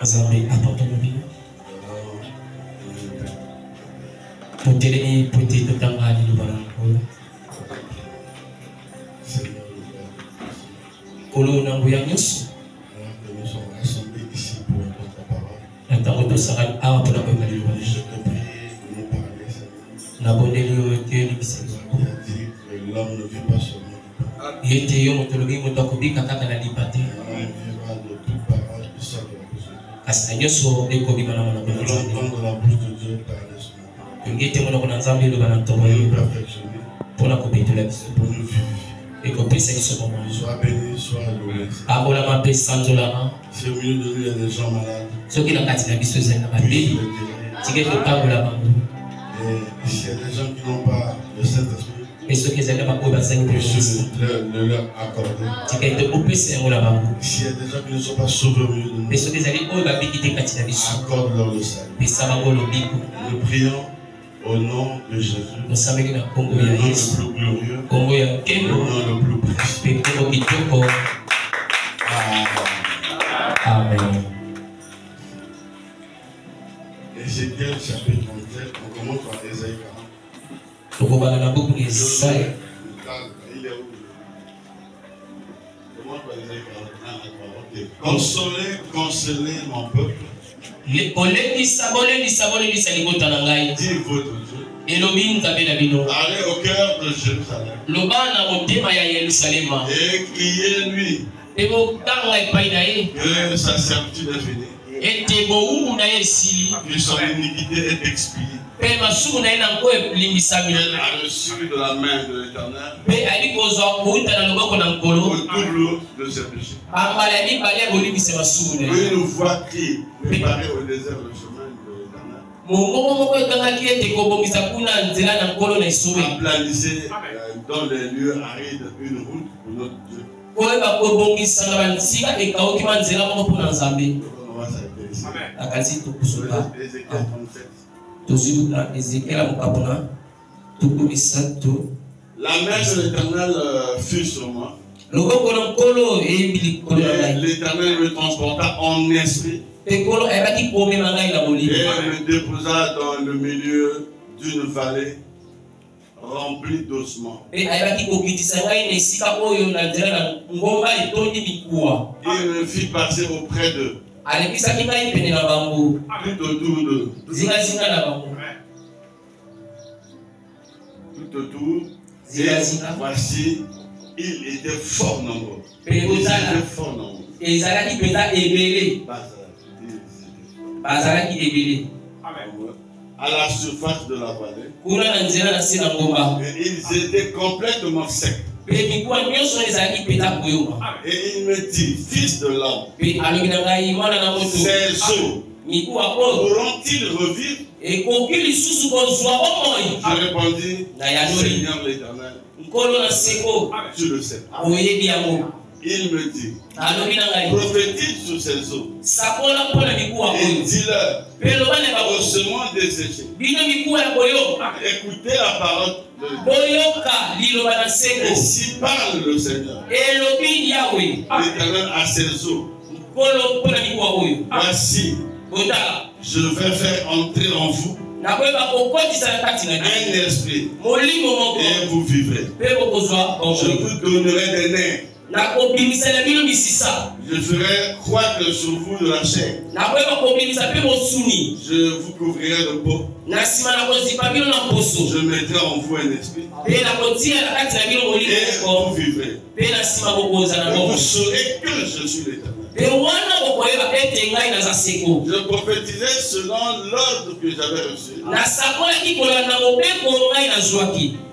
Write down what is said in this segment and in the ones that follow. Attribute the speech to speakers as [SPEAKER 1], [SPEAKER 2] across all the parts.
[SPEAKER 1] Nzambe apporte nos vies. Totelemi pote totanga ni lubango. Kolo nangu ya nyusu.
[SPEAKER 2] Nous sommes rassemblés ici pour entendre ta parole.
[SPEAKER 1] Ntango tosaka awa pona ko ngali lubango.
[SPEAKER 2] Je te prie de nous parler, Seigneur.
[SPEAKER 1] Na bondeli o te ni bisengo.
[SPEAKER 2] Tu as dit que l'homme ne vit pas seulement du pain.
[SPEAKER 1] Yete yo motolobi motokobika kaka na lipate.
[SPEAKER 2] Il vivra de toute parole qui sort de la bouche de Dieu.
[SPEAKER 1] Kasi nyusu ekobima na mona
[SPEAKER 2] Nous
[SPEAKER 1] ko
[SPEAKER 2] allons entendre la bouche de Dieu parler ce matin.
[SPEAKER 1] ngete mona ko nzambe lo bana
[SPEAKER 2] Pour
[SPEAKER 1] ntoba
[SPEAKER 2] nous
[SPEAKER 1] yo
[SPEAKER 2] perfectionner,
[SPEAKER 1] pona ko betula biso.
[SPEAKER 2] pour nous vivifier.
[SPEAKER 1] Ekopesa biso moment.
[SPEAKER 2] Sois béni, sois loué.
[SPEAKER 1] Akola mape sanzolama.
[SPEAKER 2] Si au milieu de nous il y a des gens malades,
[SPEAKER 1] Soki na kati na biso zena
[SPEAKER 2] puisse les
[SPEAKER 1] babe.
[SPEAKER 2] guérir.
[SPEAKER 1] Tike totambola bango.
[SPEAKER 2] Et s'il y a des gens qui n'ont pas le Saint-Esprit,
[SPEAKER 1] Et ceux qui allaient pas ouvrir cinq
[SPEAKER 2] puisse le leur accorder.
[SPEAKER 1] C'est qu'il était coupé c'est un là-bas.
[SPEAKER 2] S'il y a des gens qui ne sont pas sauvés au milieu de nous,
[SPEAKER 1] et ceux qui allaient ouvrir quitter Katina Bisu.
[SPEAKER 2] accorde-leur le salut.
[SPEAKER 1] Et ça va le bico.
[SPEAKER 2] Nous prions au nom de Jésus.
[SPEAKER 1] Nous savons que le Congo
[SPEAKER 2] Le nom
[SPEAKER 1] est
[SPEAKER 2] le plus glorieux.
[SPEAKER 1] Congo est
[SPEAKER 2] Le nom le plus précieux.
[SPEAKER 1] et Congo qui toko. Amen.
[SPEAKER 2] Ézéchiel chapitre 37, on commence par Ésaïe 40.
[SPEAKER 1] Donc on va dans la boucle de Isaïe.
[SPEAKER 2] Il est où? Commence par Ésaïe 41. Consolez, consolez mon peuple.
[SPEAKER 1] Dis
[SPEAKER 2] votre Dieu. Allez au cœur de Jérusalem. Et criez-lui que sa servitude est finie. Que son iniquité est expiée. Elle a reçu de la main de l'Éternel le double de ses péchés. Une voix qui préparait au désert le chemin de l'Éternel. Aplanissez dans les lieux arides une route pour notre Dieu. On va s'arrêter ici. Ézéchiel 37. La main de l'Éternel fut sur moi. L'Éternel me transporta en esprit et me déposa dans le milieu d'une vallée remplie d'ossements. Il me fit passer auprès d'eux. Tout autour d'eux. Tout autour. Et voici, il était fort nombreux. Il était fort nombreux. À la surface de la vallée. Et ils étaient complètement secs. Et il me dit, fils de l'homme, ces eaux pourront-ils revivre? Je répondis, Seigneur l'Éternel, tu le sais. Il me dit, prophétise sur ces eaux et dis-leur, au semant desséché, écoutez la parole de Dieu. Et si parle le Seigneur, l'Éternel a ses eaux, voici, je vais faire entrer en vous un esprit et vous vivrez. Je vous donnerai des nerfs. Je ferai croître sur vous de la chair. Je vous couvrirai de peau. Je mettrai en vous un esprit. Et vous vivrez. Et vous saurez que je suis l'Éternel. Je prophétisais selon l'ordre que j'avais reçu.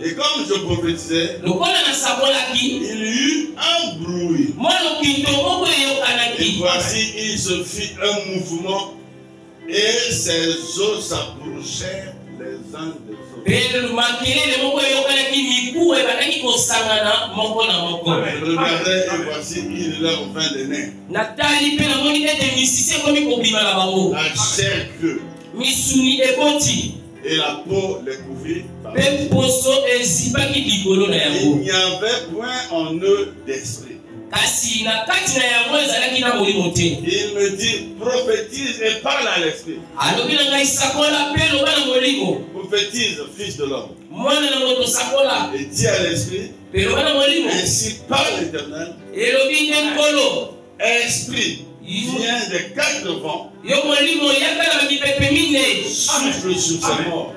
[SPEAKER 2] Et comme je prophétisais, il y eut un bruit. Et voici, il se fit un mouvement et ses os s'approchèrent les uns des autres. Je regardais et voici, il leur vint des nerfs. La chair creux. Et la peau les couvrit. Il n'y avait point en eux d'esprit. Il me dit, prophétise et parle à l'esprit. Prophétise, fils de l'homme. Et dis à l'esprit, ainsi parle l'Éternel. Esprit, vient des quatre vents. Souffle sur ses morts.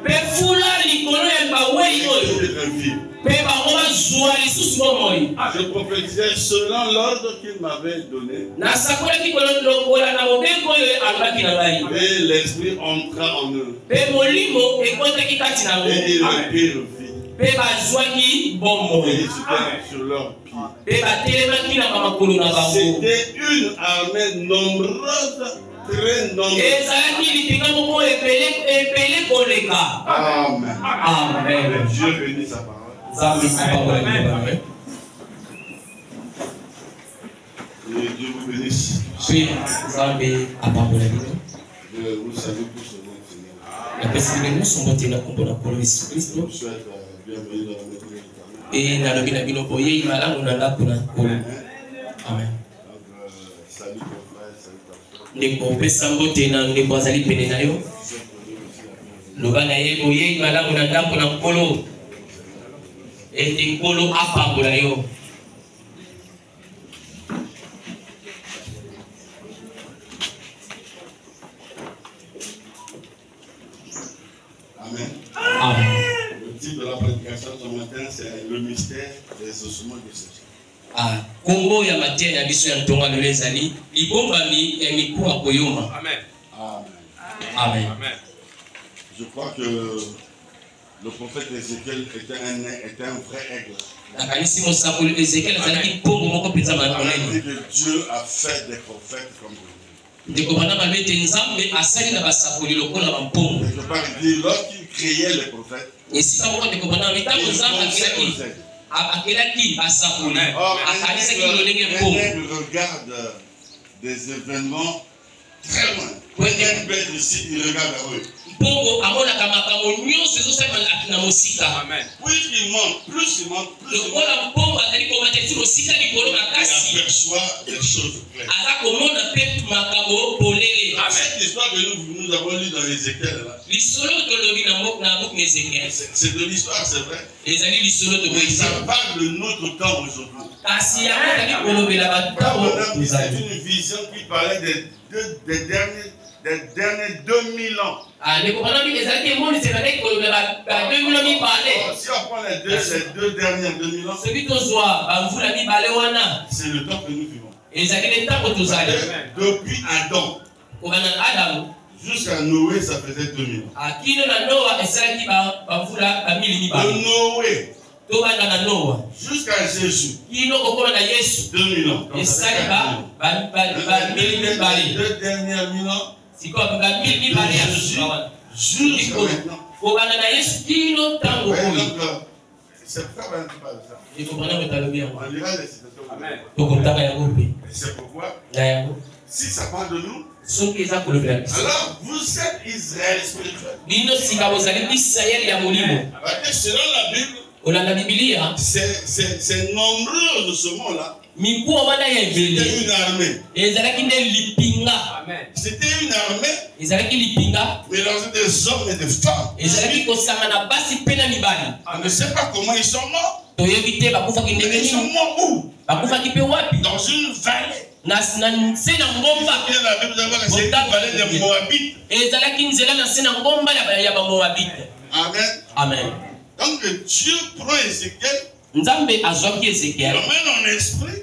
[SPEAKER 2] Je prophétisais selon l'ordre qu'il m'avait donné. Et l'esprit entra en eux. Et ils reprirent le vie. Et ils étaient sur leurs pieds. C'était une armée nombreuse, très nombreuse. Amen. Amen. Dieu bénit sa parole. Et Dieu vous bénisse. Vous
[SPEAKER 1] savez
[SPEAKER 2] pour ce nom, Seigneur.
[SPEAKER 1] Je souhaite bienvenue dans la maison de et dans le Amen. Amen.
[SPEAKER 2] Salut ton frère, salut ta soeur.
[SPEAKER 1] Ndeko pesa mbote na ndeko azali pene na yo. Loba na ye boye malamu na ndako na nkolo. Ete nkolo apambola yo.
[SPEAKER 2] Amen.
[SPEAKER 1] Amen.
[SPEAKER 2] Le titre de la prédication ce matin, c'est le mystère des ossements de Satan.
[SPEAKER 1] Kongo ya matia ya biso ya ntonga lelo ezali libombami ya mikuwa koyoma.
[SPEAKER 2] Amen.
[SPEAKER 1] Amen.
[SPEAKER 2] Amen. Je crois que le prophète Ézéchiel était un vrai aigle. On a dit que Dieu a fait des prophètes comme vous. Quelque part, il dit, lorsqu'il créait les prophètes, il regarde des événements très loin. Quand il est ici, il regarde vers eux. Amen. Plus il monte, plus il aperçoit des choses claires. Cette histoire que nous avons lue dans Ézéchiel, c'est de l'histoire, c'est vrai. Mais ça parle de notre temps aujourd'hui. C'est une vision qui parlait des derniers 2000 ans. Si on prend ces deux dernières 2000 ans, c'est le temps que nous vivons. Depuis Adam jusqu'à Noé, ça faisait 2000 ans. De Noé jusqu'à Jésus, 2000 ans. Deux dernières 1000 ans. Jusqu'à maintenant. C'est pourquoi on lira les citations. C'est pourquoi, si ça parle de nous, alors vous êtes Israël spirituel. Selon la Bible, c'est nombreux de ce monde-là. C'était une armée. C'était une armée mélangée des hommes et des femmes. On ne sait pas comment ils sont morts. Mais ils sont morts où? Dans une vallée. La Bible c'est une vallée des Moabites. Amen.
[SPEAKER 1] Amen.
[SPEAKER 2] Donc Dieu prend Ézéchiel,
[SPEAKER 1] l'emmène
[SPEAKER 2] en esprit,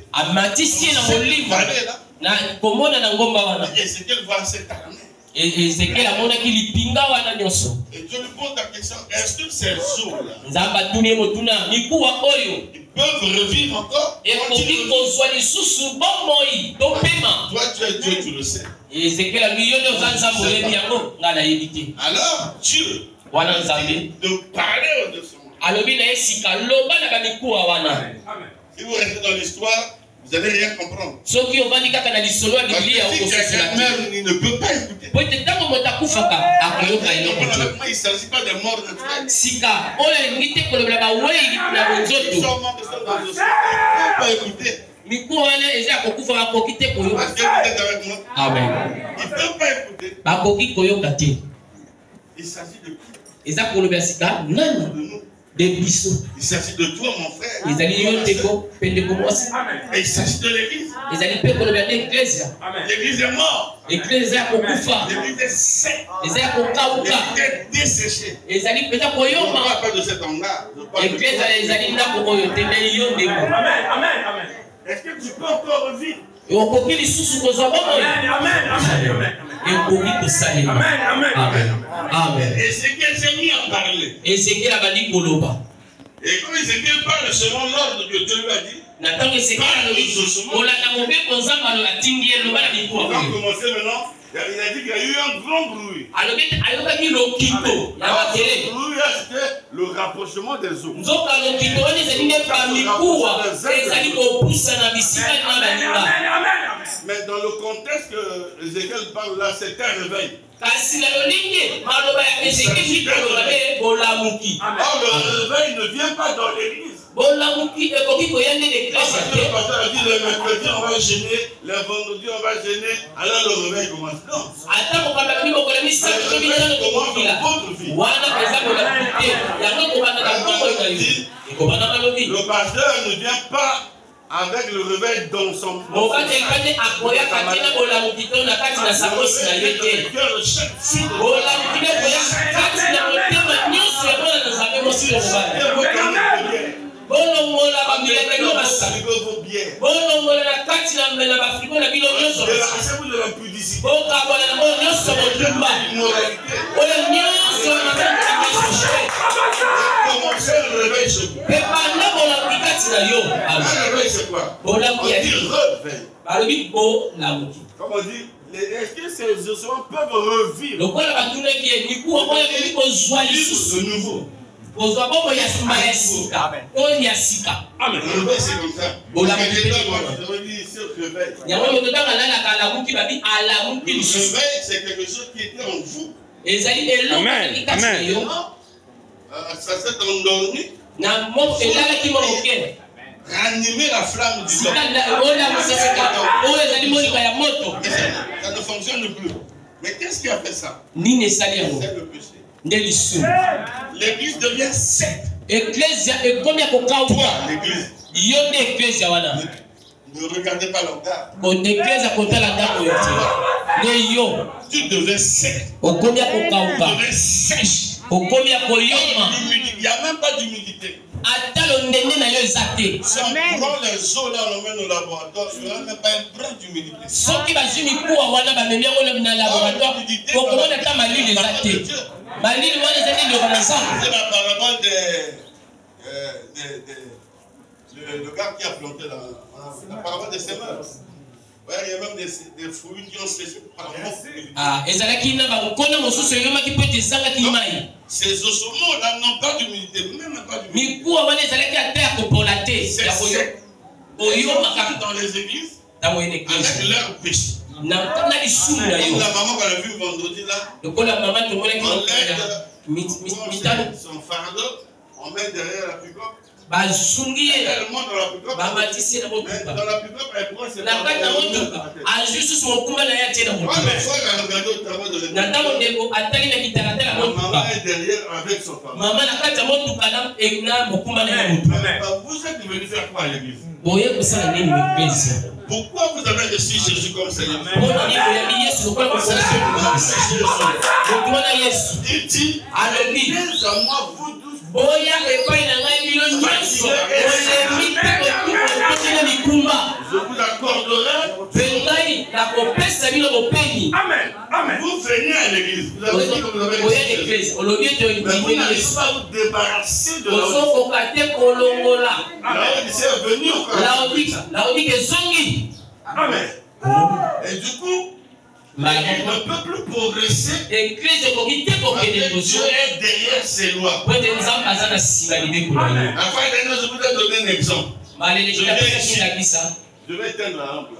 [SPEAKER 2] Ézéchiel voit cette armée. Et Dieu lui pose la question, est-ce que ces jours-là, ils peuvent revivre encore? Toi tu es Dieu, tu le sais. Alors Dieu de parler de ce monde. Si vous restez dans l'histoire, vous n'allez rien comprendre. Parce que si quelqu'un meurt, il ne peut pas écouter. Il ne s'agit pas des morts naturels. Ils sont morts de ça dans le sang. Ils ne peuvent pas écouter. Est-ce que vous êtes avec moi?
[SPEAKER 1] Amen.
[SPEAKER 2] Ils ne peuvent pas écouter. Il s'agit de qui? De nous. Il s'agit de toi, mon frère. Et il s'agit de l'église. L'église est morte. L'église est sèche. L'église est desséchée. Je ne parle pas de cet hangar. Amen. Est-ce que tu peux encore revivre?
[SPEAKER 1] Amen.
[SPEAKER 2] Ézéchiel s'est mis à parler. Et quand Ézéchiel parle selon l'ordre que Dieu lui a dit,
[SPEAKER 1] N'attends que c'est pas le risque. On l'a commencé maintenant.
[SPEAKER 2] Il a dit qu'il y a eu un grand bruit.
[SPEAKER 1] Le
[SPEAKER 2] bruit, c'était le rapprochement des eaux. Mais dans le contexte que Ézéchiel parle là, c'est un réveil. Or, le réveil ne vient pas dans l'église. Parce que le pasteur a dit le mercredi on va gêner, le vendredi on va gêner, alors le réveil commence. Non. Le pasteur ne vient pas avec le réveil dans son Comme on dit, est-ce que ces ossements peuvent revivre de nouveau? Amen. Le réveil c'est comme ça. Le réveil c'est quelque chose qui était en vous.
[SPEAKER 3] Amen. Amen.
[SPEAKER 2] Ça s'est endormi. Ranimer la flamme du temps. Ça ne fonctionne plus. Mais qu'est-ce qui a fait ça? C'est le péché. L'église devient secte. Toi, l'église. Ne regardez pas l'organe. Tu deviens secte. Tu deviens sèche. Il n'y a même pas d'humidité. Si on prend les eaux là, on l'emmène au laboratoire, il n'y aura même pas un brin d'humidité. C'est la parabole le gars qui a planté la parabole des semeurs. Ouais, il y a même des fruits qui ont séché par la mort. Ces ossements là n'ont pas d'humidité, même pas d'humidité. C'est sec. Dans les églises, avec leur péché. Comme la maman qu'on a vu vendredi là, on lève son fardeau, on met derrière la pick-up. Dans la pick-up, elle prend ses fardeaux. Maman est derrière avec son fardeau. Vous êtes venu faire quoi à l'église? Pourquoi vous avez reçu Jésus comme Seigneur? Il dit, à moi, vous tous, je vous accorderai. Amen. Amen. Vous venez à l'église. Vous avez dit que vous avez reçu Jésus. Mais vous n'allez pas vous débarrasser de la Laodicée est venue encore. Amen. Et du coup, l'église ne peut plus progresser. Dieu est derrière ses lois. Enfin, je vous ai donné un exemple. Je vais éteindre la lampe là.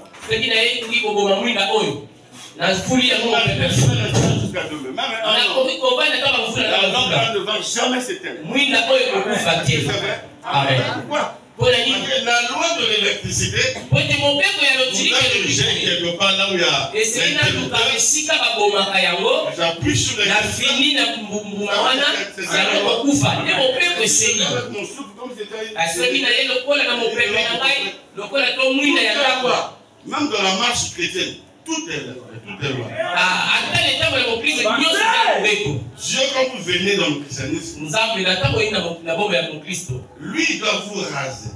[SPEAKER 2] La lampe ne va jamais s'éteindre. Pourquoi? La loi de l'électricité, vous avez quelque part là où il y a j'appuie sur les même dans la marche chrétienne, tout est là. Dieu, quand vous venez dans le christianisme, lui, il doit vous raser.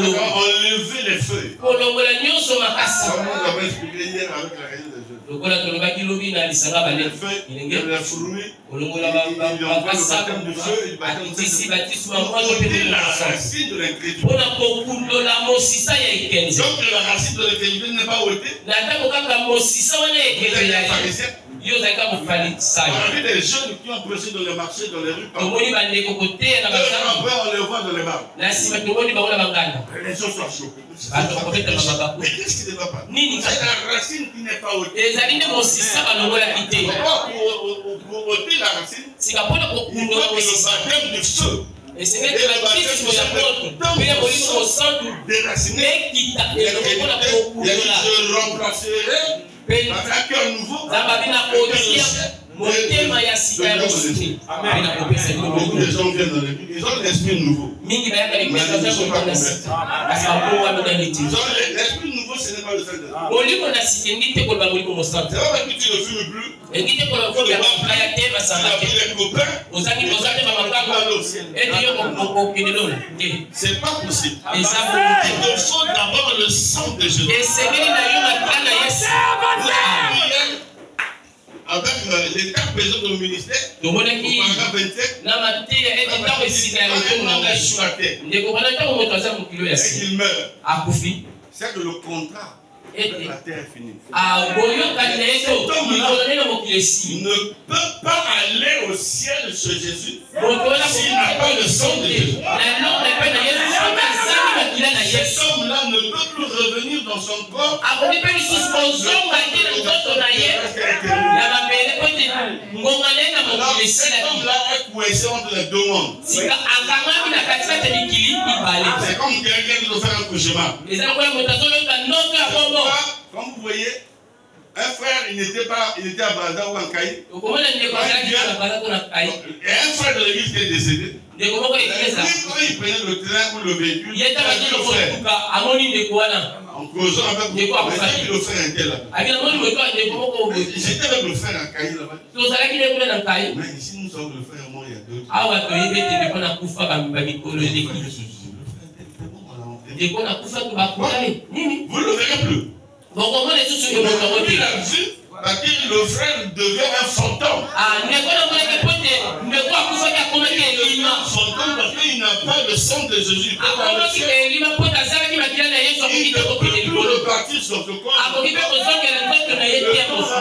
[SPEAKER 2] Enlever les feuilles. Comme nous avons expliqué hier avec la réunion des jeunes. Les feuilles, les fruits, il envoie le baptême du feu, il baptême la racine de l'incrédulité. Donc la racine de l'incrédulité n'est pas ôtée. On a vu des jeunes qui ont prêché dans les marchés, dans les rues. Après, on les voit dans les bars. Les gens sont choqués. Mais qu'est-ce qui ne va pas? C'est la racine qui n'est pas ôtée. Pour ôter la racine, il faut que le baptême du feu. Et c'est même que la Christ nous apporte déraciné. Je remplacerai avec un cœur nouveau. Beaucoup de gens viennent dans l'église, ils ont l'esprit nouveau. L'esprit nouveau, ce n'est pas le fait de c'est pas parce que tu ne fumes plus. Tu as pris les copains. C'est pas possible. Il faut d'abord le sang de Jésus. Avec les 4 personnes au ministère, au paragraphe 27, et qu'il meurt. C'est que le contrat avec la terre est fini. Ne peut pas aller au ciel chez Jésus s'il n'a pas le sang de Jésus. Cet homme-là ne peut plus revenir dans son corps. Cet homme-là est coincé entre les deux mondes. C'est comme quelqu'un qui doit faire un cauchemar. Comme vous voyez, un frère, il était à Brazza ou en Caï. Et un frère de l'église qui est décédé. Quand il prenait le train ou le véhicule, en causant avec le frère intel là. J'étais avec le frère en Caï là-bas. Mais ici, nous sommes le frère mort il y a 2 jours. Vous ne le verrez plus. Il a vu parce que le frère devient un fantôme. Il est un fantôme parce qu'il n'a pas le sang de Jésus. Il ne peut plus repartir sur ce corps.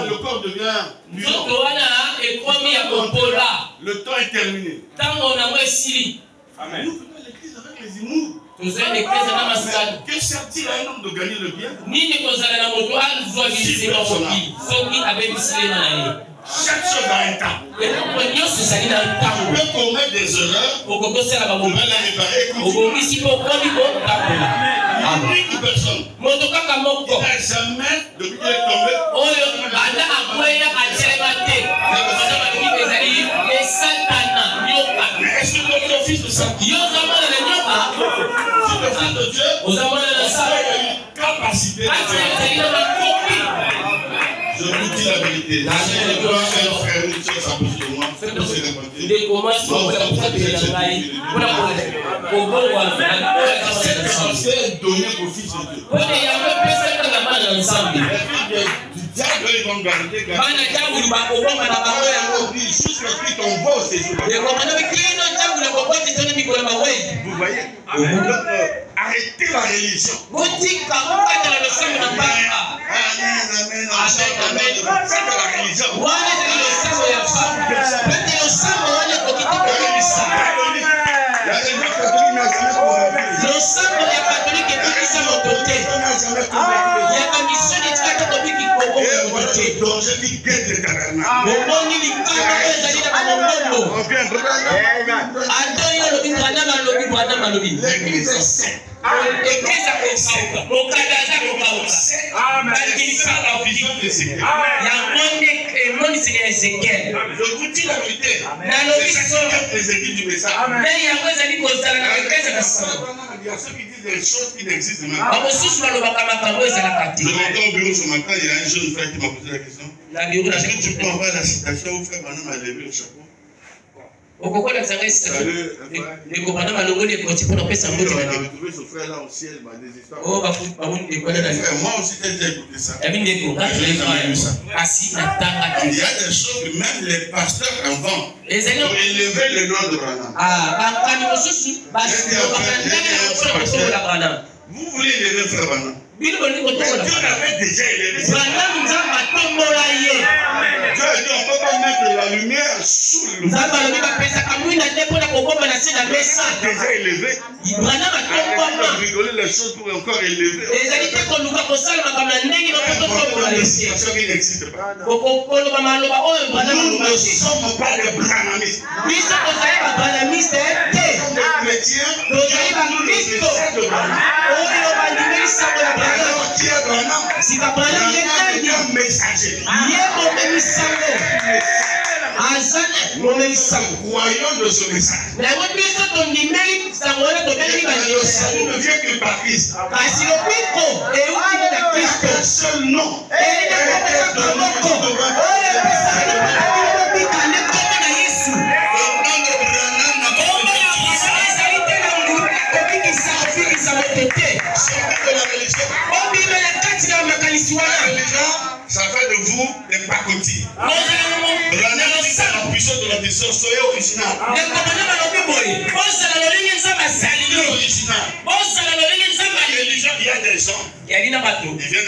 [SPEAKER 2] Le corps devient vivant. Le temps est terminé. Amen. Nous venons à l'église avec les humours. Que sert-il à un homme de gagner le bien? Chaque chose a un temps. Tu peux commettre des erreurs. Tu peux les réparer. L'unique personne qui n'a jamais, depuis qu'il est tombé, mais est-ce que notre fils de ça? Si le fils de Dieu, il a une capacité de faire. Je vous dis la vérité. Si je dois faire frère une chose à cause de moi, faites de ces réponses. C'est donné au fils de Dieu. Du diable, ils vont garder. Jusqu'à ce qu'ils t'envoient au séjour. Vous voyez? Arrêtez la religion. Amen, amen, amen. C'est la religion. La religion catholique n'a jamais convaincu. danger qui guette le tabernacle. L'église est sainte. Je vous dis la vérité. C'est les églises du message. Il y a ceux qui disent des choses qui n'existent même pas. Je m'entends au bureau ce matin, il y a un jeune frère qui m'a posé la question. Est-ce que tu peux envoyer la citation où frère Manon a levé le chapeau?
[SPEAKER 1] okokola sanga esa le commandant malongoli ekoti pour pesa mbote na
[SPEAKER 2] retrouvé ce frère là au ciel des histoires.
[SPEAKER 1] Oh ba bamundi ekona na
[SPEAKER 2] moi aussi j'ai écouté ça.
[SPEAKER 1] Yabinde ko asi na tanga
[SPEAKER 2] il y a des choses que même les pasteurs inventent pour élever le nom de Branham.
[SPEAKER 1] bakani mosusu basi bakana Branham.
[SPEAKER 2] Vous voulez élever frère Branham?
[SPEAKER 1] Dieu
[SPEAKER 2] avait déjà élevé.
[SPEAKER 1] Branham nzamba tombola ye.
[SPEAKER 2] Dieu a dit on peut pas mettre la lumière sous le
[SPEAKER 1] nzamba lobi bapesa kamwina te mpona kokoma na se na mesa.
[SPEAKER 2] Déjà élevé.
[SPEAKER 1] Branham atombama.
[SPEAKER 2] Rigoler les choses pour encore élever.
[SPEAKER 1] ezali te koluka kosala makambo na ndenge bakototombola esi.
[SPEAKER 2] Qui n'existe pas.
[SPEAKER 1] koloba maloba oyo Branham
[SPEAKER 2] nous ne sommes pas des branhamistes.
[SPEAKER 1] biso tozali babranamiste te. tozali bakristo oyo bandimeli sango ya Branham. Si Branham est
[SPEAKER 2] messager, croyons de ce message. Le salut ne vient que par Christ. Un seul nom. Ça fait de vous des pacotis. La puissance de la mission, soyez original. Il y a des gens, ils viennent à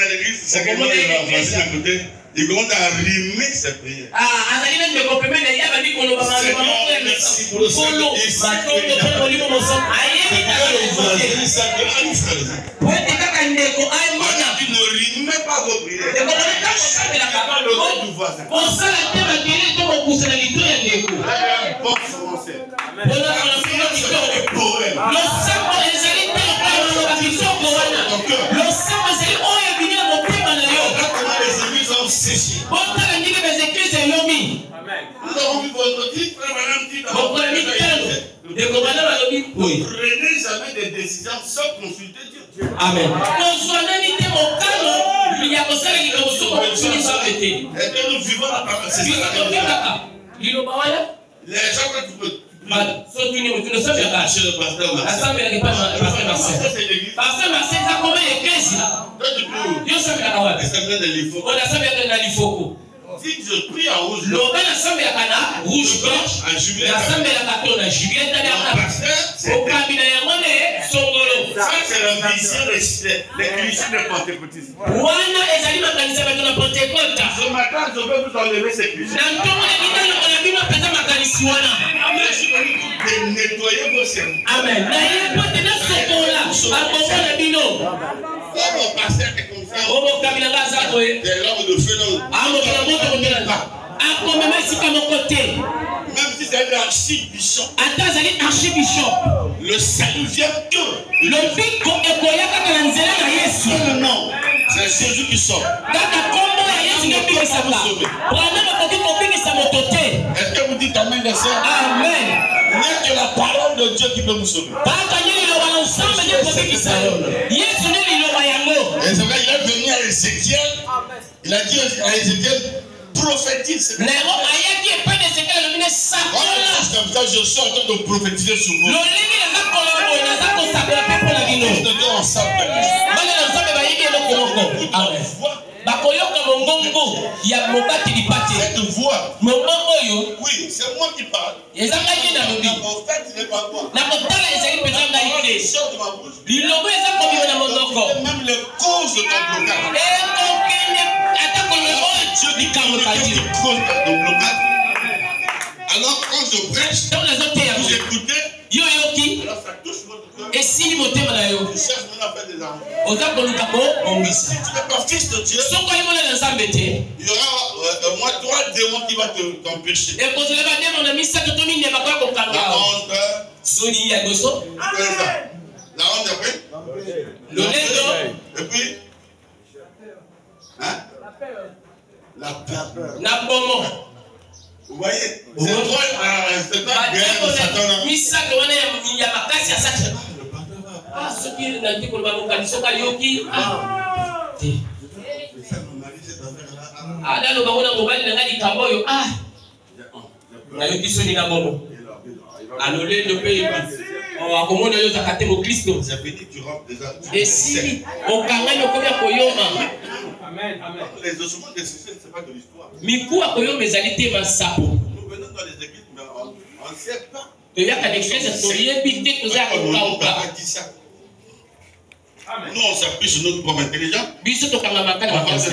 [SPEAKER 2] l'église, c'est comment ils vont avancer d'un côté, ils commencent à rimer ces prières. Merci pour le salut. Ne rimez pas vos prières. Le nom du voisin. Un bon français. Les églises ont séché. Nous avons vu votre titre, ne prenez jamais des décisions sans consulter Dieu.
[SPEAKER 1] Amen.
[SPEAKER 2] Et que nous vivons la parole. C'est ça. Les gens que tu peux. Si je prie en rouge, en jubilé, ça c'est la vision des clichés de pentecôtisme. Ce matin, je veux vous enlever ces clichés. De nettoyer vos cerveaux.
[SPEAKER 1] Amen.
[SPEAKER 2] Mon pasteur est comme ça. Des langues de feu même si c'est un archibishop, le salut vient que non, c'est Jésus qui sort. Est-ce que vous dites amen, les sœurs?
[SPEAKER 1] Amen.
[SPEAKER 2] Il n'y a que la parole de Dieu qui peut vous sauver. Et c'est vrai, il est venu à Ézéchiel. Il a dit à Ézéchiel, prophétise. Comme ça, je suis en train de prophétiser sur vous.
[SPEAKER 1] bakoyoka mongongo ya mobati lipate.
[SPEAKER 2] Cette voix,
[SPEAKER 1] mongongo yo,
[SPEAKER 2] oui, c'est moi qui parle.
[SPEAKER 1] Ezanga ye na lobi.
[SPEAKER 2] En fait, il n'est pas moi.
[SPEAKER 1] Na motala ezali peza ngai te.
[SPEAKER 2] Sort de ma bouche.
[SPEAKER 1] Lilobo eza komi na mongongo.
[SPEAKER 2] Même les causes de ton blocage.
[SPEAKER 1] Ekokende atako lelo Dieu dit comme ça dit.
[SPEAKER 2] Cause de ton blocage. Alors quand je prêche, vous écoutez.
[SPEAKER 1] Yo yoki.
[SPEAKER 2] Alors ça touche votre cœur.
[SPEAKER 1] Et si motema na yo.
[SPEAKER 2] Je cherche maintenant à faire des enfants.
[SPEAKER 1] Oza koluka bo ongisa.
[SPEAKER 2] Si tu n'es pas fils de Dieu,
[SPEAKER 1] Soko yimona na nzambe te.
[SPEAKER 2] il y aura au moins 3 démons qui vont t'empêcher.
[SPEAKER 1] Et quand le badem on a mis ça tout mine ba kwa kokanga.
[SPEAKER 2] La honte,
[SPEAKER 1] Soni ya goso.
[SPEAKER 2] la honte après.
[SPEAKER 1] L'honneur.
[SPEAKER 2] Et puis, hein? La peur.
[SPEAKER 1] Na bomo.
[SPEAKER 2] Vous voyez, c'est pas guerre de Satan.
[SPEAKER 1] Misaka wana ya makasi ya Satan. Ah, ce qui est dans le monde, c'est que yoki. Ah, dans le monde, on va aller dans les caboyos. Ah, na yoki soni na bomo. alole le pays akomona yo zakate mo Kristo
[SPEAKER 2] c'est fini, tu rentres déjà.
[SPEAKER 1] et si okangani okomia koyoma
[SPEAKER 3] Amen, amen.
[SPEAKER 2] Les ossements des succès, c'est pas de l'histoire.
[SPEAKER 1] miku akoyoma ezali te masapo
[SPEAKER 2] Nous venons dans les églises, mais on ne sait pas.
[SPEAKER 1] toyaka na eglise toyebi te toza ya kokauka
[SPEAKER 2] Nous, on s'appuie sur notre propre intelligence.
[SPEAKER 1] biso tokangamaka na makanisi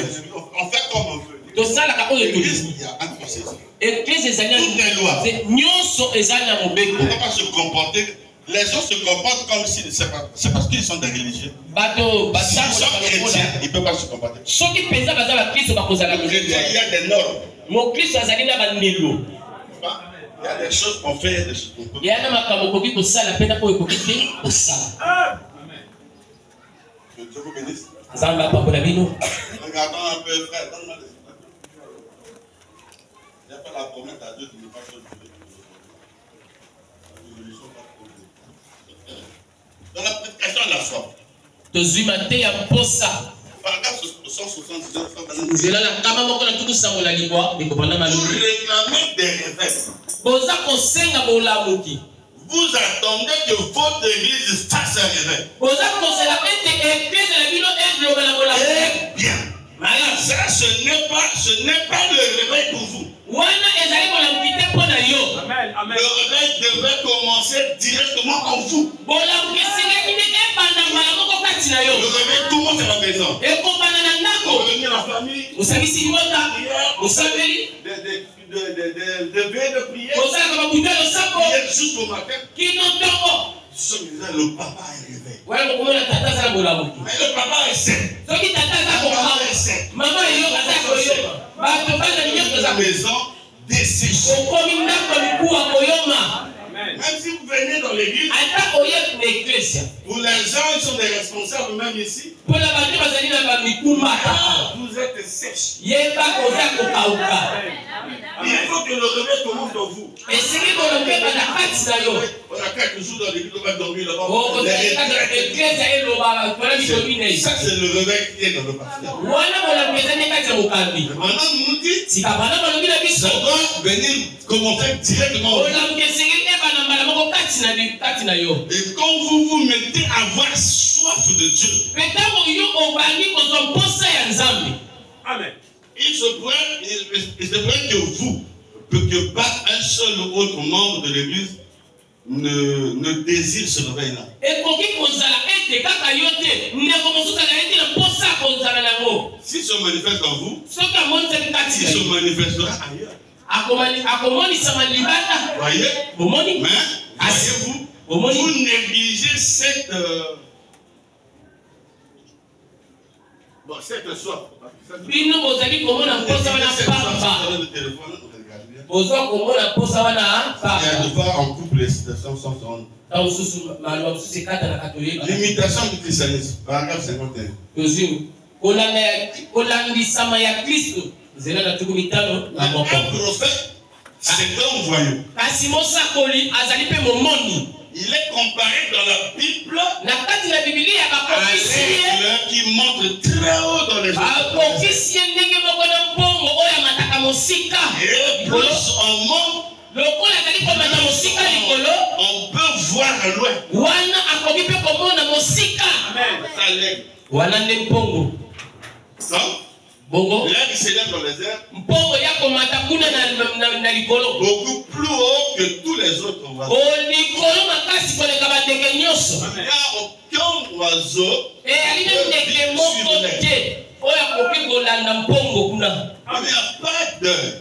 [SPEAKER 2] On fait comme on veut.
[SPEAKER 1] tosalaka oyo
[SPEAKER 2] L'église,
[SPEAKER 1] toli
[SPEAKER 2] il y a un processus.
[SPEAKER 1] eglise ezali
[SPEAKER 2] Toutes les lois.
[SPEAKER 1] nyonso ezali na mobeko
[SPEAKER 2] On ne peut pas se comporter. Les gens se comportent comme si c'est parce qu'ils sont des religieux.
[SPEAKER 1] bato
[SPEAKER 2] S'ils sont chrétiens,
[SPEAKER 1] basangola
[SPEAKER 2] ils ne peuvent pas se comporter.
[SPEAKER 1] soki mpenza baza bakristo bakozala
[SPEAKER 2] Les chrétiens, il y a des normes.
[SPEAKER 1] mokristo azali na bandelo
[SPEAKER 2] Il y a des choses qu'on fait, des choses qu'on peut.
[SPEAKER 1] eya na makambo okoki kosala mpe na oyo okoki te kosala
[SPEAKER 2] Que Dieu vous bénisse.
[SPEAKER 1] nzambe apambola bino
[SPEAKER 2] Regardons un peu, frère. Donne-moi les images. Il n'y a pas la promesse à Dieu de ne pas se lever. Dans la prédication de la foi,
[SPEAKER 1] tozwi mateya mposa
[SPEAKER 2] paragraphe 179,
[SPEAKER 1] nzela na nkama moko na tuku sango na libwa ekopanda
[SPEAKER 2] vous
[SPEAKER 1] malobi
[SPEAKER 2] réclamez des réveils.
[SPEAKER 1] boza kosenga bolamuki
[SPEAKER 2] Vous attendez que votre église fasse un réveil.
[SPEAKER 1] boza kozela ete eklese na bino eloba na bolamuki
[SPEAKER 2] Eh bien, ça, ce n'est pas le réveil pour vous.
[SPEAKER 1] wana ezali bolamuki te mpo na yo
[SPEAKER 3] Amen, amen.
[SPEAKER 2] Le réveil devait commencer directement en vous.
[SPEAKER 1] bolamuki esengaki nde ebanda mbala moko kati na yo
[SPEAKER 2] Le réveil commence à la maison.
[SPEAKER 1] ekobanda na ndako
[SPEAKER 2] Revenir à la famille,
[SPEAKER 1] osangisi libota osambeli
[SPEAKER 2] de veille de prière,
[SPEAKER 1] osalaka babuta losambo
[SPEAKER 2] prière jusqu'au matin.
[SPEAKER 1] kino ntongo
[SPEAKER 2] Ce sont le papa est réveillé.
[SPEAKER 1] wana kokomona tata azala bolamuki
[SPEAKER 2] Mais le papa est sain.
[SPEAKER 1] soki tata aza
[SPEAKER 2] Le papa
[SPEAKER 1] kokama
[SPEAKER 2] est sain.
[SPEAKER 1] mama eyoka aza koyoma bato bana nyonso
[SPEAKER 2] La
[SPEAKER 1] aza
[SPEAKER 2] maison desséchée.
[SPEAKER 1] okomi ndako mikuwa koyoma
[SPEAKER 3] Amen.
[SPEAKER 2] Même si vous venez dans l'église,
[SPEAKER 1] ata oyebi na eklesia
[SPEAKER 2] pour les gens qui sont des responsables, même ici,
[SPEAKER 1] mpona bato bazali na bamikumbata
[SPEAKER 2] vous êtes sèches.
[SPEAKER 1] yeba koza kokauka
[SPEAKER 2] Il faut que le réveil commence dans vous.
[SPEAKER 1] esengi bolobi ebanda kati na yo
[SPEAKER 2] On a quelques jours dans l'église, on va dormir là-bas.
[SPEAKER 1] okozali kati na eklesia eloba mpona bitobi na
[SPEAKER 2] Ça, c'est le réveil qui est dans le pasteur.
[SPEAKER 1] wana bolamuki ezali kati ya mokambi
[SPEAKER 2] Maintenant, nous nous dit,
[SPEAKER 1] sika bana balobi na biso
[SPEAKER 2] ça doit venir commencer directement.
[SPEAKER 1] bolamuki esengeli ebanda mbala moko kati na yo
[SPEAKER 2] Et quand vous vous mettez à avoir soif de Dieu,
[SPEAKER 1] mpe ntango yo obandi kozwa mposa ya nzambe
[SPEAKER 3] Amen.
[SPEAKER 2] il se pourrait que vous, que pas un seul autre membre de l'église ne désire ce réveil-là.
[SPEAKER 1] ekoki kozala ete kaka yo te ndeko mosusu azali te na mposa ya kozala nango
[SPEAKER 2] S'il se manifeste en vous,
[SPEAKER 1] soki amonisaki kati
[SPEAKER 2] il
[SPEAKER 1] na
[SPEAKER 2] se
[SPEAKER 1] yo
[SPEAKER 2] manifestera ailleurs.
[SPEAKER 1] akomonisama libanda
[SPEAKER 2] Voyez?
[SPEAKER 1] bomoni
[SPEAKER 2] Mais, voyez-vous,
[SPEAKER 1] bomoni
[SPEAKER 2] vous négligez cette soif.
[SPEAKER 1] bino bozali komona mposa wana pamba bozwa komona mposa wana
[SPEAKER 2] Et
[SPEAKER 1] pamba
[SPEAKER 2] de voir en couple les situations sans son.
[SPEAKER 1] na mosusu maloba mosusu ekatanaka toyeba
[SPEAKER 2] L'imitation du christianisme, paragraphe 51.
[SPEAKER 1] tozwi kolandisama ya kristo nzela na tuku mitano na moko
[SPEAKER 2] Un prophète, c'est un voyou.
[SPEAKER 1] kasi mosakoli azali mpe momoni
[SPEAKER 2] Il est comparé dans la Bible
[SPEAKER 1] na kati na bibilia
[SPEAKER 2] à
[SPEAKER 1] bakokisi ye
[SPEAKER 2] un qui monte très haut dans les
[SPEAKER 1] bakokisi ye ndenge moko na mpongo oyo amataka mosika
[SPEAKER 2] Et plus on monte,
[SPEAKER 1] lokola azali komata mosika likolo
[SPEAKER 2] on peut voir loin.
[SPEAKER 1] wana akoki mpe komona mosika
[SPEAKER 3] Amen.
[SPEAKER 2] Ça l'aigle.
[SPEAKER 1] wana nde mpongo
[SPEAKER 2] Non?
[SPEAKER 1] bongo
[SPEAKER 2] L'aigle s'élève dans les airs
[SPEAKER 1] mpongo ya komata kuna na likolo
[SPEAKER 2] beaucoup plus haut que tous les autres oiseaux.
[SPEAKER 1] likolo makasi koleka bandeke nyonso
[SPEAKER 2] Il n'y a aucun oiseau
[SPEAKER 1] eyali na ndeke moko te oyo akoki kolanda mpongo kuna
[SPEAKER 2] il n'y a pas d'œil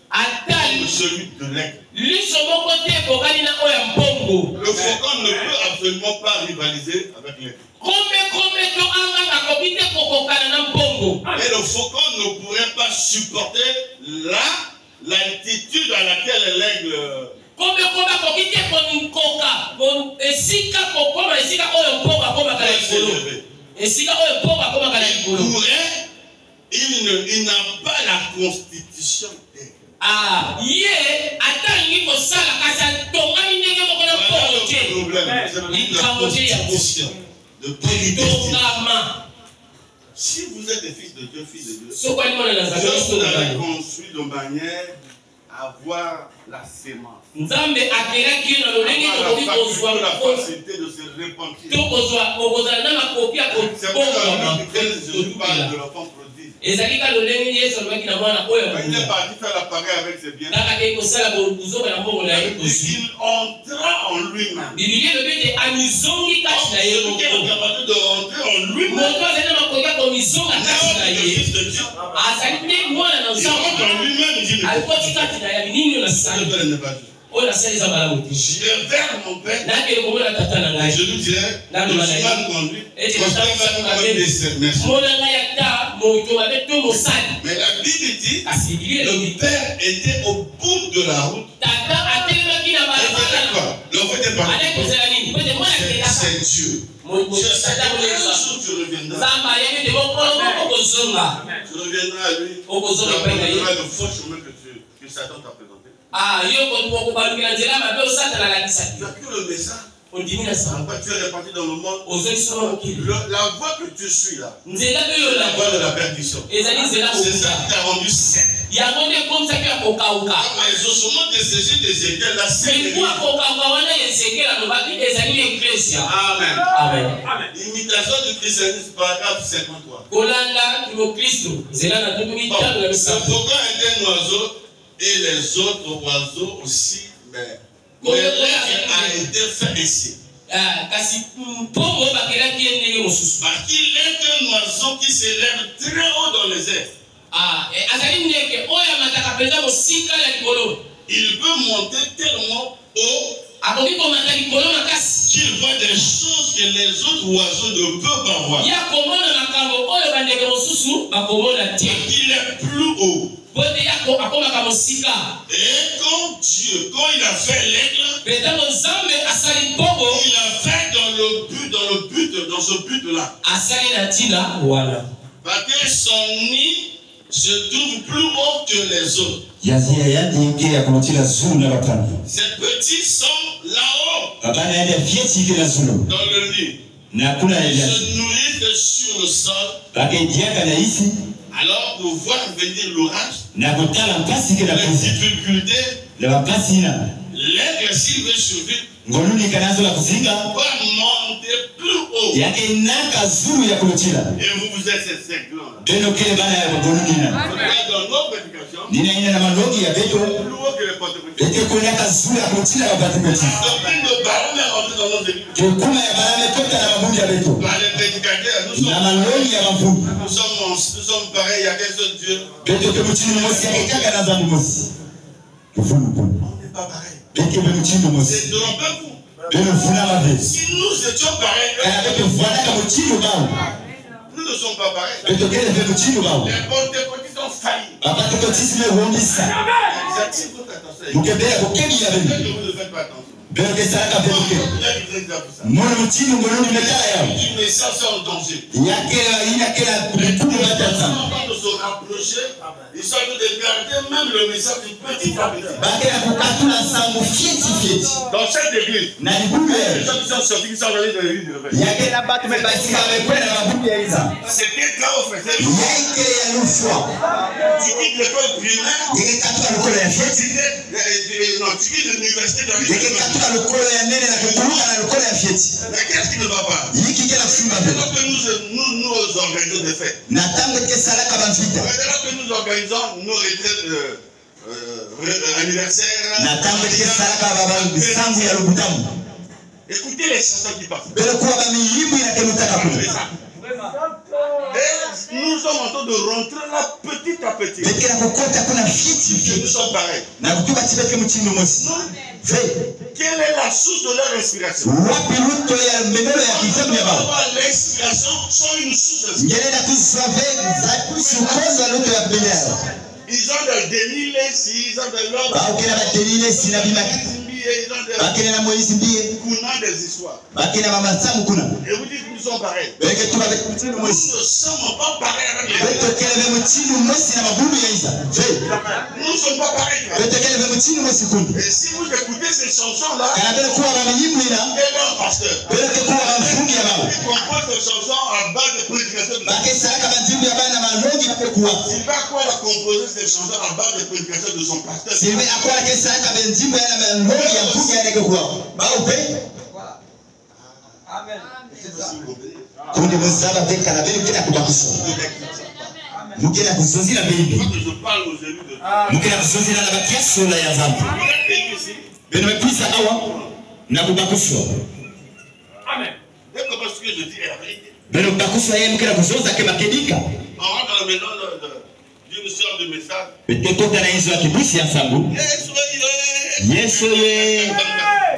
[SPEAKER 1] ata
[SPEAKER 2] comme celui de l'aigle.
[SPEAKER 1] liso moko te ekokani na oyo ya mpongo
[SPEAKER 2] Le faucon ne peut absolument pas rivaliser avec l'aigle.
[SPEAKER 1] kombe to anga akoki te kokokana na mpongo
[SPEAKER 2] Et le faucon ne pourrait pas supporter l'altitude à laquelle l'aigle.
[SPEAKER 1] kombe akoki te kokoka esika kokoma esika oyo mpongo akomaka na likolo esika oyo mpongo akomaka na
[SPEAKER 2] Il
[SPEAKER 1] likolo
[SPEAKER 2] pourrait, il n'a pas la constitution d'aigle.
[SPEAKER 1] ye atangi kosala kasi atongami ndenge moko na mpongo te
[SPEAKER 2] Le problème, c'est la constitution de prédestination.
[SPEAKER 1] tongama
[SPEAKER 2] Si vous êtes des fils de Dieu, fils de Dieu,
[SPEAKER 1] soki alimona na nzambe
[SPEAKER 2] Dieu vous
[SPEAKER 1] osonga
[SPEAKER 2] avez construit de manière avoir la sémence.
[SPEAKER 1] Nzambe akelaki na lolenge to koki kozwa
[SPEAKER 2] la facilité de se repentir.
[SPEAKER 1] To kozwa na makoki ya
[SPEAKER 2] C'est pour lequel Jésus parle de l'enfant prodigue.
[SPEAKER 1] ezalika lolenge Yesu alobaki na mwana oyo
[SPEAKER 2] Il est parti faire la pagaille avec ses biens.
[SPEAKER 1] kaka ke kosala bozoba na mbongo na ye
[SPEAKER 2] Il entra en lui-même.
[SPEAKER 1] Biblia elobi ete amizongi kati na ye
[SPEAKER 2] Il est capable de rentrer en lui-même.
[SPEAKER 1] moto azali na makoki ya komizonga kati na ye azali nde mwana na nzambe alikoti kati na ye nini nasali oyo nasali eza malamu te nakele komona tata na ngai ete mona ngai ata moto babe to mosali kasi Biblia elobi
[SPEAKER 2] était au bout de la route.
[SPEAKER 1] tata atelemaki na balabala ale kozela nini pete mwana kelaka
[SPEAKER 2] C'est Dieu.
[SPEAKER 1] nzambe ayebi te mokolo moko kozonga
[SPEAKER 2] Tu reviendras à lui.
[SPEAKER 1] okozonga
[SPEAKER 2] Tu
[SPEAKER 1] epai na ye
[SPEAKER 2] reviendras le faux chemin que Satan t'a présenté.
[SPEAKER 1] yo kobalukela nzela mabe osatana alakisa
[SPEAKER 2] Tu as cru le message.
[SPEAKER 1] ondimi na sango
[SPEAKER 2] Après, tu es réparti dans le monde.
[SPEAKER 1] ozongisoma mokili
[SPEAKER 2] La voie que tu suis là,
[SPEAKER 1] nzela mpe oyo
[SPEAKER 2] la voie de la perdition.
[SPEAKER 1] ezali nzela
[SPEAKER 2] C'est ça
[SPEAKER 1] kokuta
[SPEAKER 2] qui t'a rendu sec.
[SPEAKER 1] yango nde ekomisaki ya kokauka
[SPEAKER 2] Les ossements de ces yeux d'Ézéchiel, la
[SPEAKER 1] mpo ya kokauka wana ezekeli alobaki ezali eklesia
[SPEAKER 2] Amen.
[SPEAKER 1] amen
[SPEAKER 2] Imitation du christianisme, paragraphe 53.
[SPEAKER 1] kolanda kimokristo nzela na tuku mitano na
[SPEAKER 2] Le
[SPEAKER 1] misato
[SPEAKER 2] faucon est un oiseau et les autres oiseaux aussi, mais l'être a été fait ainsi.
[SPEAKER 1] kasi mpongo bakelaki ye ndenge mosusu
[SPEAKER 2] Parce qu'il est un oiseau qui s'élève très haut dans les airs.
[SPEAKER 1] azali ndeke oyo amataka mpenza mosika ya likolo
[SPEAKER 2] Il peut monter tellement haut
[SPEAKER 1] akoki komata likolo makasi
[SPEAKER 2] qu'il voit des choses que les autres oiseaux ne peuvent pas voir.
[SPEAKER 1] ya komona makambo oyo bandeke mosusu bakomona te
[SPEAKER 2] Il est plus haut.
[SPEAKER 1] po te akomaka mosika
[SPEAKER 2] Et quand Dieu, quand il a fait l'aigle,
[SPEAKER 1] mpe ntango nzambe asali mpongo
[SPEAKER 2] il a fait dans ce but-là.
[SPEAKER 1] asali na ntina wana
[SPEAKER 2] Parce que son nid se trouve plus haut que les autres. Ces petits sont là-haut, dans le lit. Ils se nourrissent sur le sol. Alors, pour voir venir l'orage, les difficultés, l'aigle, s'il veut survivre, doit monter plus haut. Et vous êtes ces segments-là. Dans nos prédications, plus haut que les porte-petits. Depuis le baron est rentré dans nos églises. Par les prédicateurs, nous sommes pareils, il y a qu'un seul Dieu. On n'est pas pareil. C'est trompez-vous. Si nous étions pareils, nous ne sommes pas pareils. Les porte-petits ont failli. J'attire votre attention. Vous ne faites pas attention. Du message en danger. Les enfants de se rapprocher, ils sont de garder même le message du petit à petit. Dans cette église, les gens qui sont sortis, qui sont allés de l'église de l'évêque. C'était quand on faisait tu quittes l'école primaire, tu quittes l'université de l'église. Mais qu'est-ce qui ne va pas? Alors que nous organisons des fêtes. Alors que nous organisons nos retraites anniversaires. Écoutez les chansons qui passent. Et nous sommes en train de rentrer là petit à petit. Nous sommes pareils. Quelle est la source de leur respiration? L'expiration sont une source d'inspiration. Ils ont de dénilé, ils ont de l'ordre. Ils ont des histoires. Et vous dites que nous sommes pareils. Nous ne sommes pas pareils avec les autres. Nous sont pas pareils. Et si vous écoutez ces chansons-là, quel est leur pasteur? Il compose ces chansons à base de prédication de la il va quoi la composer ces chansons à base de prédication de son pasteur?
[SPEAKER 4] Amen.
[SPEAKER 2] Je parle aux élus de
[SPEAKER 3] Amen.
[SPEAKER 2] dès que ce que je dis est la vérité. On rentre dans la maison d'une soeur de message.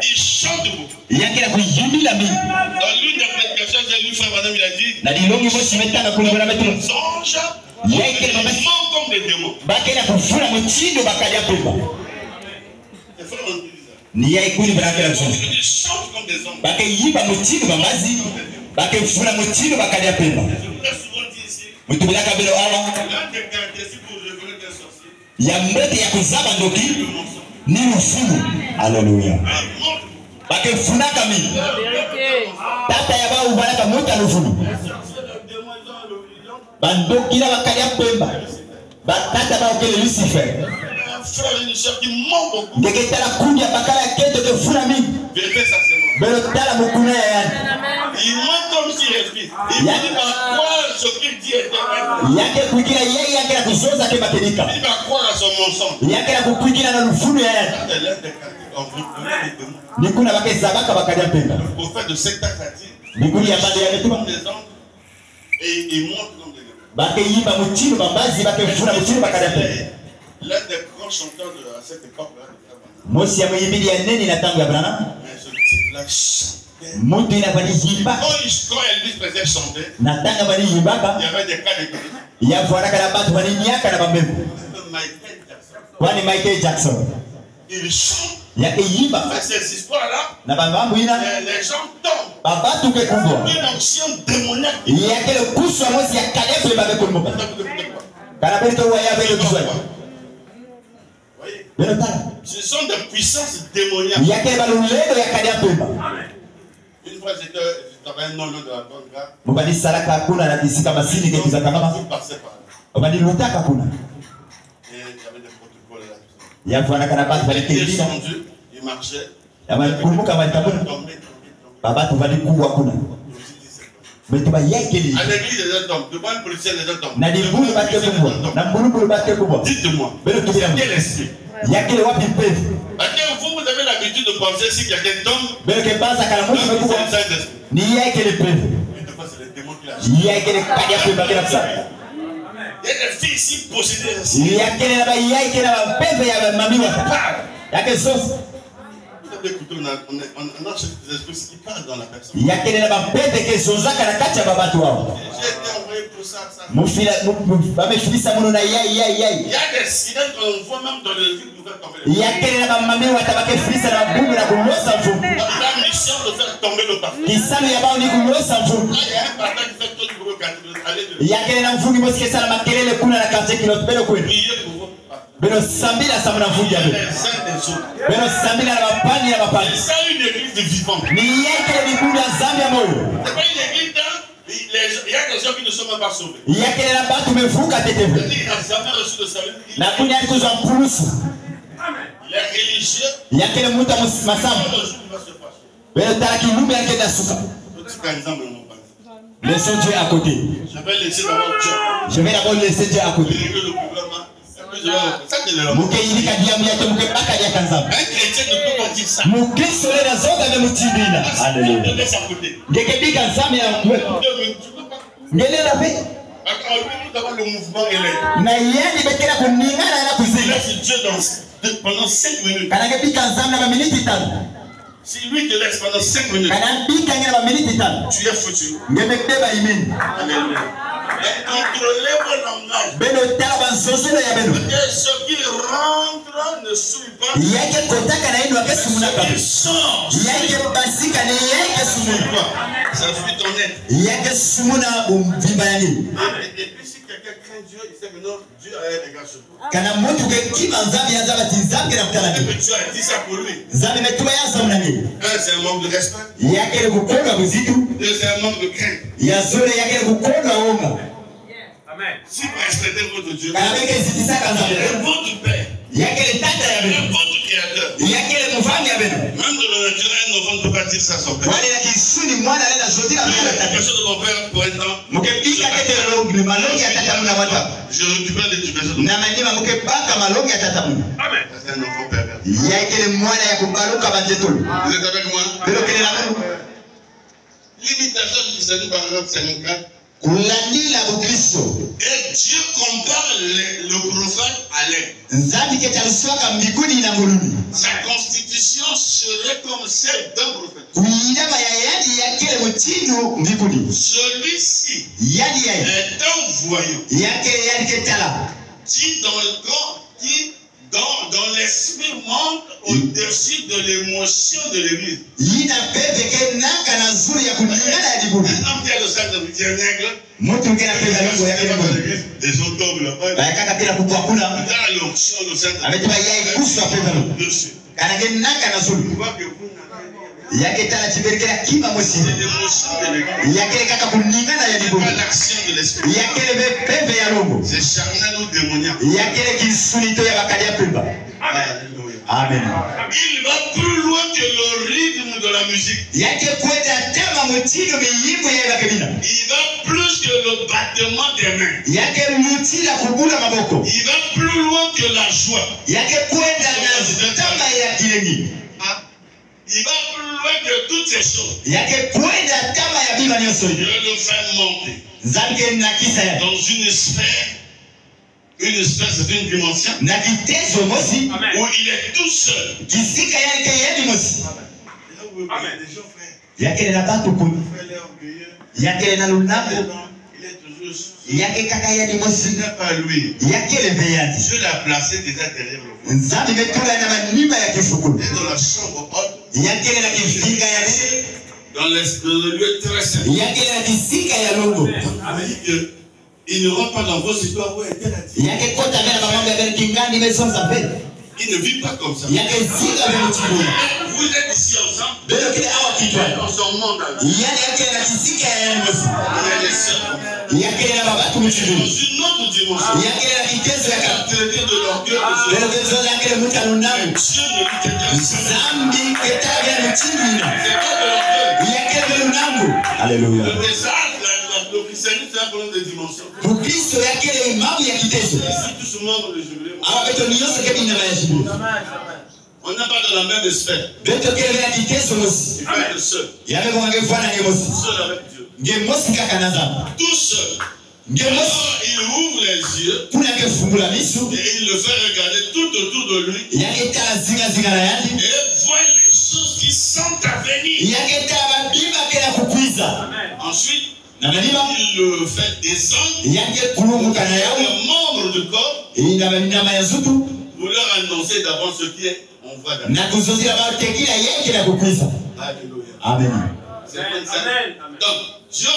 [SPEAKER 2] Il chante beaucoup. Dans l'une des prédications, j'ai lu frère madame, il a dit songe, il ment comme des démons. Il chante comme des hommes. Je l'ai souvent dit ici. L'un des caractéristiques pour révéler des sorciers.
[SPEAKER 5] Ni mfumu. Alléluia. Bakefunaka mi. Tata ya ba ubalaka mota lufunu. Bandokila bakalia pemba. Batata ba okele Lucifer. Ngeketala kundi bakala kete de funa mingi. Belo tala mukuna ya yani.
[SPEAKER 2] Il ment comme s'il respire. Il va croire ce qu'il dit éternellement.
[SPEAKER 5] Yake kuikira yeye yake na kuzoza ke bakenika.
[SPEAKER 2] Il va croire à son mensonge.
[SPEAKER 5] Yake na kuikira na lufunu ya yani. Nikuna bakeza baka bakalia pemba.
[SPEAKER 2] Le prophète de cette a dit.
[SPEAKER 5] Nikuni ya bade ya metuma.
[SPEAKER 2] Et il montre comme des démons.
[SPEAKER 5] Bakeyimba mutino bambazi bakefuna mutino bakalia pemba.
[SPEAKER 2] L'un des grands chanteurs à cette époque-là.
[SPEAKER 5] Mosi ya muyibili ya neni na tangu ya Branham.
[SPEAKER 2] Mais ce type-là chantait.
[SPEAKER 5] Mutu inafanya yimba.
[SPEAKER 2] Quand Elvis faisait chanter,
[SPEAKER 5] Na tanga bali yimbaka.
[SPEAKER 2] il y avait des cas de guérison.
[SPEAKER 5] Ya fuaraka na batu bali nyaka na bambembo.
[SPEAKER 2] Michael Jackson.
[SPEAKER 5] Kwani Michael Jackson.
[SPEAKER 2] Il chante.
[SPEAKER 5] Yake yimba.
[SPEAKER 2] Avec ces histoires-là,
[SPEAKER 5] Na bambambu ina.
[SPEAKER 2] les gens tombent.
[SPEAKER 5] Babatu ke kubwa.
[SPEAKER 2] Une action démoniaque.
[SPEAKER 5] Yake le kuswa mosi ya kalepe babe kulmuka. Kana bali to waya bele kuzwa.
[SPEAKER 2] Ce sont des puissances démoniaques.
[SPEAKER 5] Yake balulendo ya kadia pemba.
[SPEAKER 2] Une fois, j'étais un non de la bonne gare.
[SPEAKER 5] Mubali saraka hakuna na kisika masini ke kizaka kama.
[SPEAKER 2] Tout passait par là.
[SPEAKER 5] Mubali lutaka kuna.
[SPEAKER 2] Et il y avait des protocoles là.
[SPEAKER 5] Ya fuaraka na batu bali
[SPEAKER 2] Il
[SPEAKER 5] kidina.
[SPEAKER 2] descendu, il marchait.
[SPEAKER 5] Ya bali kulmuka bali tabuna.
[SPEAKER 2] Tombé.
[SPEAKER 5] Babatu bali kuwa kuna. Metuba yake ni.
[SPEAKER 2] À l'église, les gens tombent. Devant le policier, les gens tombent.
[SPEAKER 5] Na dibulu bate kubwa. Na mbulu bate kubwa.
[SPEAKER 2] Dites-moi,
[SPEAKER 5] Belo tubira.
[SPEAKER 2] quel esprit?
[SPEAKER 5] Yake le wapi pevu.
[SPEAKER 2] Parce que vous avez l'habitude de penser si quelqu'un tombe,
[SPEAKER 5] Belo ke baza kala mutu
[SPEAKER 2] c'est
[SPEAKER 5] mekubwa.
[SPEAKER 2] le Saint-Esprit.
[SPEAKER 5] Ni yake le pevu.
[SPEAKER 2] Mais des fois, c'est les démons qui la
[SPEAKER 5] Yake le kadia pemba kila psa.
[SPEAKER 2] Il y a des filles ici possédées ainsi.
[SPEAKER 5] Yake le ba yake na pevu ya mami wa. Yake sos.
[SPEAKER 2] Vous avez écouté, on a des esprits qui parlent dans la personne.
[SPEAKER 5] Yake le ba pevu ke zozaka na kati ya babatu wao.
[SPEAKER 2] J'ai été envoyé pour ça.
[SPEAKER 5] Mufila bamefilisa muno na yai.
[SPEAKER 2] Il y a des signes qu'on voit même dans le livre pour faire tomber le
[SPEAKER 5] Yake le ba mami wa tabake filisa na bungu na kulosa mfumu.
[SPEAKER 2] la mission de faire tomber le parfum.
[SPEAKER 5] Kisano ya bao ni kulosa mfumu.
[SPEAKER 2] Là, il y a un parfum qui fait tout le boulot quand il veut aller de
[SPEAKER 5] Yake le na mfungi mosi kesala makelele kuna na kante kilo belo kwenu.
[SPEAKER 2] prier pour vous.
[SPEAKER 5] Belo sambila samuna mfungi ya belo.
[SPEAKER 2] Les uns des autres.
[SPEAKER 5] Belo sambila na mapani na mapani.
[SPEAKER 2] C'est ça une église de vivants.
[SPEAKER 5] Ni yake le bibunda zambi ya moyo.
[SPEAKER 2] C'est pas une église là. Il y a des gens qui ne sont même pas sauvés.
[SPEAKER 5] Yake le na batu mevuka tetevu.
[SPEAKER 2] Il n'a jamais reçu le salut.
[SPEAKER 5] Na kunya alikuzwa mpulusu.
[SPEAKER 2] Il est religieux.
[SPEAKER 5] Yake le muta masambu.
[SPEAKER 2] Le jour il va se passer.
[SPEAKER 5] Belo taraki lumbi yake da suka.
[SPEAKER 2] Petit par exemple, mon père.
[SPEAKER 5] Laissons Dieu à côté.
[SPEAKER 2] Je vais laisser d'abord Dieu.
[SPEAKER 5] Je vais d'abord laisser Dieu à côté.
[SPEAKER 2] Régler le problème. Ça, c'est le
[SPEAKER 5] Muke yilika diamu yake muke baka dia kanzamu.
[SPEAKER 2] Un chrétien ne peut pas dire ça.
[SPEAKER 5] Mukristo le na zoga me mutibina.
[SPEAKER 2] Il
[SPEAKER 5] Hallelujah.
[SPEAKER 2] laisse à côté.
[SPEAKER 5] Ngeke bika nzame ya mwe.
[SPEAKER 2] Tu peux pas.
[SPEAKER 5] Ngele la fe.
[SPEAKER 2] Alors, nous avons le mouvement élève.
[SPEAKER 5] Na yandi bekela kuningana na
[SPEAKER 2] Il
[SPEAKER 5] kuzinga.
[SPEAKER 2] laisse Dieu pendant 5 minutes.
[SPEAKER 5] Kana bika nzame na minute tano.
[SPEAKER 2] Si lui te laisse pendant 5 minutes,
[SPEAKER 5] Kana bika ngela minute tano.
[SPEAKER 2] tu es foutu.
[SPEAKER 5] Ngemekbeba imeni.
[SPEAKER 2] Alléluia. Et contrôlez vos langages.
[SPEAKER 5] Beno tala banzozelo ya beno.
[SPEAKER 2] Et ceux qui rentrent ne suivent pas.
[SPEAKER 5] Yake kotaka na yenu akesu munaka.
[SPEAKER 2] Ils sortent.
[SPEAKER 5] Yake basika ni yake sumuna.
[SPEAKER 2] Ça suit ton aide.
[SPEAKER 5] Yake sumuna umvimba ya nini.
[SPEAKER 2] Et puis si quelqu'un craint Dieu, il sait que non, Dieu a un regard sur toi.
[SPEAKER 5] Kana mtu kekima nzambi ya nzambi nzambi na kutana.
[SPEAKER 2] Et que Dieu a dit ça pour lui.
[SPEAKER 5] Nzambi metuma ya nzambi nani.
[SPEAKER 2] C'est un manque de respect.
[SPEAKER 5] Yake ni kukonda mzitu.
[SPEAKER 2] C'est un manque de crainte.
[SPEAKER 5] Ya zole yake ni kukonda onga.
[SPEAKER 3] Amen.
[SPEAKER 2] Si vous respectez votre Dieu,
[SPEAKER 5] Kana beke zitisa kanzambi.
[SPEAKER 2] votre Père,
[SPEAKER 5] Yake ni tata ya beno.
[SPEAKER 2] votre Créateur.
[SPEAKER 5] Yake ni mfalme ya beno.
[SPEAKER 2] Même de le naturel, un enfant ne peut pas dire ça à son père.
[SPEAKER 5] Wale na kisuni mwana lenda zotira mwana
[SPEAKER 2] La
[SPEAKER 5] tata.
[SPEAKER 2] personne de mon père, pour un temps,
[SPEAKER 5] Mukepika kete longi malongi ya tata muna wata.
[SPEAKER 2] je récupère l'éducation de mon
[SPEAKER 5] Na manima mukepaka malongi ya tata muna.
[SPEAKER 3] Amen.
[SPEAKER 2] père. C'est un enfant pervers.
[SPEAKER 5] Yake ni mwana ya kubaluka banzetulu.
[SPEAKER 2] Vous êtes avec moi?
[SPEAKER 5] Beno kele na beno.
[SPEAKER 2] L'imitation du Seigneur, par exemple, 54.
[SPEAKER 5] Kulandila bukristo.
[SPEAKER 2] Et Dieu compare le prophète à l'aigle.
[SPEAKER 5] Nzambi ketaliswaka mbikuni na muluni.
[SPEAKER 2] Sa constitution serait comme celle d'un prophète.
[SPEAKER 5] Kuindama ya yadi yakele mutindo mbikuni.
[SPEAKER 2] Celui-ci
[SPEAKER 5] Yadi ya
[SPEAKER 2] est un voyant
[SPEAKER 5] yake yadi ketala.
[SPEAKER 2] qui, dans le corps, qui, dans l'esprit, monte au-dessus de l'émotion de l'église.
[SPEAKER 5] Yina pepe ke naka na zuri ya kulingana ya dibuni.
[SPEAKER 2] Un homme qui a le sac de métier nègre,
[SPEAKER 5] Mutu ngena pesa longo yake
[SPEAKER 2] dans
[SPEAKER 5] dibuni.
[SPEAKER 2] l'église, des hommes tombent là-bas.
[SPEAKER 5] Bayakaka pila kupwakula.
[SPEAKER 2] Dans l'onction de saint
[SPEAKER 5] Ametuma yai kusa pesa longo.
[SPEAKER 2] dessus.
[SPEAKER 5] Kana ke naka na zuri.
[SPEAKER 2] Tu vois que vous
[SPEAKER 5] Yake tala chiberikela kima mosi.
[SPEAKER 2] c'est l'émotion de l'église.
[SPEAKER 5] Yake kaka kulingana ya dibuni.
[SPEAKER 2] Pas l'action de l'esprit.
[SPEAKER 5] Yake be pepe ya longo.
[SPEAKER 2] C'est charnel ou démoniaque.
[SPEAKER 5] Yake kisunito ya bakalia pemba.
[SPEAKER 2] Alléluia.
[SPEAKER 5] Amen.
[SPEAKER 2] Il va plus loin que le rythme de la musique.
[SPEAKER 5] Yake kwenda tema mutindo miyimbo ya bakabina.
[SPEAKER 2] Il va plus que le battement des mains.
[SPEAKER 5] Yake mutila kubula maboko.
[SPEAKER 2] Il va plus loin que la joie.
[SPEAKER 5] Yake kwenda na tama ya kilengi.
[SPEAKER 2] Ah. Il va plus loin que toutes ces choses.
[SPEAKER 5] Yake kwenda tama ya biba nyoso.
[SPEAKER 2] Je le fais monter
[SPEAKER 5] Zange na kisa ya.
[SPEAKER 2] dans une sphère. Une sphère, c'est une dimension
[SPEAKER 5] Na kitezo mosi.
[SPEAKER 3] Amen.
[SPEAKER 2] où il est tout seul.
[SPEAKER 5] Kisika yake yedi mosi.
[SPEAKER 2] Là où il y a des gens, frère.
[SPEAKER 5] Yake na batu kuni.
[SPEAKER 2] Frère, il est orgueilleux.
[SPEAKER 5] Yake na lunako.
[SPEAKER 2] Il est toujours seul.
[SPEAKER 5] Yake kaka yedi
[SPEAKER 2] Ce
[SPEAKER 5] mosi.
[SPEAKER 2] n'est pas lui.
[SPEAKER 5] Yake le beyadi.
[SPEAKER 2] Dieu l'a placé déjà derrière le voile.
[SPEAKER 5] Nzambi metula na manima ya kifukulu.
[SPEAKER 2] Et dans la chambre haute,
[SPEAKER 5] Yake na kifinga ya ne.
[SPEAKER 2] dans le lieu très saint.
[SPEAKER 5] Yake na kisika ya longo.
[SPEAKER 2] Il dit que il ne rentre pas dans vos histoires où elle a dit.
[SPEAKER 5] Yake kota bela mamambe bela kingani mesonza pe.
[SPEAKER 2] Il ne vit pas comme ça.
[SPEAKER 5] Yake zika bela chibuni.
[SPEAKER 2] Vous êtes ici ensemble.
[SPEAKER 5] Bela kile awa kitwa.
[SPEAKER 2] Dans son monde, il
[SPEAKER 5] Yani yake na kisika ya mosi.
[SPEAKER 2] y a des sœurs.
[SPEAKER 5] Yake na babatu
[SPEAKER 2] Dans
[SPEAKER 5] mchibuni.
[SPEAKER 2] une autre dimension.
[SPEAKER 5] Yake na kitezo ya
[SPEAKER 2] Il a
[SPEAKER 5] kapa.
[SPEAKER 2] traité de l'orgueil de
[SPEAKER 5] Bela kezo yake muta lunamu.
[SPEAKER 2] Dieu ne dit que Dieu est
[SPEAKER 5] Zambi ketaga mchibuni.
[SPEAKER 2] C'est pas de l'orgueil.
[SPEAKER 5] Yake bela lunamu. Alléluia.
[SPEAKER 2] Le message, le christianisme, c'est un problème de dimension.
[SPEAKER 5] Bukristo yake le imamu ya kitezo.
[SPEAKER 2] Ici, tout ce monde le jubilé.
[SPEAKER 5] Awa beto niyose kebi na mayashibuni.
[SPEAKER 2] On n'est pas dans la même sphère.
[SPEAKER 5] Beto kele bela kitezo mosi.
[SPEAKER 2] Il faut être seul.
[SPEAKER 5] Yame kwa ngefwana nge mosi.
[SPEAKER 2] Seul avec Dieu.
[SPEAKER 5] Nge mosi kaka na zambi.
[SPEAKER 2] Tout seul.
[SPEAKER 5] Nge mosi.
[SPEAKER 2] Alors, il ouvre les yeux
[SPEAKER 5] Kuna ke fungula misu.
[SPEAKER 2] et il le fait regarder tout autour de lui
[SPEAKER 5] Yake tala zinga zinga na yandi.
[SPEAKER 2] et voit les choses qui sont à venir.
[SPEAKER 5] Yake tala bima kela kukwiza.
[SPEAKER 2] Ensuite,
[SPEAKER 5] Na malima.
[SPEAKER 2] il le fait descendre
[SPEAKER 5] Yake kulunguka na yawe.
[SPEAKER 2] les membres du corps
[SPEAKER 5] Ina nyama ya zutu.
[SPEAKER 2] pour leur annoncer d'avant ce qui est en voie d'avenir.
[SPEAKER 5] Na kuzozira ba tekila yake la kukwiza.
[SPEAKER 2] Alléluia.
[SPEAKER 5] Amen.
[SPEAKER 2] C'est comme ça.
[SPEAKER 3] Amen.
[SPEAKER 2] Donc, Dieu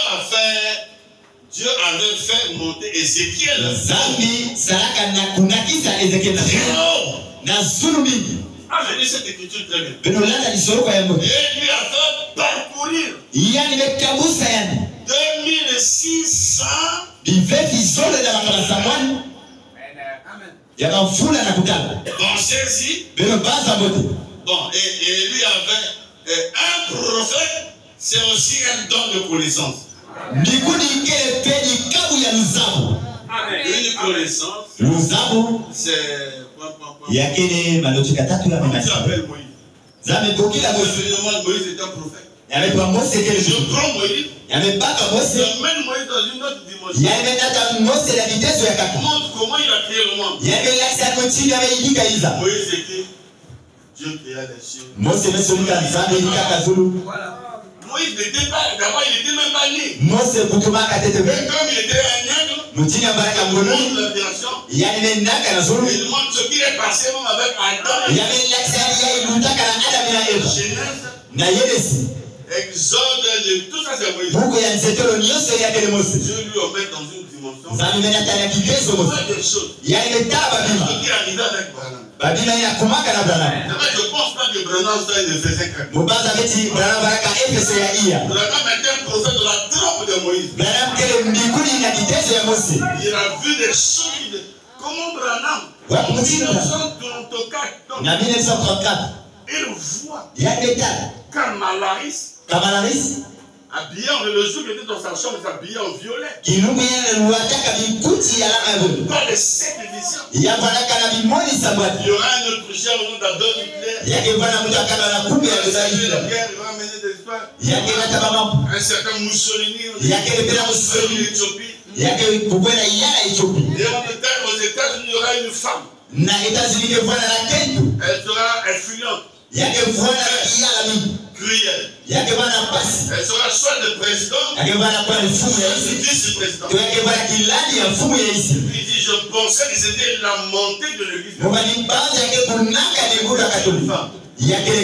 [SPEAKER 2] avait fait monter Ézéchiel.
[SPEAKER 5] Zambi saraka na kunakisa Ezekiel. Na zulu mingi.
[SPEAKER 2] Je lis cette écriture très bien.
[SPEAKER 5] Beno landa lisoro kwa yambo.
[SPEAKER 2] Et lui a fait parcourir
[SPEAKER 5] Yani mekabusa yani.
[SPEAKER 2] 2600
[SPEAKER 5] Biveti zole na makala samwani. Yaka mfula na kutala.
[SPEAKER 2] pensées-y.
[SPEAKER 5] Beno baza bote.
[SPEAKER 2] Bon, et lui avait un prophète, c'est aussi un don de connaissance.
[SPEAKER 5] Mbikuni ikele pedi kabu ya luzabu.
[SPEAKER 2] Une connaissance,
[SPEAKER 5] Luzabu
[SPEAKER 2] c'est
[SPEAKER 5] yakene malotika tatu ya
[SPEAKER 2] comment tu
[SPEAKER 5] mama.
[SPEAKER 2] appelles Moïse?
[SPEAKER 5] Zame kokila
[SPEAKER 2] Le
[SPEAKER 5] Mose.
[SPEAKER 2] Seigneur Moïse est un prophète.
[SPEAKER 5] Yamepa Mose kele
[SPEAKER 2] Je
[SPEAKER 5] jour.
[SPEAKER 2] prends Moïse,
[SPEAKER 5] Yamebaka Mose.
[SPEAKER 2] je mène Moïse dans une autre dimension.
[SPEAKER 5] Yamendata Mose la kitezo ya
[SPEAKER 2] Je
[SPEAKER 5] kaka.
[SPEAKER 2] montre comment il a créé le monde.
[SPEAKER 5] Yamelaxa kontini ameidika iza.
[SPEAKER 2] Moïse écrit, Dieu créa les cieux.
[SPEAKER 5] Mose mesolika nzambe idika kazulu.
[SPEAKER 2] Moïse n'était pas, d'abord il n'était même pas né.
[SPEAKER 5] Mose kutumaka tetebe.
[SPEAKER 2] Mais comme il était un nègre,
[SPEAKER 5] Mutini ambaraka
[SPEAKER 2] il montre
[SPEAKER 5] mgono.
[SPEAKER 2] la création.
[SPEAKER 5] Yamenaka na zulu.
[SPEAKER 2] Il montre ce qui est passé même avec Adam.
[SPEAKER 5] Yamelaxa ya ilutaka na Adam na Eva.
[SPEAKER 2] Genèse
[SPEAKER 5] Na Yenesi.
[SPEAKER 2] Exode, tout ça c'est Moïse.
[SPEAKER 5] Buku ya nzetolo nyonso ya kele Mose.
[SPEAKER 2] Je lui remets dans une dimension.
[SPEAKER 5] Zambi mena tanya kikeso Mose.
[SPEAKER 2] Des choses.
[SPEAKER 5] Ya ile taba bima.
[SPEAKER 2] Ce qui est arrivé avec Branham.
[SPEAKER 5] Babima ya kumaka na Branham.
[SPEAKER 2] Je pense pas que Branham soit une Éphésiens catholique.
[SPEAKER 5] Mubanza beti Branham baraka Efeso ya iya.
[SPEAKER 2] Branham était un prophète de la trompe de Moïse.
[SPEAKER 5] Branham kele mbikuni na kikeso ya Mose.
[SPEAKER 2] Il a vu des choses. Comment Branham, en 1934,
[SPEAKER 5] na 1934,
[SPEAKER 2] il voit
[SPEAKER 5] Kamalaris
[SPEAKER 2] habillé le jour qu'il était dans sa chambre, il s'habillait en violet.
[SPEAKER 5] Il
[SPEAKER 2] Dans les 7 visions.
[SPEAKER 5] Il y aura
[SPEAKER 2] un autre chien au nom d'Adolf Hitler. Il va mener des histoires. Un certain Mussolini. L'Éthiopie. Et aux États-Unis, il y aura une femme. Elle sera influente. Cruelle. Elle sera soit le président, soit le vice-président. Il dit, je pensais que c'était la montée de l'église.
[SPEAKER 5] En 2022, il y a quelques mois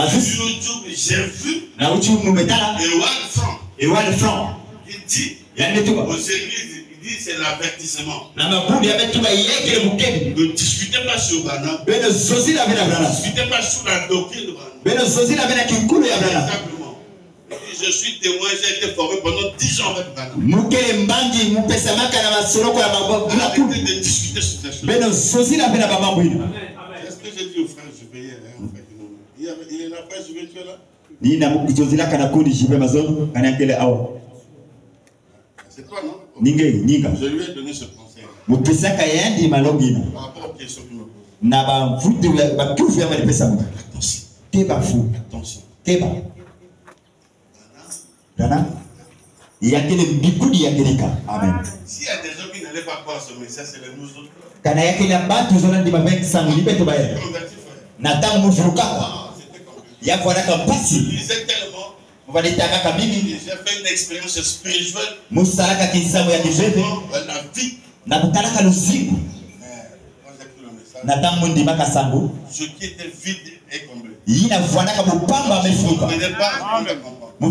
[SPEAKER 2] YouTube, j'ai vu
[SPEAKER 5] Ewan Frank.
[SPEAKER 2] Il dit aux églises, il dit c'est l'avertissement. Ne discutez pas sur Branham. Ne discutez pas sur la doctrine de Branham. Simplement. Je suis témoin, j'ai été formé pendant 10 ans avec Branham. Arrêtez de discuter sur ces choses. Est-ce que j'ai dit aux frères, je payais un frère? Il est là, frère, je vais tuer là.
[SPEAKER 5] C'est
[SPEAKER 2] toi, non? Je lui ai donné ce conseil. Par rapport aux questions qu'il me pose. Attention.
[SPEAKER 5] Il y a des Amen.
[SPEAKER 2] S'il y a des gens qui n'allaient pas croire ce message, c'est les nous autres.
[SPEAKER 5] Il
[SPEAKER 2] lisait tellement. J'ai fait une expérience spirituelle. La vie. Ce qui était vide est comblé. Je ne comprenais pas.
[SPEAKER 5] Amen.
[SPEAKER 2] Il y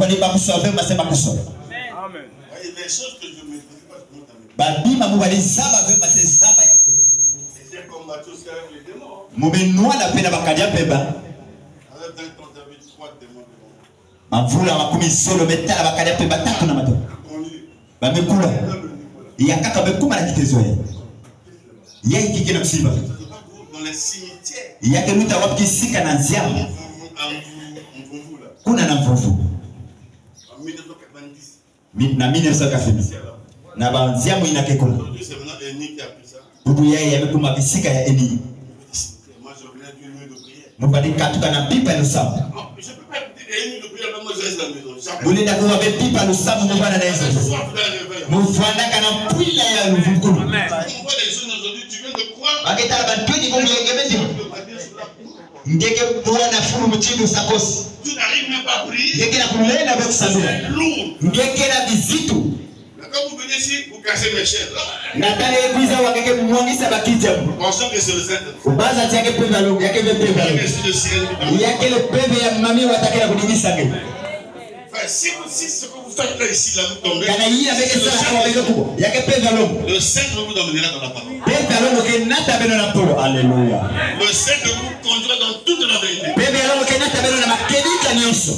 [SPEAKER 2] a des choses que je ne maîtrise pas. J'ai combattu aussi avec les démons.
[SPEAKER 5] Mavula makumi solo metala bakalia pe batatu na mato. Bamekula. Ya kaka bekuma na kitezo ye. Ya ikike na msiba.
[SPEAKER 2] Dans les cimetières.
[SPEAKER 5] Ya keluta wapi sika na nziamu. Kuna na mvuvu.
[SPEAKER 2] En 1990.
[SPEAKER 5] Na 1990. Na ba nziamu inakekola.
[SPEAKER 2] C'est maintenant Eni qui a pris ça.
[SPEAKER 5] Bubu yeye yamekuma bisika ya Eni.
[SPEAKER 2] Moi je venais d'une nuit de prière.
[SPEAKER 5] Mubadi katuka na pipa ya Lusamu.
[SPEAKER 2] Je peux pas écouter une nuit de prière dans moi je reste à la maison.
[SPEAKER 5] Bulenda kuwa be pipa Lusamu mubana na Yesu. Mufanda kana pwila ya Luvukulu.
[SPEAKER 2] On voit les jeunes aujourd'hui, tu viens de croire.
[SPEAKER 5] Baketa batweni kumyegemezi. Ngeke bwana fulu mutindo sakosi.
[SPEAKER 2] Tu n'arrives même pas à prier.
[SPEAKER 5] Ngeke na kulenda kwa kusabira.
[SPEAKER 2] C'est lourd.
[SPEAKER 5] Ngeke na vizitu.
[SPEAKER 2] Quand vous venez ici, vous cassez mes chaises.
[SPEAKER 5] Natale kuiza wakeke mwangisa bakija.
[SPEAKER 2] Pensons que c'est le Saint.
[SPEAKER 5] Ubaza tiake pembe longo, yake pembe longo. Yake le pembe ya mami watakela kudibisa ke.
[SPEAKER 2] Si ce que vous faites là ici, là vous tombez.
[SPEAKER 5] Kana yia beke sana kwa beke kubwa. Yake pembe longo.
[SPEAKER 2] Le Saint vous emmènera dans la parole.
[SPEAKER 5] Pembe longo ke nata beno na polo. Alléluia.
[SPEAKER 2] Le Saint vous conduira dans toute la vérité.
[SPEAKER 5] Pembe longo ke nata beno na makedika nyonso.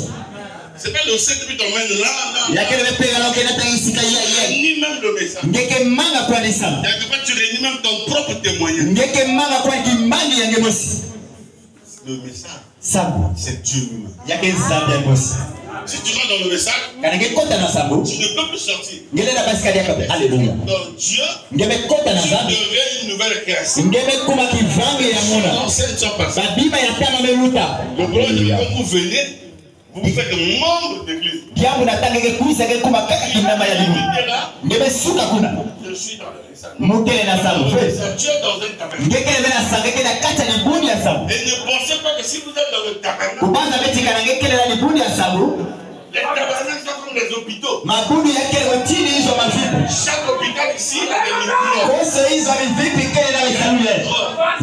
[SPEAKER 2] C'est pas le Saint qui t'emmène là.
[SPEAKER 5] Yake le pembe longo ke nata isika ya.
[SPEAKER 2] Ni même le message.
[SPEAKER 5] Ngeke manga kwa nisama.
[SPEAKER 2] Quelque part tu réunis même ton propre témoignage.
[SPEAKER 5] Ngeke manga kwa kimani ya ngemosi.
[SPEAKER 2] Le message.
[SPEAKER 5] Sabu.
[SPEAKER 2] C'est Dieu lui-même.
[SPEAKER 5] Yake nzambe ya ngosi.
[SPEAKER 2] Si tu vas dans le message, tu
[SPEAKER 5] kana ngekota na sambo
[SPEAKER 2] ne peux plus sortir.
[SPEAKER 5] ngele na basikali yakabe haleluya
[SPEAKER 2] Donc Dieu,
[SPEAKER 5] ngemekota na
[SPEAKER 2] tu
[SPEAKER 5] zambi
[SPEAKER 2] deviens une nouvelle création.
[SPEAKER 5] ngemekuma kivange ya muna
[SPEAKER 2] L'ancienne sont passées.
[SPEAKER 5] babima ya tama meluta
[SPEAKER 2] Le problème c'est que quand vous venez, vous vous faites membre d'église.
[SPEAKER 5] kiambu natangeke kuisa ngekuma kaka kinama ya limu ngemesuka kuna
[SPEAKER 2] Je suis dans le message.
[SPEAKER 5] mukele na sambo
[SPEAKER 2] C'est Dieu dans un tabernacle.
[SPEAKER 5] ngekele na sangeke na kacha libuni ya sambo
[SPEAKER 2] Et ne pensez pas que si vous êtes dans le tabernacle,
[SPEAKER 5] kubanza betika na ngekele na libuni ya sambo
[SPEAKER 2] les tabernacles sont comme les hôpitaux.
[SPEAKER 5] mabudu yakele chini hizo mavipi
[SPEAKER 2] Chaque hôpital ici a des microbes.
[SPEAKER 5] kose hizo mavipi kele na misalule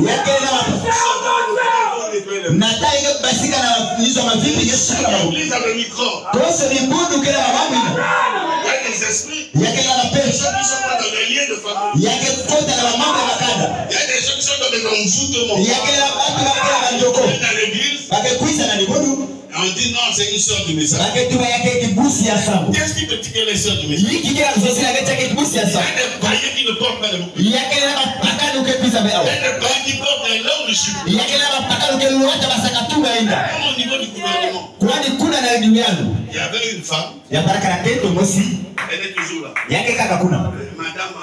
[SPEAKER 5] yakele na nataka basika na hizo mavipi yesuka mabudu
[SPEAKER 2] L'église a des microbes.
[SPEAKER 5] kose libudu kele na mabudu
[SPEAKER 2] Il y a des esprits.
[SPEAKER 5] yakele na
[SPEAKER 2] Des
[SPEAKER 5] pesa
[SPEAKER 2] gens qui sont pas dans les liens de famille.
[SPEAKER 5] yake kota na mambo ya makanda
[SPEAKER 2] Il y a des gens qui sont dans des envoûtements.
[SPEAKER 5] yakele na batu bakela banjoko
[SPEAKER 2] Dans l'église,
[SPEAKER 5] bakekuisa na libudu
[SPEAKER 2] on dit non, c'est une sorte de message.
[SPEAKER 5] baketuba yake kibusi ya sambo
[SPEAKER 2] Qu'est-ce qui te dit qu'elle est sorte de message?
[SPEAKER 5] yiki kila kuzosila ngeta kibusi ya
[SPEAKER 2] Il y
[SPEAKER 5] sambo
[SPEAKER 2] a des païens qui ne portent pas de boucle.
[SPEAKER 5] yakele na bakanu kepisa be
[SPEAKER 2] Il y
[SPEAKER 5] awa
[SPEAKER 2] a des païens qui portent des langues de chute.
[SPEAKER 5] yakele na bakanu keluata basakatunga enda
[SPEAKER 2] Même au niveau du gouvernement,
[SPEAKER 5] kwani kuna na duniani
[SPEAKER 2] il y avait une femme,
[SPEAKER 5] ya baraka na kento mosi
[SPEAKER 2] elle est toujours là.
[SPEAKER 5] yake kaka kuna
[SPEAKER 2] Madame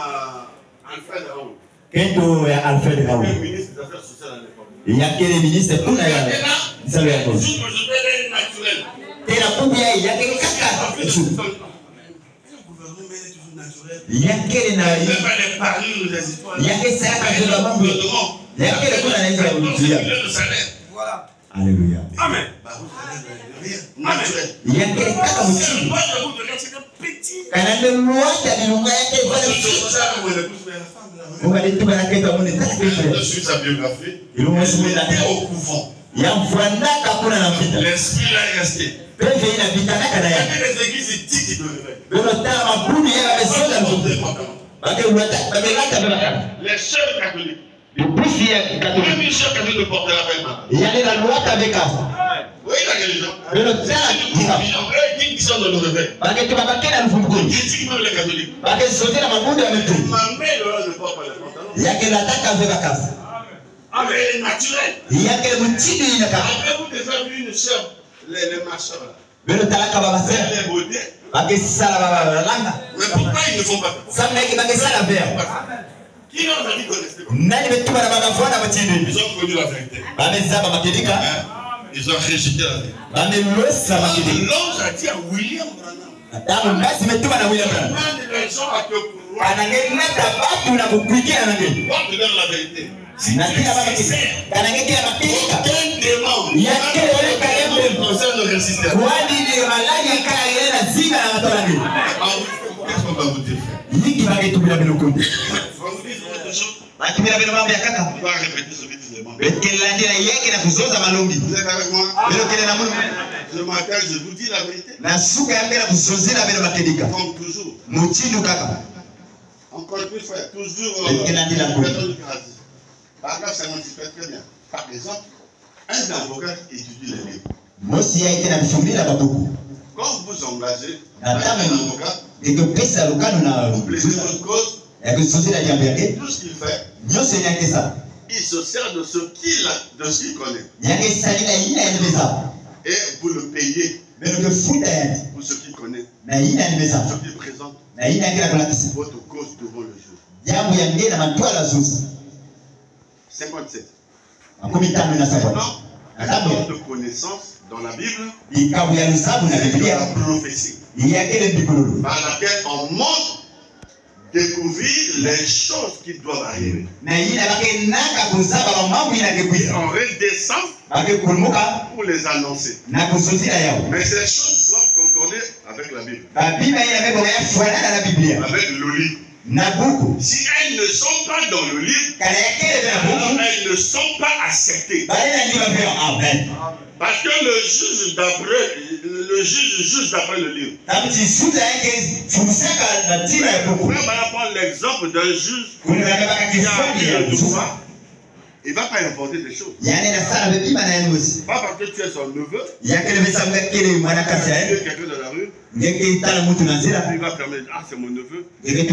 [SPEAKER 2] Alfred Raoul,
[SPEAKER 5] kento ya Alfred
[SPEAKER 2] le
[SPEAKER 5] Raoul
[SPEAKER 2] ministre des Affaires sociales à l'époque.
[SPEAKER 5] yake le ministre kuna ya
[SPEAKER 2] Elle est là,
[SPEAKER 5] salu ya
[SPEAKER 2] tout
[SPEAKER 5] bosi
[SPEAKER 2] ce que je fais, elle est naturelle.
[SPEAKER 5] tena kubu ya yake kaka
[SPEAKER 2] Le gouvernement, elle est toujours naturelle.
[SPEAKER 5] yake na
[SPEAKER 2] Même pas les paris ou les histoires.
[SPEAKER 5] yake saka
[SPEAKER 2] Elle est
[SPEAKER 5] zola
[SPEAKER 2] au
[SPEAKER 5] mambo
[SPEAKER 2] gouvernement.
[SPEAKER 5] yake le kuna na hizo ya
[SPEAKER 2] Donc,
[SPEAKER 5] kutia
[SPEAKER 2] c'est le salaire.
[SPEAKER 3] Voilà.
[SPEAKER 5] haleluya
[SPEAKER 3] Amen.
[SPEAKER 2] Bah, vous savez, rien. Naturel.
[SPEAKER 5] yake kaka
[SPEAKER 2] C'est
[SPEAKER 5] mchini
[SPEAKER 2] pas de vous de c'est un petit.
[SPEAKER 5] kana le luata bilunga yake
[SPEAKER 2] C'est
[SPEAKER 5] kwa
[SPEAKER 2] ça où elle est plus belle, la femme, là.
[SPEAKER 5] ungali tuba na kento mune
[SPEAKER 2] Je
[SPEAKER 5] tata
[SPEAKER 2] suis sa biographie.
[SPEAKER 5] ilo
[SPEAKER 2] Elle
[SPEAKER 5] mosumela
[SPEAKER 2] était au couvent.
[SPEAKER 5] ya mfandaka kuna na vita
[SPEAKER 2] L'esprit là est resté.
[SPEAKER 5] pepe ina vitana kana
[SPEAKER 2] Il y
[SPEAKER 5] ya
[SPEAKER 2] avait des églises éthiques qui devaient.
[SPEAKER 5] bino tala mabuni ya besola bake wata babelaka babaka
[SPEAKER 2] Les chefs catholiques.
[SPEAKER 5] busi ya
[SPEAKER 2] Même
[SPEAKER 5] katolika
[SPEAKER 2] une chef catholique ne portera pas une main.
[SPEAKER 5] yale la luata beka
[SPEAKER 2] Oui, la religion.
[SPEAKER 5] bino
[SPEAKER 2] C'est
[SPEAKER 5] tala
[SPEAKER 2] une
[SPEAKER 5] kisa
[SPEAKER 2] confusion. Eux qui sont dans le réveil.
[SPEAKER 5] bake tuba bakena mfumukuni
[SPEAKER 2] Critique même les catholiques.
[SPEAKER 5] bake sotela mabundi ya metu
[SPEAKER 2] Ma mère ne porte pas les pantalons.
[SPEAKER 5] yake nataka veka kasa
[SPEAKER 2] Mais elle est naturelle.
[SPEAKER 5] yake mchini ina kaka
[SPEAKER 2] Avez-vous déjà vu une chef, les marcheurs là?
[SPEAKER 5] bino talaka baba
[SPEAKER 2] C'est
[SPEAKER 5] sera
[SPEAKER 2] les beautés.
[SPEAKER 5] bake sala baba langa
[SPEAKER 2] Mais pourquoi ils ne font pas ça?
[SPEAKER 5] samna yake bake sala vea
[SPEAKER 2] Qui leur a dit qu'on restait pas?
[SPEAKER 5] nani betuba na baba fona mchini
[SPEAKER 2] Ils ont connu la vérité.
[SPEAKER 5] bame zaba makedika
[SPEAKER 2] Hein? Ils ont rejeté la vérité.
[SPEAKER 5] bame losa makedika
[SPEAKER 2] L'ange a dit à William Branham,
[SPEAKER 5] tamu basi metuba na William Branham
[SPEAKER 2] demande les gens à te croire.
[SPEAKER 5] anangeleta batu na kukuikia nange
[SPEAKER 2] Va te donner la vérité.
[SPEAKER 5] na kila baba kisa kanangekela makedika
[SPEAKER 2] Aucun démon
[SPEAKER 5] Il y a quel
[SPEAKER 2] qui concerne le résister.
[SPEAKER 5] kwani ni malali kala ile na zinga na watoto wangu
[SPEAKER 2] Qu'est-ce qu'on va vous dire, frère?
[SPEAKER 5] hiki baketumira bilo kundi
[SPEAKER 2] On vous dit autre chose.
[SPEAKER 5] batumira bilo mambo ya kaka
[SPEAKER 2] On va répéter ce que disent les membres.
[SPEAKER 5] bekela ndira yake na kuzoza malombi
[SPEAKER 2] Vous êtes avec moi?
[SPEAKER 5] bilo kile na mungu
[SPEAKER 2] Ce matin, je vous dis la vérité.
[SPEAKER 5] na suka yake na kuzozela bilo makedika
[SPEAKER 2] Comme toujours.
[SPEAKER 5] muchinu kaka
[SPEAKER 2] Encore plus, frère. Toujours.
[SPEAKER 5] Et quel a dit la cause?
[SPEAKER 2] Personne qui a dit. Paragraphe 56, très bien. Par exemple, un avocat qui étudie les livres.
[SPEAKER 5] mosi yake na kufumila babuku
[SPEAKER 2] Quand vous vous engagez
[SPEAKER 5] na
[SPEAKER 2] avec un
[SPEAKER 5] tamu
[SPEAKER 2] avocat,
[SPEAKER 5] iko pesa lukano na
[SPEAKER 2] vous plaisez votre cause,
[SPEAKER 5] ya kuzozela jambo yake
[SPEAKER 2] tout ce qu'il fait,
[SPEAKER 5] nyose yake sa
[SPEAKER 2] il se sert de ce qu'il connaît.
[SPEAKER 5] yake salila ina elebeza
[SPEAKER 2] Et vous le payez
[SPEAKER 5] bilo ke futa yake
[SPEAKER 2] pour ce qu'il connaît,
[SPEAKER 5] na ina elebeza
[SPEAKER 2] ce qu'il présente,
[SPEAKER 5] na ina yake na kulakisa
[SPEAKER 2] votre cause devant le juge.
[SPEAKER 5] jambo ya ngena matwala zuza
[SPEAKER 2] 57.
[SPEAKER 5] makumi tano na saba
[SPEAKER 2] Maintenant,
[SPEAKER 5] na
[SPEAKER 2] la
[SPEAKER 5] tano
[SPEAKER 2] de connaissance dans la Bible,
[SPEAKER 5] ikabu ya lusabu na
[SPEAKER 2] c'est de
[SPEAKER 5] Biblia
[SPEAKER 2] la prophétie,
[SPEAKER 5] yakele mbikulu
[SPEAKER 2] par laquelle on montre découvrir les choses qui doivent arriver.
[SPEAKER 5] na yina bake naka kuzaba ba mambo ina
[SPEAKER 2] Et
[SPEAKER 5] kekwisa
[SPEAKER 2] on redescend
[SPEAKER 5] bake kulmuka
[SPEAKER 2] pour les annoncer.
[SPEAKER 5] na kusuzila yao
[SPEAKER 2] Mais ces choses doivent concorder avec la Bible,
[SPEAKER 5] babiba ina bebo ya fuanana na Biblia
[SPEAKER 2] avec le livre.
[SPEAKER 5] na buku
[SPEAKER 2] Si elles ne sont pas dans le livre,
[SPEAKER 5] kana yakele na
[SPEAKER 2] alors
[SPEAKER 5] buku
[SPEAKER 2] elles ne sont pas acceptées.
[SPEAKER 5] balena ndiba peo amen
[SPEAKER 2] Parce que le juge juge d'après le livre.
[SPEAKER 5] tamti suza yake fumsaka na tina ya buku
[SPEAKER 2] On va prendre l'exemple d'un juge
[SPEAKER 5] kuna baka
[SPEAKER 2] qui a
[SPEAKER 5] kiswali ya
[SPEAKER 2] le
[SPEAKER 5] buku
[SPEAKER 2] droit. Il ne va pas inventer des choses.
[SPEAKER 5] yani na sana bebiba na yanusi
[SPEAKER 2] Pas parce que tu es son neveu,
[SPEAKER 5] yakele besamuka kele mwana
[SPEAKER 2] tu
[SPEAKER 5] kasa
[SPEAKER 2] es quelqu'un de la rue, Il va
[SPEAKER 5] permettre,
[SPEAKER 2] c'est mon neveu.
[SPEAKER 5] Il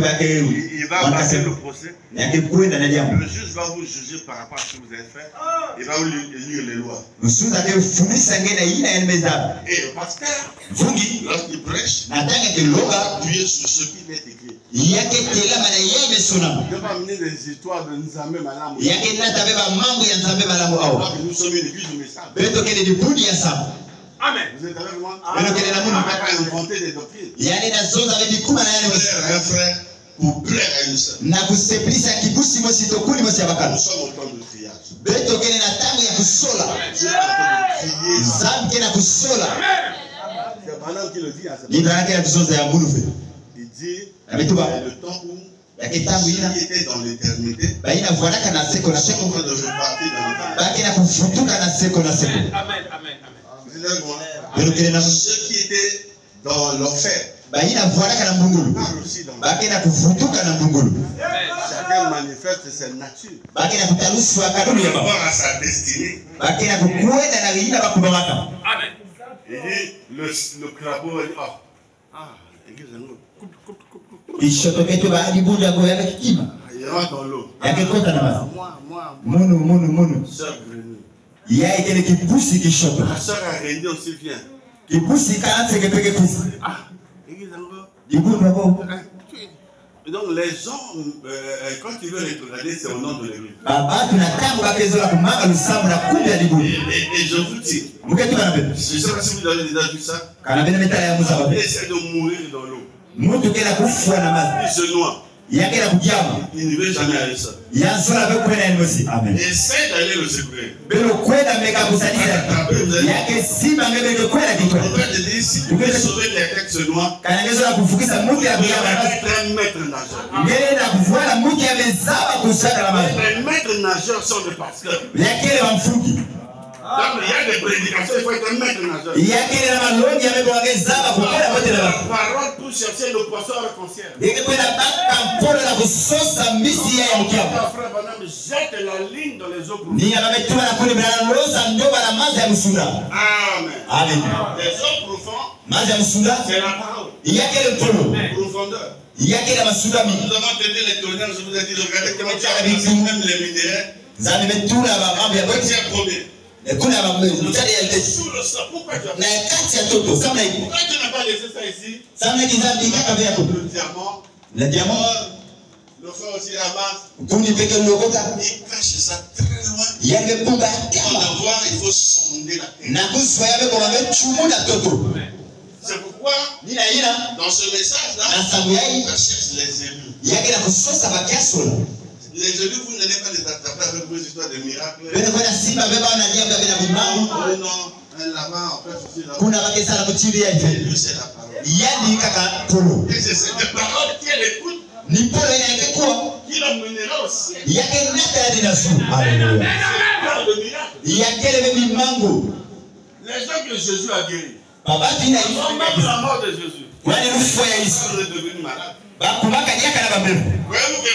[SPEAKER 2] va passer le procès. Le juge va vous juger par rapport à ce que vous avez fait. Il va vous lire les lois. Et le pasteur, lorsqu'il prêche, il va appuyer sur ce qui est écrit. Il va amener des histoires de Nzambe Malamu. Nous sommes une église de message. Amen. Vous êtes avec moi? On ne va pas inventer des doctrines. Un frère pour plaire à une sœur. Nous sommes au temps de triage. C'est Branham qui le dit à cette personne. Il dit, c'est le temps où il était dans l'éternité. Ils sont en train de repartir dans l'éternité.
[SPEAKER 3] Amen.
[SPEAKER 2] Ceux qui étaient dans l'enfer. Parle aussi dans chacun manifeste sa nature. Par rapport à sa destinée.
[SPEAKER 3] Amen.
[SPEAKER 2] Il dit, le crapaud dit, il rentre dans l'eau. Moi. Sœur Grenouille. La sœur araignée aussi vient. Donc les gens, quand ils veulent rétrograder, c'est au nom de l'église. Et je vous dis, je ne sais pas si vous avez déjà vu ça. Il essaie de mourir dans l'eau. Il se noie. Il ne veut jamais aller seul. Essaie d'aller le secourir. On va te dire, si tu veux sauver quelqu'un qui se noie, un maître nageur. Les maîtres nageurs sont des pasteurs. Donc, il y a des prédications, il faut être un maître nageur. La parole pour chercher le poisson arc-en-ciel. Frère Branham jette la ligne dans les eaux profondes. Amen. Les eaux profondes, c'est la parole. Profondeur. Nous avons traité les tonnerres, je vous ai dit, regardez comment tu as avancé même les minéraux. C'est un premier. Sous le sol, pourquoi tu as fait? Pourquoi tu n'as pas laissé ça ici? Le diamant, le frère aussi ramasse. Il cache ça très loin. Pour l'avoir, il faut sonder la terre. C'est pourquoi, dans ce message-là, on cherche les élus. Les élus, vous n'allez pas les attraper avec vos histoires de miracles. Non, là-bas, en fait, c'est la parole. C'est la parole. Et c'est cette parole qu'elle écoute qui l'emmènera au ciel. C'est la parole de miracle. Les gens que Jésus a guéris, même la mort de Jésus, ils sont devenus malades. Voyez-vous que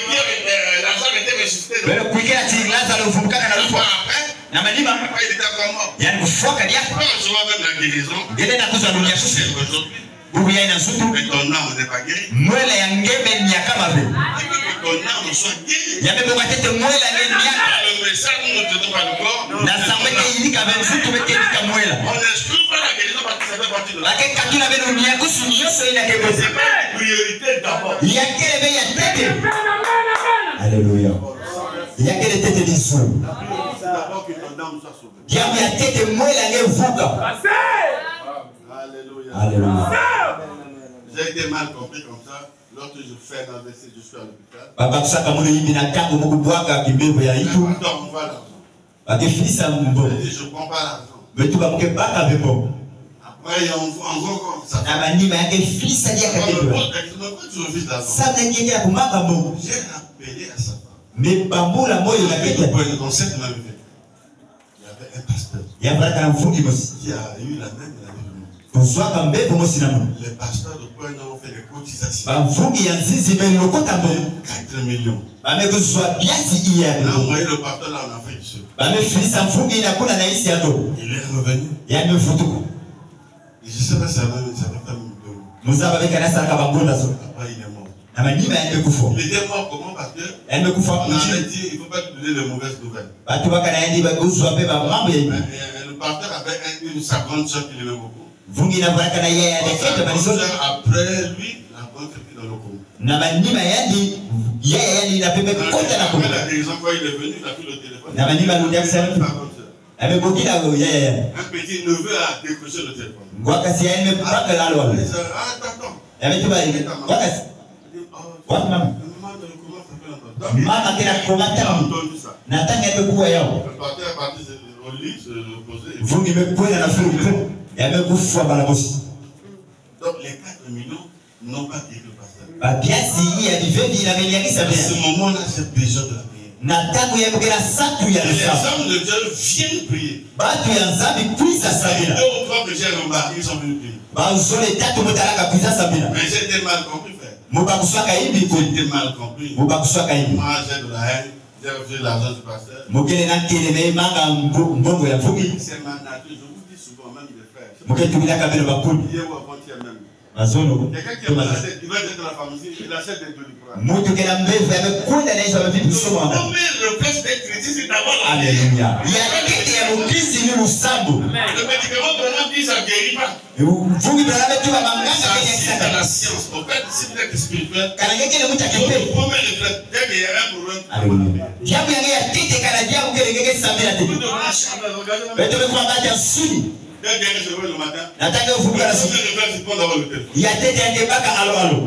[SPEAKER 2] Lazare était ressuscité. Après, il était encore mort. Quand on voit même la guérison, mais ton âme n'est pas guérie. Ton âme soit guérie. Le message, nous ne tenons pas le corps. On n'exclut pas la guérison parce que ça fait partie de la c'est pas une priorité d'abord.
[SPEAKER 5] Alléluia. Il y a quelle tête de sourd.
[SPEAKER 2] C'est d'abord que ton âme soit sauvée.
[SPEAKER 5] Il y a tête moi la vuka. Alléluia.
[SPEAKER 2] J'ai été mal compris comme ça. Lorsque je fais un verset, je suis à l'hôpital. Donc, voilà. Je ne prends pas l'argent. Après, il y a encore ça. J'ai rappelé à sa femme.
[SPEAKER 5] Mais bambo la moyo la kete.
[SPEAKER 2] Pour le concept m'a levé. Il y avait un pasteur.
[SPEAKER 5] Il y a un mfungi mosi.
[SPEAKER 2] Qui a eu la même année.
[SPEAKER 5] Bonsoir kambe pour moi sinamo.
[SPEAKER 2] Les pasteurs de Point ont fait des cotisations.
[SPEAKER 5] Mfungi ya nzizi mais le kota bo
[SPEAKER 2] 4 millions.
[SPEAKER 5] Bame ko soit bien si hier.
[SPEAKER 2] On a envoyé le pasteur là en Afrique du Sud.
[SPEAKER 5] Bame filisa mfungi na kuna na isi ato.
[SPEAKER 2] Il est revenu.
[SPEAKER 5] Il y a une photo.
[SPEAKER 2] Je ne sais pas si ça va faire
[SPEAKER 5] Muzaba beka na saka bangonda so.
[SPEAKER 2] Après il est mort.
[SPEAKER 5] Amanima yende kufo.
[SPEAKER 2] Il était mort comment parce que
[SPEAKER 5] Yende kufa
[SPEAKER 2] on
[SPEAKER 5] kuchi.
[SPEAKER 2] avait dit il faut pas te donner de mauvaises nouvelles.
[SPEAKER 5] Batu baka na yende baguzwa pe ba mambo ya.
[SPEAKER 2] Le pasteur avait une sa grande sœur qui l'aimait beaucoup.
[SPEAKER 5] Vungi na baraka na yeye adeketa balizo.
[SPEAKER 2] Après lui, la grande sœur qui dans le coma.
[SPEAKER 5] Na manima yandi yeye yandi na pepe kota na kuma.
[SPEAKER 2] La raison quand il est venu, il a pris le téléphone.
[SPEAKER 5] Na manima ludia sana. Amebokila yeye.
[SPEAKER 2] Un petit neveu a décroché le téléphone.
[SPEAKER 5] Wakati yeye mpaka lalo.
[SPEAKER 2] Attends.
[SPEAKER 5] Yametuba wakati. Wapi mama? Mama kila komata. Nataka imekuwa yao.
[SPEAKER 2] Le pasteur est parti au lit se reposer.
[SPEAKER 5] Vungi imekwenda na furu. Yamekufa bana bosi.
[SPEAKER 2] Donc les 4 millions n'ont pas payé le pasteur.
[SPEAKER 5] Babiasi hii alivevi na meliakisa
[SPEAKER 2] À ce
[SPEAKER 5] bien.
[SPEAKER 2] moment-là, c'est besoin de la prière.
[SPEAKER 5] Na tangu yamukela satu ya
[SPEAKER 2] Les
[SPEAKER 5] nsabu.
[SPEAKER 2] hommes de Dieu viennent prier.
[SPEAKER 5] Batu ya nzambi kwisa
[SPEAKER 2] Les
[SPEAKER 5] sabina.
[SPEAKER 2] 2 ou 3 que j'ai remarqué, ils sont venus prier.
[SPEAKER 5] Bauzole tatu mutalaka kwisa sabina.
[SPEAKER 2] Mais j'étais mal compris, frère.
[SPEAKER 5] Mubakuswaka hivi kuli.
[SPEAKER 2] J'étais mal compris.
[SPEAKER 5] Mubakuswaka hivi.
[SPEAKER 2] Moi, j'ai de la haine. J'ai refusé l'argent du pasteur.
[SPEAKER 5] Mukele na keleme manga mbongo ya vungi.
[SPEAKER 2] C'est ma nature. Je vous dis souvent, même des frères.
[SPEAKER 5] Mukele tumilaka bele bakuli.
[SPEAKER 2] Hier ou avant-hier même.
[SPEAKER 5] Bazono.
[SPEAKER 2] Quelqu'un qui est malade, il va être dans la pharmacie, il achète des doliprane.
[SPEAKER 5] Mutu kela mbevu yamekwenda na hizo vitu kusoma.
[SPEAKER 2] Le premier réflexe des chrétiens, c'est d'abord la prière.
[SPEAKER 5] Alléluia. Ya kete ya mukrizi ni lusambo.
[SPEAKER 2] Le médicament de l'homme dit ça ne guérit pas.
[SPEAKER 5] Vungi brana betu ba manganga
[SPEAKER 2] Ça
[SPEAKER 5] kete
[SPEAKER 2] c'est
[SPEAKER 5] ya
[SPEAKER 2] dans la science. En fait, si vous êtes spirituel,
[SPEAKER 5] kanangeke le muta
[SPEAKER 2] le
[SPEAKER 5] kepe.
[SPEAKER 2] premier réflexe, dès qu'il y a un problème,
[SPEAKER 5] Alléluia. Jabu yange ya tete kana jabu kele ngeke samira
[SPEAKER 2] vous
[SPEAKER 5] tete.
[SPEAKER 2] devez changer, regardez.
[SPEAKER 5] Betu kwa bata suni.
[SPEAKER 2] Dès qu'il y a un réveil le matin,
[SPEAKER 5] Nataka ufungue
[SPEAKER 2] le
[SPEAKER 5] na suni.
[SPEAKER 2] premier réflexe, c'est prendre d'abord le téléphone.
[SPEAKER 5] Ya tete yange baka alo alo.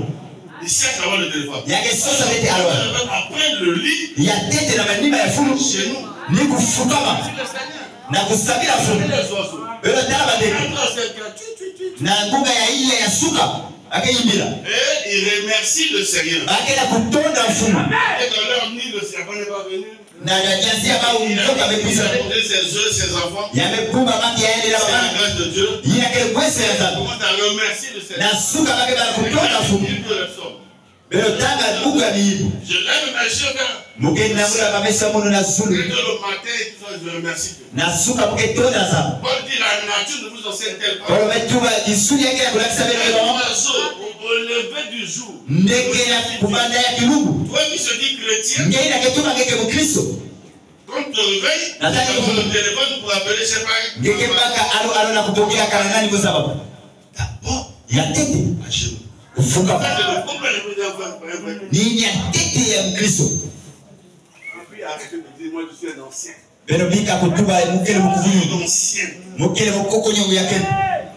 [SPEAKER 2] Il cherche d'abord le téléphone.
[SPEAKER 5] Yange sosa tete alo alo.
[SPEAKER 2] Après le lit,
[SPEAKER 5] Ya tete na manima ya fulu.
[SPEAKER 2] chez nous,
[SPEAKER 5] Ni kufukama.
[SPEAKER 2] c'est le Seigneur.
[SPEAKER 5] Na kusabira fulu.
[SPEAKER 2] Les oiseaux.
[SPEAKER 5] Belo tala badeke.
[SPEAKER 2] Entre ces cas, tu.
[SPEAKER 5] Na ngunga ya ile ya suka. Akayimbira.
[SPEAKER 2] Et il remercie le Seigneur.
[SPEAKER 5] Akela kutonda mfumu.
[SPEAKER 2] Et dans leur nuit, le serpent n'est pas venu.
[SPEAKER 5] Na jajanzia ba umtoka amepisa.
[SPEAKER 2] Il a ses œufs, ses enfants.
[SPEAKER 5] Yamepumba maki yaende la
[SPEAKER 2] C'est la
[SPEAKER 5] baba.
[SPEAKER 2] grâce de Dieu.
[SPEAKER 5] Yina kele kwese ya tatu.
[SPEAKER 2] Comment t'as remercié le Seigneur?
[SPEAKER 5] Na suka bake bala kutonda mfumu.
[SPEAKER 2] Il de le psaume.
[SPEAKER 5] Belo tanga buga miibu.
[SPEAKER 2] Je lève mes yeux vers.
[SPEAKER 5] Mukeni namula bamesa munu na
[SPEAKER 2] Et
[SPEAKER 5] zulu.
[SPEAKER 2] que le matin, et tout ça, je remercie Dieu.
[SPEAKER 5] Na suka muketonda za.
[SPEAKER 2] Paul dit la nature ne vous enseigne telle
[SPEAKER 5] Kwa
[SPEAKER 2] pas.
[SPEAKER 5] metuba isuli yake ya kulakisa belo
[SPEAKER 2] Un
[SPEAKER 5] baba.
[SPEAKER 2] oiseau au lever du jour.
[SPEAKER 5] Ndege ya kubanda ya kilungu.
[SPEAKER 2] Toi qui se dis chrétien,
[SPEAKER 5] Ngei na ketuma ngeke mukristo.
[SPEAKER 2] quand tu te réveilles, tu prends le téléphone pour appeler, je sais pas.
[SPEAKER 5] Ngeke baka alo alo na kupokea karangani kwa sababu.
[SPEAKER 2] D'abord,
[SPEAKER 5] Ya tete.
[SPEAKER 2] à chez nous.
[SPEAKER 5] Kufunga.
[SPEAKER 2] Ça, c'est le problème de dire,
[SPEAKER 5] Ni ya tete ya mkristo.
[SPEAKER 2] et puis arrêtez de dire, moi je suis un ancien.
[SPEAKER 5] Belo bika kutuba mukele
[SPEAKER 2] Je
[SPEAKER 5] mukufunyu.
[SPEAKER 2] suis ancien.
[SPEAKER 5] Mukele mukokonyo yake.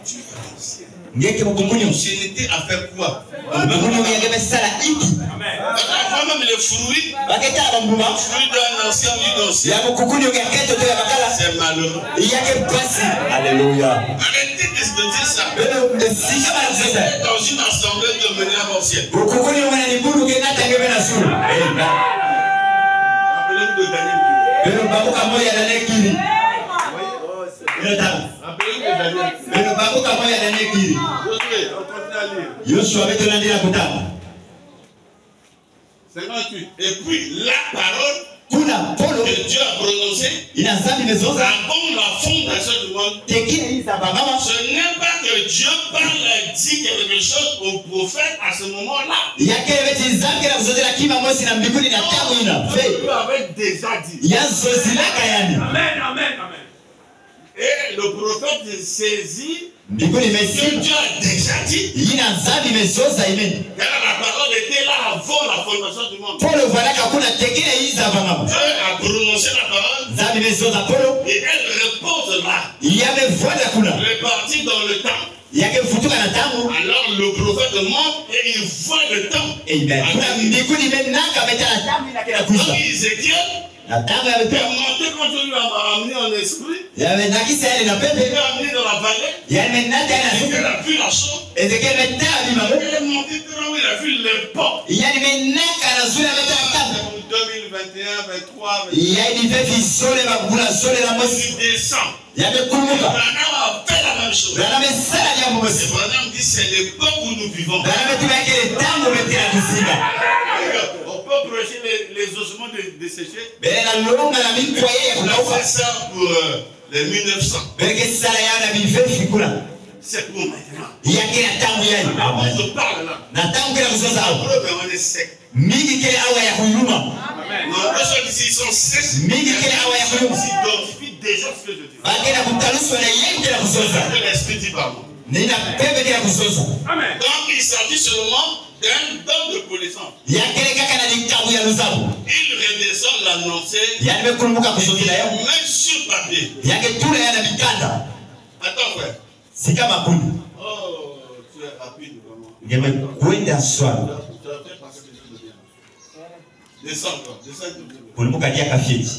[SPEAKER 2] Tu es ancien.
[SPEAKER 5] Ngeke
[SPEAKER 2] Ton
[SPEAKER 5] mukokonyo.
[SPEAKER 2] ancienneté a fait quoi?
[SPEAKER 5] Mukokonyo yake besala iki.
[SPEAKER 2] Avant même les fruits,
[SPEAKER 5] Baketa bambuma.
[SPEAKER 2] fruits d'un ancien, lui d'ancien,
[SPEAKER 5] Ya mukokonyo yake to ya bakala.
[SPEAKER 2] c'est malheureux.
[SPEAKER 5] Yake basi. Alléluia.
[SPEAKER 2] Arrêtez de dire ça.
[SPEAKER 5] Belo desika bala kusema.
[SPEAKER 2] Dans une assemblée de mener à l'ancienne.
[SPEAKER 5] Mukokonyo mwana ni bundu kenata ngebe na suru.
[SPEAKER 2] Rappelez-vous de Daniel.
[SPEAKER 5] Belo babuka moya na nekiri. Belo tano.
[SPEAKER 2] Rappelez-vous de Daniel.
[SPEAKER 5] Belo babuka moya na nekiri.
[SPEAKER 2] Josué, on continue à lire.
[SPEAKER 5] Yoshua beto landira kutama.
[SPEAKER 2] 58. Et puis la parole
[SPEAKER 5] Kuna polo
[SPEAKER 2] que Dieu a prononcée
[SPEAKER 5] inazambi mezoza.
[SPEAKER 2] avant la fondation du monde.
[SPEAKER 5] Tekine hiza baba.
[SPEAKER 2] Ce n'est pas que Dieu parle, dit quelque chose au prophète à ce moment-là.
[SPEAKER 5] Yake beti zambi na kuzozela kima mosi na mbinguni na tamu ina.
[SPEAKER 2] Dieu avait déjà dit.
[SPEAKER 5] Yazozilaka yani.
[SPEAKER 3] Amen, amen, amen.
[SPEAKER 2] Et le prophète saisit
[SPEAKER 5] Mbinguni
[SPEAKER 2] que
[SPEAKER 5] mesi.
[SPEAKER 2] Dieu a déjà dit.
[SPEAKER 5] Yina zambi mezoza imeni.
[SPEAKER 2] Car la parole était là avant la fondation du monde.
[SPEAKER 5] Polo valaka kuna tekine hiza baba.
[SPEAKER 2] Dieu a prononcé la parole
[SPEAKER 5] Zambi mezoza polo.
[SPEAKER 2] et elle repose là,
[SPEAKER 5] Yame voda kuna.
[SPEAKER 2] répartie dans le temps.
[SPEAKER 5] Yake futuka na tamu.
[SPEAKER 2] Alors le prophète monte et il voit le temps.
[SPEAKER 5] Amen. Kuna mbinguni menaka metana tamu ina kila
[SPEAKER 2] Donc
[SPEAKER 5] kuza.
[SPEAKER 2] Ézéchiel
[SPEAKER 5] Na tamu ya
[SPEAKER 2] est
[SPEAKER 5] beto.
[SPEAKER 2] monté quand Dieu lui a amené en esprit.
[SPEAKER 5] Yame nakisa yale na
[SPEAKER 2] Il
[SPEAKER 5] pepe.
[SPEAKER 2] l'a amené dans la vallée.
[SPEAKER 5] Yame nata na
[SPEAKER 2] Il
[SPEAKER 5] suka.
[SPEAKER 2] a vu la chose.
[SPEAKER 5] Ezekiel metana bimabo.
[SPEAKER 2] Il est monté très haut, il a vu les portes.
[SPEAKER 5] Yani menaka na zula metana tamu.
[SPEAKER 2] 2021, 23, 24.
[SPEAKER 5] Yani vefi sole bakula sole na mosi.
[SPEAKER 2] Il descend.
[SPEAKER 5] Yame kumuka.
[SPEAKER 2] Branham a fait la même chose.
[SPEAKER 5] Bana mesala ya
[SPEAKER 2] Et
[SPEAKER 5] mosi.
[SPEAKER 2] Branham dit c'est l'époque où nous vivons.
[SPEAKER 5] Bana metu yake tamu metana kusika.
[SPEAKER 2] On peut prêcher les ossements desséchés.
[SPEAKER 5] Bena longa na mikwa yeye
[SPEAKER 2] On a
[SPEAKER 5] kunauka.
[SPEAKER 2] fait ça pour les 1900.
[SPEAKER 5] Beke sala ya na bivefi kuna.
[SPEAKER 2] C'est pour maintenant.
[SPEAKER 5] Il y a quel temps où il y a.
[SPEAKER 2] On se parle là.
[SPEAKER 5] N'attends que la chose à vous.
[SPEAKER 2] On est sec.
[SPEAKER 5] Migi kele awa ya kuyuma.
[SPEAKER 3] Amen.
[SPEAKER 2] Non, les gens ici sont secs.
[SPEAKER 5] Migi kele awa ya kuyuma.
[SPEAKER 2] Identifie déjà ce que je dis.
[SPEAKER 5] Bakela kutalusu na yenge la kuzoza.
[SPEAKER 2] L'esprit dit pardon.
[SPEAKER 5] Nina pepe kele kuzoza.
[SPEAKER 3] Amen.
[SPEAKER 2] Donc il s'agit seulement d'un don de connaissance.
[SPEAKER 5] Ya kele kaka na likabu ya luzabu.
[SPEAKER 2] Il redescend l'annoncer.
[SPEAKER 5] Ya nimekumbuka kuzoza
[SPEAKER 2] Il
[SPEAKER 5] leo.
[SPEAKER 2] met sur papier.
[SPEAKER 5] Ya ketula ya na mikanda.
[SPEAKER 2] Attends frère.
[SPEAKER 5] Sika makundi.
[SPEAKER 2] Oh, tu es rapide vraiment.
[SPEAKER 5] Ngeme kwenda swali.
[SPEAKER 2] Tu as fait passer quelque chose de bien. Descends toi, descends tout de suite.
[SPEAKER 5] Kulimuka dia kafieti.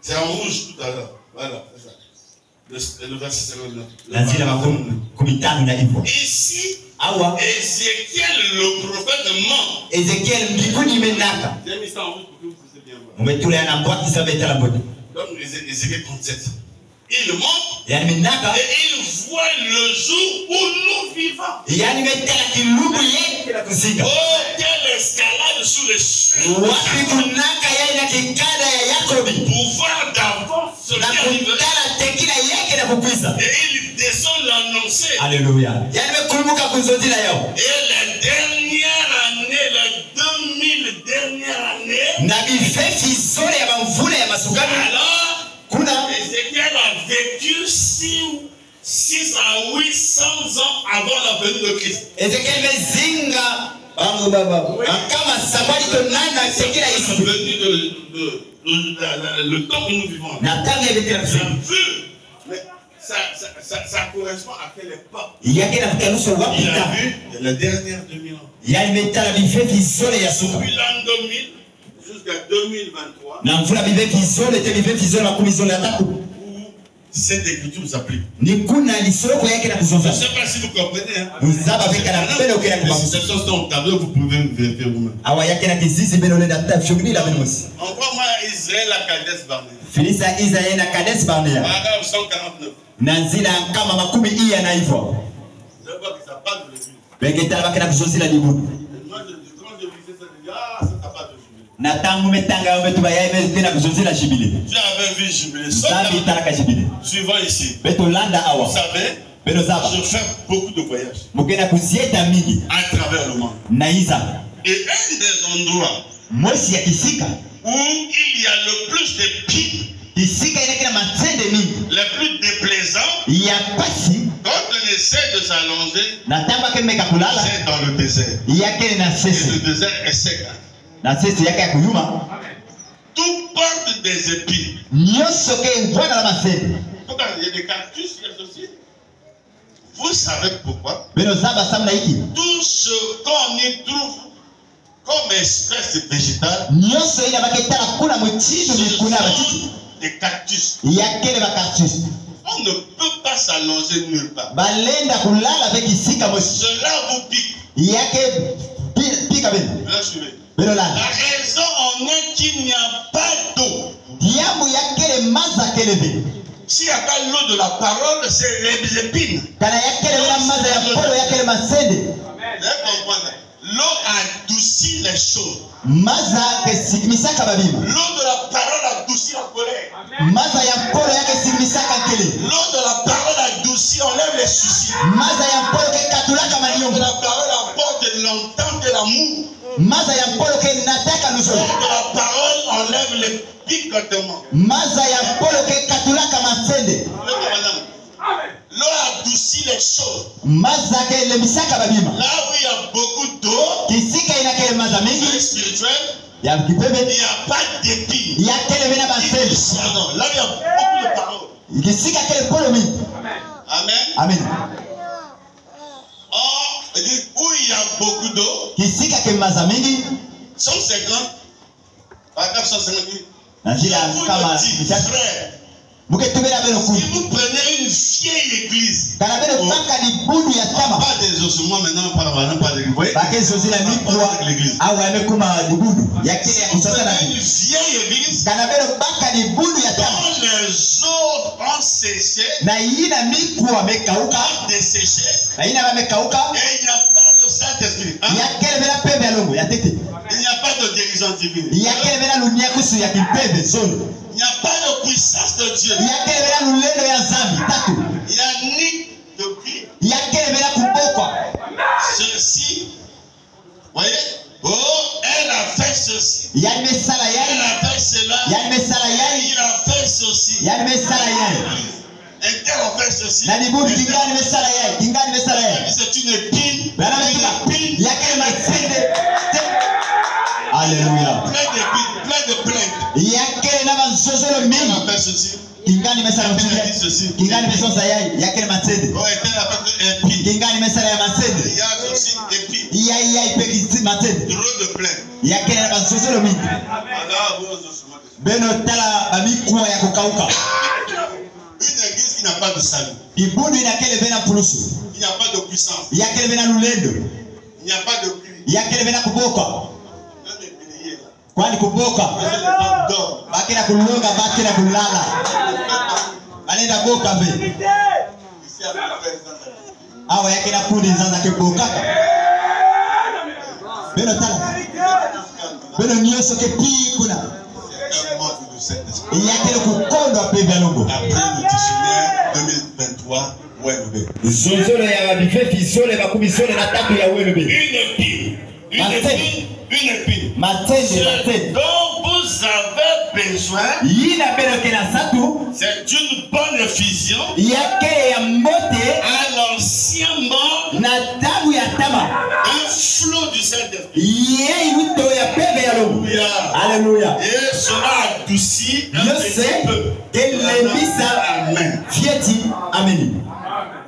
[SPEAKER 2] C'est en rouge tout à l'heure. Voilà, c'est ça. Le verset 59.
[SPEAKER 5] Lanzila makumi kumitano na hivyo.
[SPEAKER 2] Ici,
[SPEAKER 5] Awa
[SPEAKER 2] Ézéchiel le prophète ment.
[SPEAKER 5] Ezekiel mbinguni imenaka.
[SPEAKER 2] J'ai mis ça en rouge pour que vous puissiez bien voir.
[SPEAKER 5] Umetula yana mbwaki sabeta la mbodi.
[SPEAKER 2] Donc Ézéchiel 37. Il ment
[SPEAKER 5] Yani minaka.
[SPEAKER 2] et il voit le jour où nous vivons.
[SPEAKER 5] Yani metela kilubu yake la kuzinga.
[SPEAKER 2] Oh, quelle escalade sous les cieux.
[SPEAKER 5] Wapi kunaka yeye na kikada ya Yakobi.
[SPEAKER 2] Pouvoir d'avance ce
[SPEAKER 5] Na
[SPEAKER 2] qui arrive.
[SPEAKER 5] kutala tekila yake na kukwisa.
[SPEAKER 2] Et il descend l'annoncer.
[SPEAKER 5] Alléluia. Yani mekumbuka kuzodila yao.
[SPEAKER 2] Et la dernière année, la 2000 dernière année,
[SPEAKER 5] Na bifefi zole ya mvula ya masukani.
[SPEAKER 2] alors
[SPEAKER 5] Kuna
[SPEAKER 2] Ézéchiel a vécu 6 à 800 ans avant la venue de Christ.
[SPEAKER 5] Ezekiel mezinga bangu baba. Kama sabali tonana tekila
[SPEAKER 2] La
[SPEAKER 5] Yesu.
[SPEAKER 2] venue le temps que nous vivons.
[SPEAKER 5] Na tangi ya
[SPEAKER 2] Ça veut, mais ça correspond à quelle époque?
[SPEAKER 5] yake na kutanusa
[SPEAKER 2] Il a
[SPEAKER 5] wapita.
[SPEAKER 2] vu la dernière 2000 ans.
[SPEAKER 5] Yani metala bifefi zole ya suka.
[SPEAKER 2] Depuis l'an 2000 jusqu'à 2023,
[SPEAKER 5] Na mvula bifefi zole te bifefi zole makumi zole atatu.
[SPEAKER 2] où cette écriture s'applique.
[SPEAKER 5] Ni kuna lisoko yake na
[SPEAKER 2] Je ne
[SPEAKER 5] kuzonza.
[SPEAKER 2] sais pas si vous comprenez. Hein?
[SPEAKER 5] Uzaba veka na pelo kila
[SPEAKER 2] Les
[SPEAKER 5] kwa.
[SPEAKER 2] citations sont au tableau, vous pouvez vérifier vous-même.
[SPEAKER 5] Awa yake na kizizi beno le data shugni la benosi.
[SPEAKER 2] Envoie-moi Israël à Kadesh Barnea.
[SPEAKER 5] Filisa Israel na Kades Barnea.
[SPEAKER 2] Paragraphe 149.
[SPEAKER 5] Nanzila kama makumi iya na hivyo.
[SPEAKER 2] Je vois que ça parle de l'église.
[SPEAKER 5] Bengeta bakena kuzozi la dibu.
[SPEAKER 2] Moi, quand je lisais ça, je dis, ah, ça parle de jubilé.
[SPEAKER 5] Na tangu metanga yobetuba ya bena kuzozi la shibile.
[SPEAKER 2] Tu avais vu jubilé.
[SPEAKER 5] Zambi taraka shibile.
[SPEAKER 2] Suivant ici.
[SPEAKER 5] Beto landa
[SPEAKER 2] Vous
[SPEAKER 5] awa.
[SPEAKER 2] savez,
[SPEAKER 5] Beno zaba.
[SPEAKER 2] je fais beaucoup de voyages
[SPEAKER 5] Mugena kuzieta mingi.
[SPEAKER 2] à travers le monde.
[SPEAKER 5] Na iza.
[SPEAKER 2] Et un des endroits
[SPEAKER 5] Mosi ya kisika.
[SPEAKER 2] où il y a le plus de pics,
[SPEAKER 5] Kisika ina kina matende mingi.
[SPEAKER 2] les plus déplaisants,
[SPEAKER 5] Ya pasi.
[SPEAKER 2] quand on essaie de s'allonger,
[SPEAKER 5] Na tamba kemeka kulala.
[SPEAKER 2] c'est dans le désert.
[SPEAKER 5] Yake na
[SPEAKER 2] Et
[SPEAKER 5] sese.
[SPEAKER 2] le désert est sec. Hein.
[SPEAKER 5] Na sese yake ya kuyuma.
[SPEAKER 2] Tout porte des épines.
[SPEAKER 5] Nyoso ke ngwana la masende.
[SPEAKER 2] Pourquoi il y a des cactus, il y a ceci. Vous savez pourquoi?
[SPEAKER 5] Beno zaba samna hiki.
[SPEAKER 2] Tout ce qu'on y trouve comme espèce végétale,
[SPEAKER 5] Nyoso ina baketala kuna mutindo
[SPEAKER 2] ce
[SPEAKER 5] mikuna batiti.
[SPEAKER 2] sont des cactus.
[SPEAKER 5] Yakele bakartus.
[SPEAKER 2] On ne peut pas s'allonger nulle part.
[SPEAKER 5] Balenda kulala be kisika mosi.
[SPEAKER 2] Cela vous pique.
[SPEAKER 5] Yake pika beno.
[SPEAKER 2] Là, suivez.
[SPEAKER 5] Beno
[SPEAKER 2] La
[SPEAKER 5] la.
[SPEAKER 2] raison en est qu'il n'y a pas d'eau.
[SPEAKER 5] Diamu yakele maza kelebe.
[SPEAKER 2] S'il n'y a pas l'eau de la parole, c'est les épines.
[SPEAKER 5] Kana yakele bena maza ya polo yakele masende.
[SPEAKER 2] Vous allez comprendre. L'eau adoucit les choses.
[SPEAKER 5] Maza ke sikimisaka babima.
[SPEAKER 2] L'eau de la parole adoucit la colère.
[SPEAKER 5] Maza ya polo yake sikimisaka kele.
[SPEAKER 2] L'eau de la parole adoucit, enlève les soucis.
[SPEAKER 5] Maza ya polo ke katulaka
[SPEAKER 2] L'eau de
[SPEAKER 5] maniongo.
[SPEAKER 2] la parole apporte l'entente et l'amour.
[SPEAKER 5] Maza ya polo ke nataka
[SPEAKER 2] L'eau
[SPEAKER 5] nusolo.
[SPEAKER 2] de la parole enlève les picotements.
[SPEAKER 5] Maza ya polo ke katulaka masende.
[SPEAKER 2] L'eau adoucit les choses.
[SPEAKER 5] Maza ke lemisaka babima.
[SPEAKER 2] Là où il y a beaucoup d'eau,
[SPEAKER 5] Kisika ina kele maza mingi.
[SPEAKER 2] spirituelle,
[SPEAKER 5] Ya
[SPEAKER 2] il
[SPEAKER 5] kipebe.
[SPEAKER 2] n'y a pas d'épines.
[SPEAKER 5] Yakele bena masende.
[SPEAKER 2] Pardon. Là où il y a beaucoup de paroles.
[SPEAKER 5] Kisika kele polo mingi.
[SPEAKER 2] Amen.
[SPEAKER 5] Amen.
[SPEAKER 2] Or, il dit, où il y a beaucoup d'eau,
[SPEAKER 5] Kisika ke maza mingi.
[SPEAKER 2] 150, paragraphe 158.
[SPEAKER 5] Nazila
[SPEAKER 2] Je vous
[SPEAKER 5] kama
[SPEAKER 2] le dis, frère,
[SPEAKER 5] muketubela beno
[SPEAKER 2] si
[SPEAKER 5] kuni.
[SPEAKER 2] vous prenez une vieille église,
[SPEAKER 5] Kana beno baka ni budu ya tama.
[SPEAKER 2] pas des ossements maintenant, pas de l'église. Vous voyez?
[SPEAKER 5] Bake zozila mikwa. Awa yamekuma ni budu. Yakele ya
[SPEAKER 2] Si vous
[SPEAKER 5] kusasa na
[SPEAKER 2] prenez une
[SPEAKER 5] kini.
[SPEAKER 2] vieille église,
[SPEAKER 5] Kana beno baka ni budu ya tama.
[SPEAKER 2] dont les eaux ont séché,
[SPEAKER 5] Na yina mikwa mekauka.
[SPEAKER 2] desséché,
[SPEAKER 5] Na yina bamekauka.
[SPEAKER 2] et il n'y a pas de Saint-Esprit. Hein?
[SPEAKER 5] Yakele bena pembe ya longo ya tete.
[SPEAKER 2] Il n'y a pas de guérison divine.
[SPEAKER 5] Yakele bena lunia kusu ya kipembe zolo.
[SPEAKER 2] Il n'y a pas de puissance de Dieu.
[SPEAKER 5] Yakele bena lulelo ya zambi tatu.
[SPEAKER 2] Il n'y a ceci. Voyez? Oh, elle a fait ceci.
[SPEAKER 5] Il y a une messala,
[SPEAKER 2] Elle a fait cela.
[SPEAKER 5] il y a une messala,
[SPEAKER 2] Il a fait ceci.
[SPEAKER 5] il y a une messala,
[SPEAKER 2] Un tel a fait ceci.
[SPEAKER 5] na libudu kingani messala, kingani messala.
[SPEAKER 2] C'est une épine.
[SPEAKER 5] Bana il y a quelle matsende. Alléluia.
[SPEAKER 2] Plein de plaintes.
[SPEAKER 5] Il y a quelle nabanzozolo
[SPEAKER 2] Elle
[SPEAKER 5] mingi.
[SPEAKER 2] a fait ceci.
[SPEAKER 5] Kingani messala
[SPEAKER 2] Elle a
[SPEAKER 5] mchunga.
[SPEAKER 2] dit ceci.
[SPEAKER 5] Kingani messala yai, il y a quelle matsende.
[SPEAKER 2] Oh, elle a fait épine.
[SPEAKER 5] Kingani messala ya matsende.
[SPEAKER 2] Il y a aussi épine.
[SPEAKER 5] Il y a ipeki matsende.
[SPEAKER 2] Trop de plaintes.
[SPEAKER 5] Il y a quelle nabanzozolo mingi.
[SPEAKER 2] Alors, vous ossements.
[SPEAKER 5] Beno tala bamikuwa ya kukauka.
[SPEAKER 2] Une église qui n'a pas de salut.
[SPEAKER 5] Ibundu inakele vena pulusu.
[SPEAKER 2] Il n'y a pas de puissance.
[SPEAKER 5] Il y a quelle vena lulendo.
[SPEAKER 2] Il n'y a pas de cri.
[SPEAKER 5] Il y a quelle vena kuboka.
[SPEAKER 2] Même les prières là.
[SPEAKER 5] Kwani kuboka.
[SPEAKER 2] Les gens dorment.
[SPEAKER 5] Bakina kulunga, bakina kulala. Banenda boka ve.
[SPEAKER 2] Ici, à la fin,
[SPEAKER 5] Awa yake na kundi zaza keboka. Beno tala. Beno nyoso ke pikuna.
[SPEAKER 2] c'est un mode de Saint-Esprit.
[SPEAKER 5] Il y a quelle kukondo apega longo.
[SPEAKER 2] Après le dictionnaire 2023, WNB.
[SPEAKER 5] Zozolo ya babife fisole bakumi sole na tatu ya WNB.
[SPEAKER 2] Une épine. Une épine.
[SPEAKER 5] Matende,
[SPEAKER 2] Ce
[SPEAKER 5] matende.
[SPEAKER 2] dont vous avez besoin,
[SPEAKER 5] Yina beno ke na satu.
[SPEAKER 2] c'est une bonne fusion
[SPEAKER 5] Yake ya mbote
[SPEAKER 2] à l'ancien mort,
[SPEAKER 5] na tabu ya tama.
[SPEAKER 2] un flot du Saint-Esprit.
[SPEAKER 5] Ye wito ya pebe ya longo. Alléluia.
[SPEAKER 2] Et cela adoucit un
[SPEAKER 5] Je
[SPEAKER 2] petit
[SPEAKER 5] sais
[SPEAKER 2] peu.
[SPEAKER 5] que l'ébissa
[SPEAKER 2] Amen.
[SPEAKER 5] fieti ameni.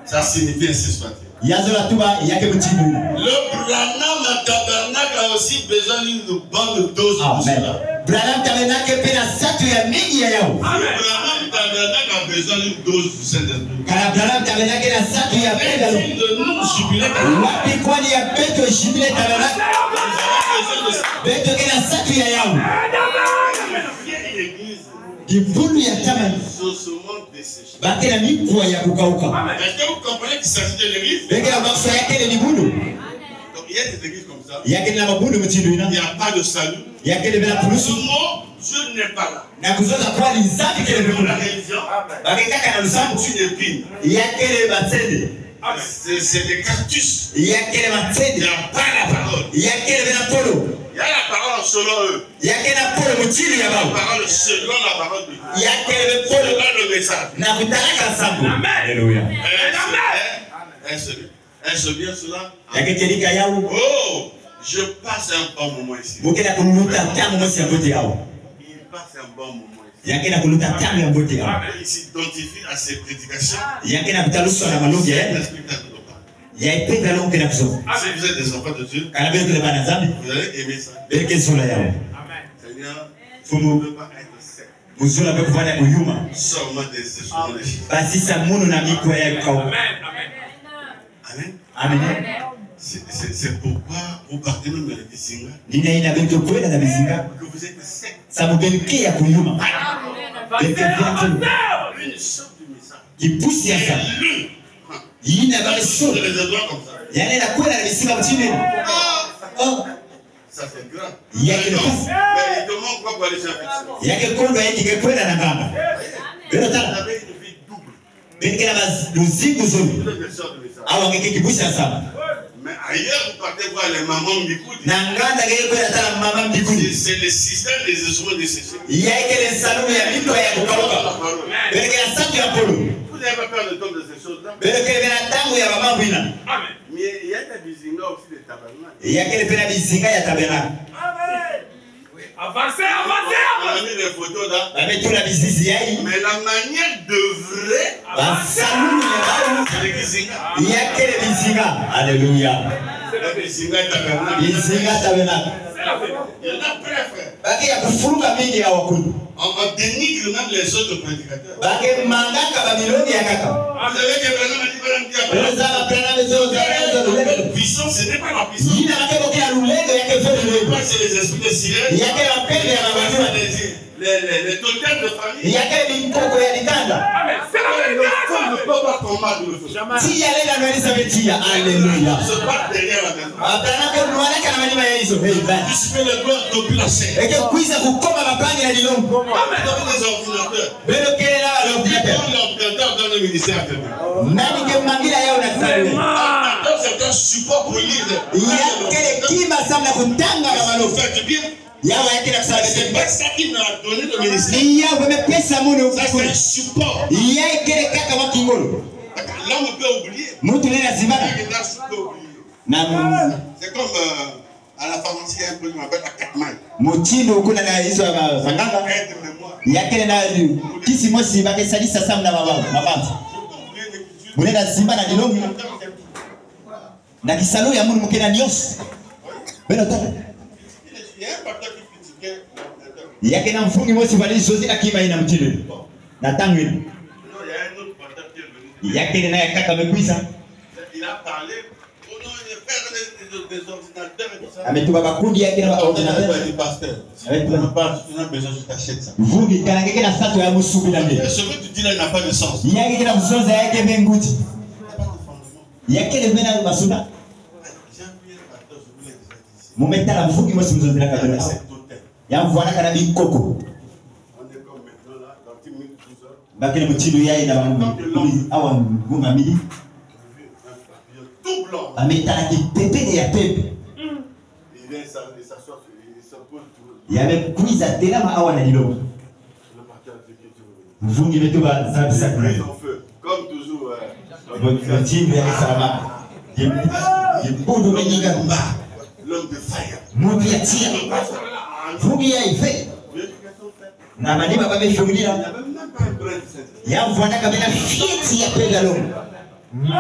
[SPEAKER 2] Ça signifie ainsi soit-il.
[SPEAKER 5] Yazola tuba yake mutibu.
[SPEAKER 2] Le Branham Tabernacle a aussi besoin d'une bonne dose de
[SPEAKER 5] Amen.
[SPEAKER 2] cela.
[SPEAKER 5] Branham tabernacle pena satu ya mingi ya yao.
[SPEAKER 2] Le Branham Tabernacle a besoin d'une dose du Saint-Esprit.
[SPEAKER 5] Kana Branham tabernacle na satu ya pena lo.
[SPEAKER 2] De nous jubiler.
[SPEAKER 5] Wapi kwani ya peto jibile tabernacle. Beto kena satu ya yao. Kivulu ya tama. Bakena mikwa ya kukauka.
[SPEAKER 2] Est-ce que vous comprenez qu'il s'agit de l'église?
[SPEAKER 5] Bekena bakso yake le libulu.
[SPEAKER 2] Donc il y a des églises comme ça.
[SPEAKER 5] Yake na mabundu mutibu ina.
[SPEAKER 2] Il n'y a pas de salut.
[SPEAKER 5] Yake le bena
[SPEAKER 2] Ce
[SPEAKER 5] pulusu.
[SPEAKER 2] mot, Dieu n'est pas là.
[SPEAKER 5] Na kuzoza kwa lizabi kele
[SPEAKER 2] Pour la
[SPEAKER 5] bena.
[SPEAKER 2] religion,
[SPEAKER 5] Bakeka na lusambu.
[SPEAKER 2] c'est une épine.
[SPEAKER 5] Yake le batende.
[SPEAKER 2] C'est des cactus.
[SPEAKER 5] Yake le
[SPEAKER 2] Il n'y
[SPEAKER 5] batende.
[SPEAKER 2] a pas la parole.
[SPEAKER 5] Yake le bena polo.
[SPEAKER 2] Il y a la parole selon eux.
[SPEAKER 5] Yake na polo mutilu ya
[SPEAKER 2] La
[SPEAKER 5] babu.
[SPEAKER 2] parole selon la parole de Dieu.
[SPEAKER 5] Yake le polo.
[SPEAKER 2] Selon le message.
[SPEAKER 5] Na kutalaka sambu. Alléluia.
[SPEAKER 2] Est-ce bien cela?
[SPEAKER 5] Yake telika yao.
[SPEAKER 2] Oh, je passe un bon moment ici.
[SPEAKER 5] Bokena kuluta tamu mosi ya bote yao.
[SPEAKER 2] Il passe un bon moment ici.
[SPEAKER 5] Yake na kuluta tamu ya bote yao.
[SPEAKER 2] Il s'identifie à ses prédications.
[SPEAKER 5] Yake na kutaluso na malogi ya. Ya ipenda longo na kuzo.
[SPEAKER 2] Si vous êtes des enfants de Dieu,
[SPEAKER 5] Kana bele kule bana zambi.
[SPEAKER 2] vous allez aimer ça.
[SPEAKER 5] Beke zola yao.
[SPEAKER 2] Seigneur,
[SPEAKER 5] Fumu.
[SPEAKER 2] ne veut pas être sec.
[SPEAKER 5] Muzula be kufanya kuyuma.
[SPEAKER 2] Sors-moi des choses.
[SPEAKER 5] Basi sa munu na mikwa ya kwa.
[SPEAKER 2] Amen.
[SPEAKER 5] Amen.
[SPEAKER 2] C'est pourquoi vous partez même dans les Bisinga,
[SPEAKER 5] Nina ina bento kwenda na mizinga.
[SPEAKER 2] que vous êtes sec.
[SPEAKER 5] Sabu benki ya kuyuma. Beke vyantu.
[SPEAKER 2] Une sorte de message.
[SPEAKER 5] Kipusi ya sa.
[SPEAKER 2] Lu.
[SPEAKER 5] Yina ba
[SPEAKER 2] Sur
[SPEAKER 5] so.
[SPEAKER 2] les endroits comme ça.
[SPEAKER 5] Yani na kwenda na mizinga mtini. Oh.
[SPEAKER 2] Ça fait grand.
[SPEAKER 5] Yake
[SPEAKER 2] Non,
[SPEAKER 5] le passe.
[SPEAKER 2] mais il te manque quoi pour aller chez un petit?
[SPEAKER 5] Yake kondo yake kwenda na ngamba. Beno
[SPEAKER 2] Vous
[SPEAKER 5] tala.
[SPEAKER 2] avez une vie double.
[SPEAKER 5] Benki na luzingu zoni.
[SPEAKER 2] Vous êtes des sortes de messages.
[SPEAKER 5] Awa ngeke kipusi ya sa.
[SPEAKER 2] Mais ailleurs, vous partez voir les mamans Mikoudi.
[SPEAKER 5] Na nganda ngeke kwenda tala mama mbikuni.
[SPEAKER 2] C'est le système des instruments desséchés.
[SPEAKER 5] Yake le salumi ya mito ya kukauka. Benki na satu ya polo.
[SPEAKER 2] Vous n'avez pas peur de tomber de ces choses-là.
[SPEAKER 5] Benki na tangu ya mama bwina.
[SPEAKER 2] Mais il y a des bisingas aussi des tabernacles.
[SPEAKER 5] Yake le pena mizinga ya tabernacle.
[SPEAKER 3] Avancez,
[SPEAKER 2] On
[SPEAKER 3] avancez,
[SPEAKER 2] a mis des photos là.
[SPEAKER 5] Bametula bizizi yai.
[SPEAKER 2] Mais la manière de vrai,
[SPEAKER 5] Basalumi ya babu.
[SPEAKER 2] c'est les bisingas.
[SPEAKER 5] Yake le mizinga. Alléluia.
[SPEAKER 2] Les bisingas tabernacle.
[SPEAKER 5] Mizinga tabernacle.
[SPEAKER 2] Il y en a plein, frère.
[SPEAKER 5] Baki ya kufuruka mingi ya wakulu.
[SPEAKER 2] On dénigre même les autres prédicateurs.
[SPEAKER 5] Baki mangaka babiloni ya kaka.
[SPEAKER 2] Vous savez que Branham a dit, Branham dit,
[SPEAKER 5] Beno zaba prana bezo
[SPEAKER 2] la puissance, ce n'est pas la puissance.
[SPEAKER 5] Yina makeko kila lulendo yake vele lulendo.
[SPEAKER 2] C'est les esprits de sirène.
[SPEAKER 5] Yake mapembe ya babazima.
[SPEAKER 2] Les totems de famille.
[SPEAKER 5] Yake mikoko ya likanda.
[SPEAKER 2] Le feu ne peut pas combattre le feu.
[SPEAKER 5] Tia lela no Elizabeth ya. Alléluia.
[SPEAKER 2] Se battre derrière la maison.
[SPEAKER 5] Apana ko nuana kana manima ya hizo. Amen.
[SPEAKER 2] Dissiper les gloires depuis la scène.
[SPEAKER 5] Eke kuiza kukoma mapangi na dilongo.
[SPEAKER 2] Vous avez des ordinateurs.
[SPEAKER 5] Beno kele na l'ordinateur.
[SPEAKER 2] L'ordinateur dans le ministère.
[SPEAKER 5] Nani ke mangira yao na tsare.
[SPEAKER 2] L'ordinateur, certains supports pour lire. Faites bien. C'est pas ça qui m'a donné le ministère. Ça, c'est un support. L'homme peut oublier. C'est comme à la pharmacie, il y a un peu qui m'appelle à 4 mailles.
[SPEAKER 5] Na kisalo ya mungu mkena nyos. Beno to. Yake na mfungi mosi vali zozi na kima ina mtile. Na tangu ile. Yake na yakaka mekuisa.
[SPEAKER 2] Il a parlé au nom des ordinateurs et tout ça.
[SPEAKER 5] Ametuba bakundi yake na ordinateur.
[SPEAKER 2] On a besoin de t'acheter ça.
[SPEAKER 5] Vungi kana ngeke na sato ya musubi na mimi.
[SPEAKER 2] Ce que tu dis là n'a pas de sens.
[SPEAKER 5] Yake na mzoza yake menguti. Yake le mena basuna. Momenta la mfungi mosi mzoza na kabela. Ya mvwana kana bikoko.
[SPEAKER 2] On est comme maintenant là dans 10 minutes 12 heures.
[SPEAKER 5] Bakele mutilu yayi na awa ngunga midi.
[SPEAKER 2] Tout blanc.
[SPEAKER 5] Ametala ki pepe ya pepe.
[SPEAKER 2] Il vient s'asseoir, il se pose tout.
[SPEAKER 5] Yamekuiza tena awa na lilo.
[SPEAKER 2] Le parquet de l'écriture.
[SPEAKER 5] Mfungi metuba za sakura.
[SPEAKER 2] Comme toujours.
[SPEAKER 5] Mutilu ya salama. Yimbudu menyinga mba.
[SPEAKER 2] L'homme de fire.
[SPEAKER 5] Mutu ya tia. Mfungi ya ife. Na madima bameshughulia. Ya mvwana kabela fieti ya pega longo.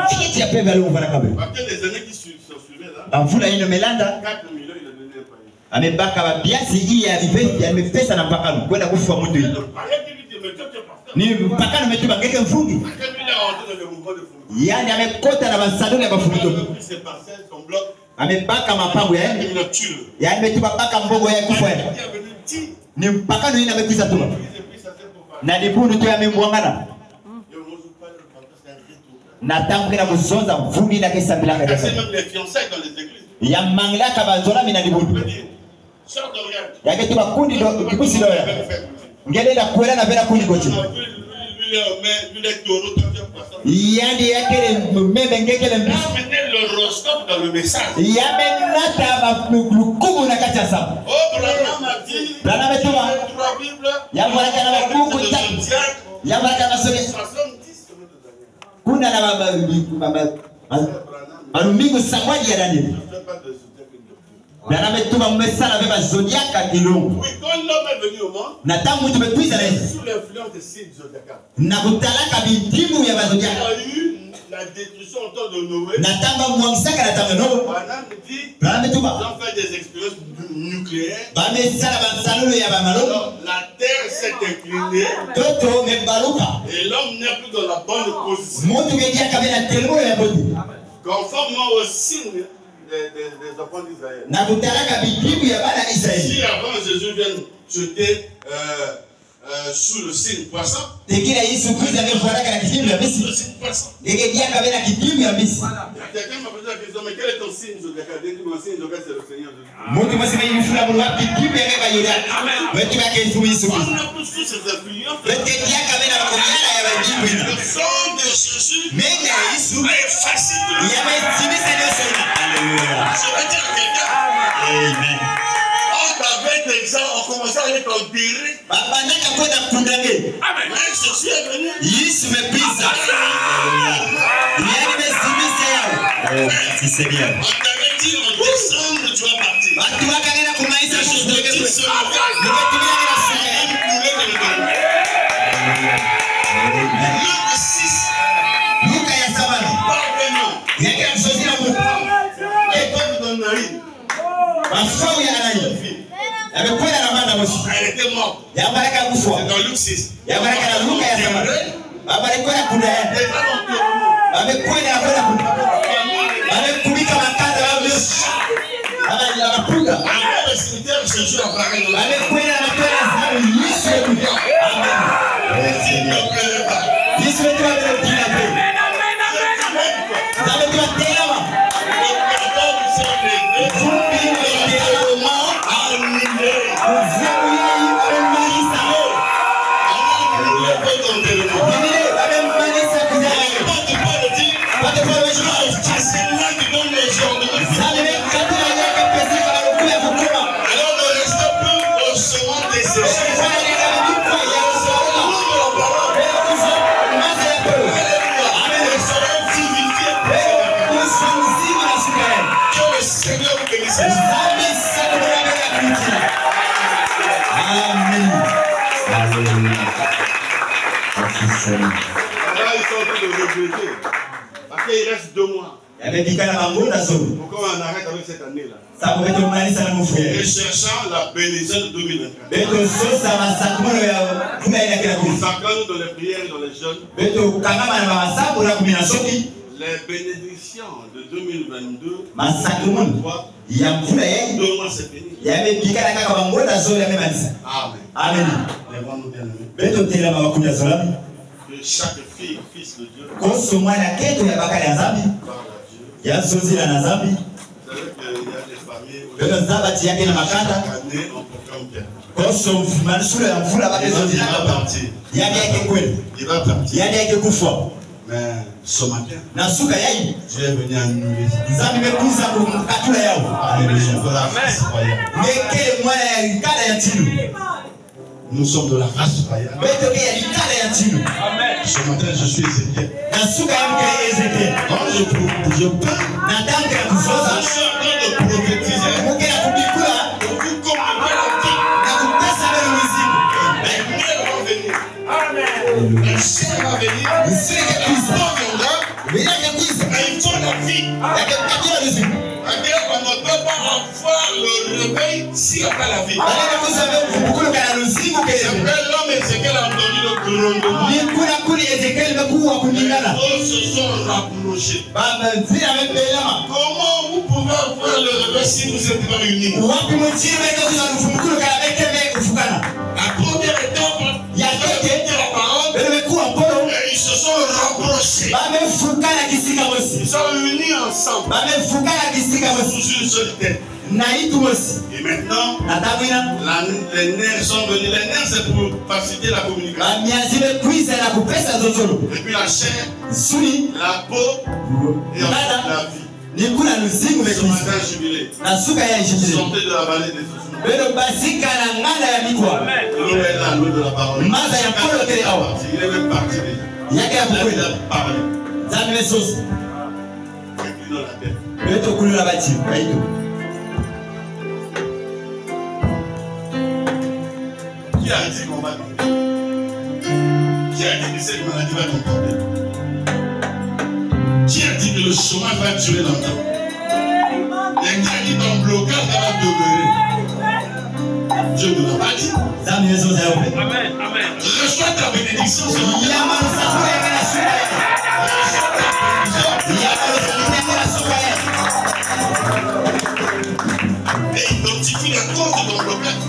[SPEAKER 5] Fieti ya pega longo bana kabela.
[SPEAKER 2] Après les années qui suivaient là.
[SPEAKER 5] Amfula ino melanda.
[SPEAKER 2] 4 millions il a donné un païen.
[SPEAKER 5] Amebaka babiasi hii ya ife ya mepesa na mpakano kwenda kufa mtu hii. Ni mpakano metuba ngeke mfungi. Yani amekota na basadoni ya bafumito. Amebaka mapango ya yeye. Yani metuba baka mbogo ya kufa. Ni mpakano ina mekuisa tu. Na dibunu tu yamemwangana. Na tangu kina kuzonza mvumi na kesa bilanga ya. Ya mangla kabazola mina dibunu. Ya ketu bakundi ndo kikusi ndo ya. Ngele la kuela na vela kundi gochi. Yani yake mmebe ngekele mbisi.
[SPEAKER 2] L'horoscope dans le message.
[SPEAKER 5] Yamenata balukumu na kati ya sabu.
[SPEAKER 2] Oh, Branham a dit.
[SPEAKER 5] Branham metuma.
[SPEAKER 2] 3 Bibles.
[SPEAKER 5] Yabaraka na bakuku tatu. Yabaraka na soge.
[SPEAKER 2] 70.
[SPEAKER 5] Kuna na malumbingu samwaji ya Daniel. Branham metuma mmesala beba zodiaka kilungu.
[SPEAKER 2] Oui, quand l'homme est venu au monde.
[SPEAKER 5] Na tangu tumetuiza leo.
[SPEAKER 2] Sous l'influence des signes zodiacales.
[SPEAKER 5] Na kutalaka bintimu ya bazodiaka.
[SPEAKER 2] Il y a eu la destruction au temps de Noé.
[SPEAKER 5] Na tamba mwangsaka na tamba Noé.
[SPEAKER 2] Branham dit.
[SPEAKER 5] Branham metuma.
[SPEAKER 2] Ils ont fait des expériences nucléaires.
[SPEAKER 5] Bamesala bansalulo ya bamalo.
[SPEAKER 2] La terre s'est inclinée.
[SPEAKER 5] Toto mebaluka.
[SPEAKER 2] Et l'homme n'est plus dans la bonne position.
[SPEAKER 5] Motu kedia kabela telmo ya bodi.
[SPEAKER 2] Conformément aux signes des enfants d'Israël.
[SPEAKER 5] Na kutalaka bintimu ya bana Israeli.
[SPEAKER 2] Si avant Jésus vient jeter sous le signe poisson.
[SPEAKER 5] Tekila Yesu Kristo amefuaraka na kitimu ya Misri.
[SPEAKER 2] Le signe poisson.
[SPEAKER 5] Degedia kabela kitimu ya Misri.
[SPEAKER 2] Quelqu'un m'a posé la question, mais quel est ton signe zodiacal? Mon signe zodiacal, c'est le Seigneur Jésus.
[SPEAKER 5] Motu mwasema yifula mulu wa kitimu ya kaba yoda. Wetu yake Yesu Kristo.
[SPEAKER 2] On a tous ces influences.
[SPEAKER 5] Degedia kabela bakumiana ya bajibu ina.
[SPEAKER 2] Le sang de Jésus
[SPEAKER 5] Menya Yesu
[SPEAKER 2] est facile.
[SPEAKER 5] yametimiza Yesu. Alléluia.
[SPEAKER 2] Je vais dire à quelqu'un.
[SPEAKER 5] Amen.
[SPEAKER 2] Avec des gens, on commençait à aller conduire.
[SPEAKER 5] Babandaka kwenda kundage.
[SPEAKER 2] Mais Jésus est venu.
[SPEAKER 5] Yesu mepisa. Yametimiza yao. Merci Seigneur.
[SPEAKER 2] On t'avait dit en décembre, tu vas partir.
[SPEAKER 5] Watu wakaenda kumaisha
[SPEAKER 2] Je te dis seulement. Luc 6.
[SPEAKER 5] Luka ya sabani.
[SPEAKER 2] Pardonnons.
[SPEAKER 5] Yake msozi na Mungu.
[SPEAKER 2] Et comme dans Naïm.
[SPEAKER 5] Mafao ya nani? Amekwenda na manda moshi.
[SPEAKER 2] Elle était morte.
[SPEAKER 5] Ya baraka kufa.
[SPEAKER 2] C'est dans Luc 6.
[SPEAKER 5] Ya baraka na Luka ya sabani. Amekwenda kunda ya.
[SPEAKER 2] Les femmes ont pleuré.
[SPEAKER 5] Amekwenda na kwenda kunda. Amekubika makanda wao. Anapiga.
[SPEAKER 2] Après le cimetière, Jésus apparaît dans la
[SPEAKER 5] Amekwenda na kwenda zamu Yesu yetu. Amen.
[SPEAKER 2] ne pleurez pas.
[SPEAKER 5] Yesu yetu amekwenda pe. Zamu tu tena wa.
[SPEAKER 2] Le pardon du Saint-Esprit.
[SPEAKER 5] Fumbi ni tena wa.
[SPEAKER 2] Annulé.
[SPEAKER 5] Zamu yeye amemarisa.
[SPEAKER 2] Annulé pour ton développement.
[SPEAKER 5] Amemarisa kuzaa.
[SPEAKER 2] Pas de dire.
[SPEAKER 5] Watu kwa
[SPEAKER 2] C'est là qui donne Alors ne restez plus au sommet des échecs. Que le Seigneur vous bénisse.
[SPEAKER 5] Amen. Alléluia. Merci Seigneur.
[SPEAKER 2] Là, ils sont en train de regretter. Parce qu'il reste 2 mois. Pourquoi on arrête avec cette année-là? Recherchant la bénédiction de 2024. Consacrons-nous dans les prières et dans les jeûnes. Les bénédictions de 2022, 2023, 2 mois c'est fini. Amen. Lèvons-nous bien-aimés. Que chaque fille, fils de Dieu, par la Dieu. Vous savez qu'il y a des familles où chaque année on proclame bien. Il va partir. Mais ce matin, Dieu est venu annuler ça. Nous sommes de la race païenne. Ce matin, je suis Ézéchiel. Quand je parle, je suis en train de prophétiser. Pour vous commander la vie. La lumière va venir. La chair va venir. La foi viendra. Mais il faut la vie. On ne peut pas avoir le réveil s'il n'y a pas la vie. C'est après l'homme Ézéchiel a entendu le grondement. Les choses se sont rapprochées. Comment vous pouvez avoir le réveil si vous êtes pas réunis? La première étape, il y a la parole et ils se sont rapprochés. Ils sont unis ensemble sous une seule tête. Et maintenant, les nerfs sont venus. Les nerfs, c'est pour faciliter la communication. Et puis la chair, la peau et ensuite la vie. Ce matin, jubilé. Sortez de la vallée des souffles. L'eau est là, l'eau de la parole. Il est même parti déjà. Il a parlé. Inclinons la tête. Qui a dit qu'on va vivre? Qui a dit que cette maladie va comporter? Qui a dit que le chômage va durer longtemps? Et qui a dit ton blocage va demeurer? Dieu ne l'a pas dit.
[SPEAKER 3] Amen. Amen.
[SPEAKER 2] Reçois ta bénédiction. Et identifie la cause de ton blocage.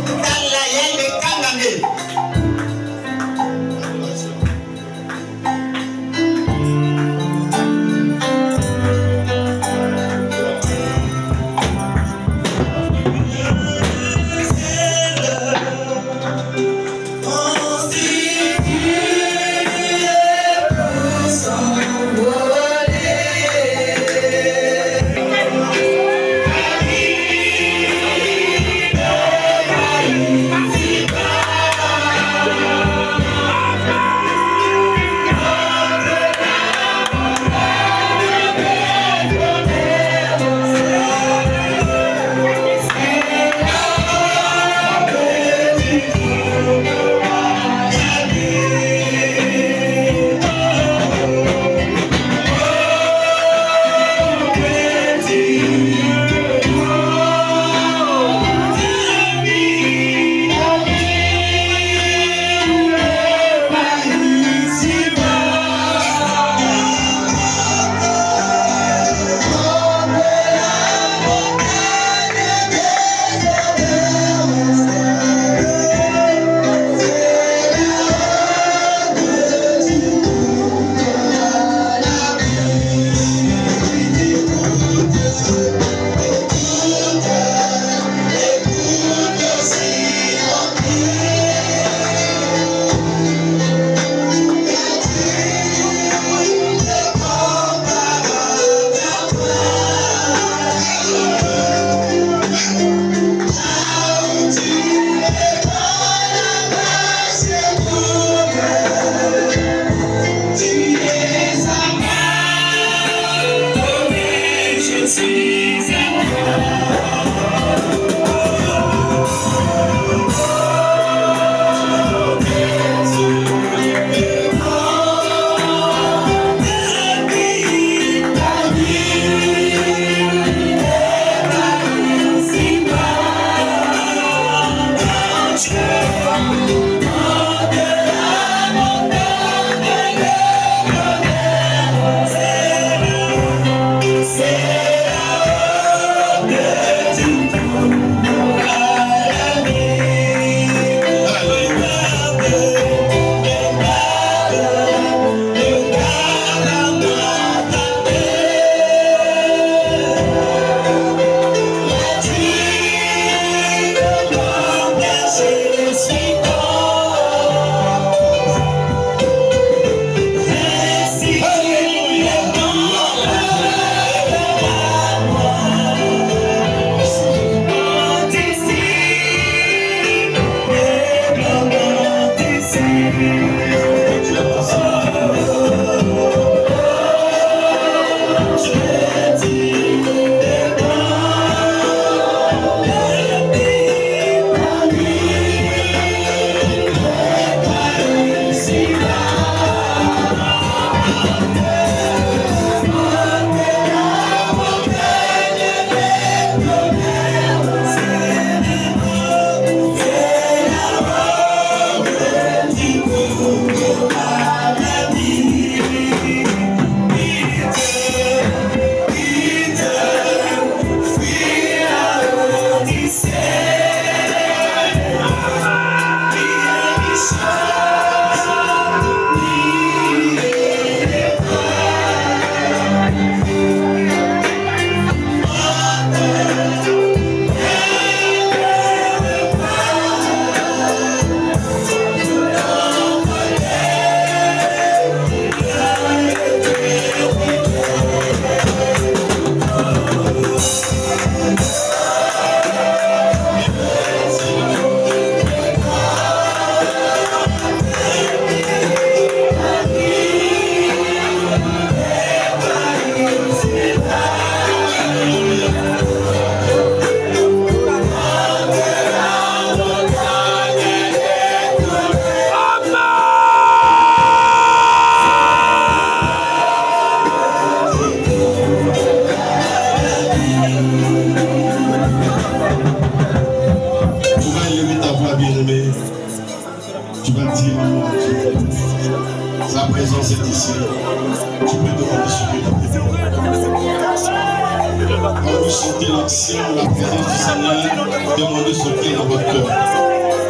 [SPEAKER 2] Demandez ce qui est dans votre cœur.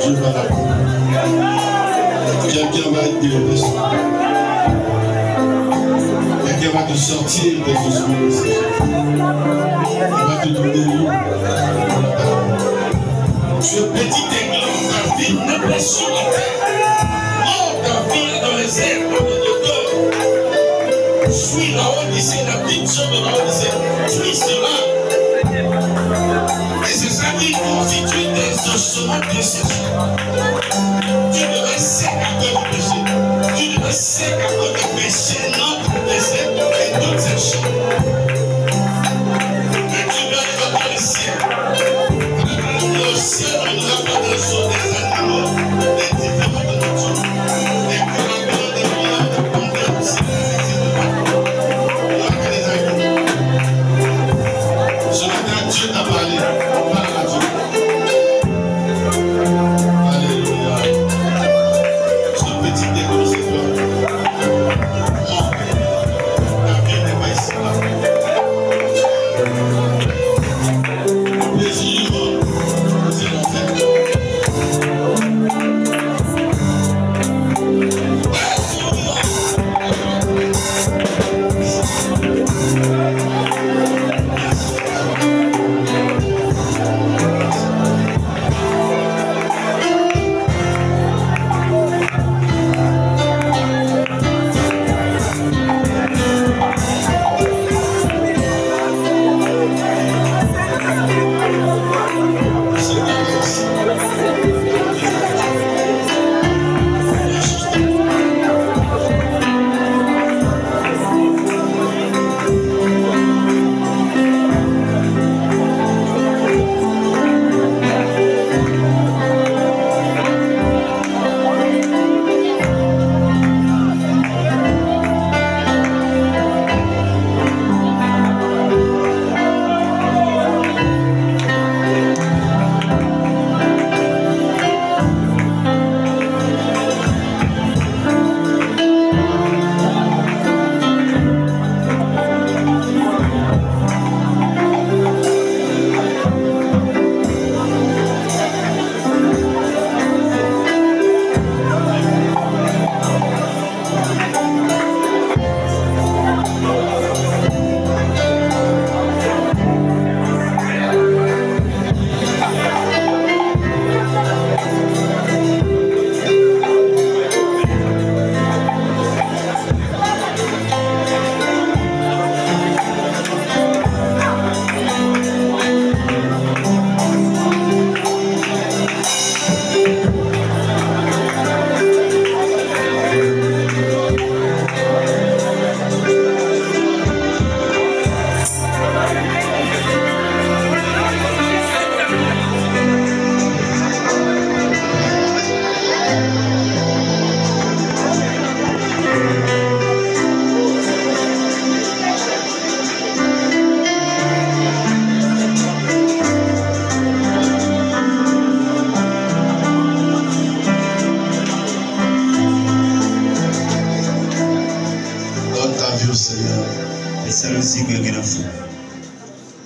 [SPEAKER 2] Dieu va répondre. Quelqu'un va être délivré. Quelqu'un va te sortir de ce souffle. Il va te donner l'eau. Je bénis tes glandes, ta vie n'est pas sur la terre. Non, ta vie est dans les airs, dans le docteur. Suis là-haut d'ici, la petite chose de là-haut d'ici. Suis cela. Et c'est ça qui constitue des ossements de sécher. Tu devrais s'écarter du péché. Tu devrais s'écarter du péché, notre péché et toutes ces choses. Mais tu dois être dans le ciel. Le ciel ne nous a pas des choses, des animaux, des différentes natures. Des collaborateurs, des milliards de combien de ciel n'existe pas. Il n'y a que des animaux. Ce matin, Dieu t'a parlé.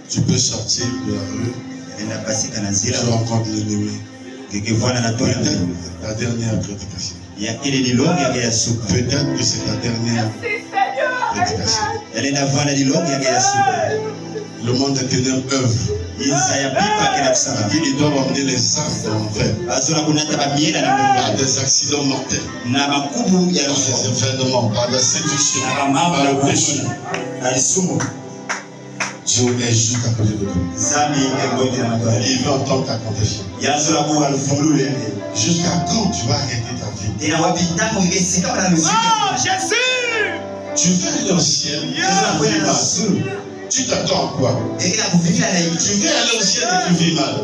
[SPEAKER 4] Tu peux sortir de la rue. Tu rencontres l'ennemi. Peut-être la dernière prédication. Peut-être que c'est la dernière prédication. Le monde des ténèbres œuvre. Il doit emmener les âmes d'enfer par des accidents mortels, par des événements, par la séduction, par le péché.
[SPEAKER 2] Dieu est juste à côté de toi. Il veut entendre ta confession. Jusqu'à quand tu vas arrêter ta vie?
[SPEAKER 5] Oh Jésus!
[SPEAKER 2] Tu veux aller au ciel? Tu t'attends à quoi? Tu veux aller au ciel et tu vis mal.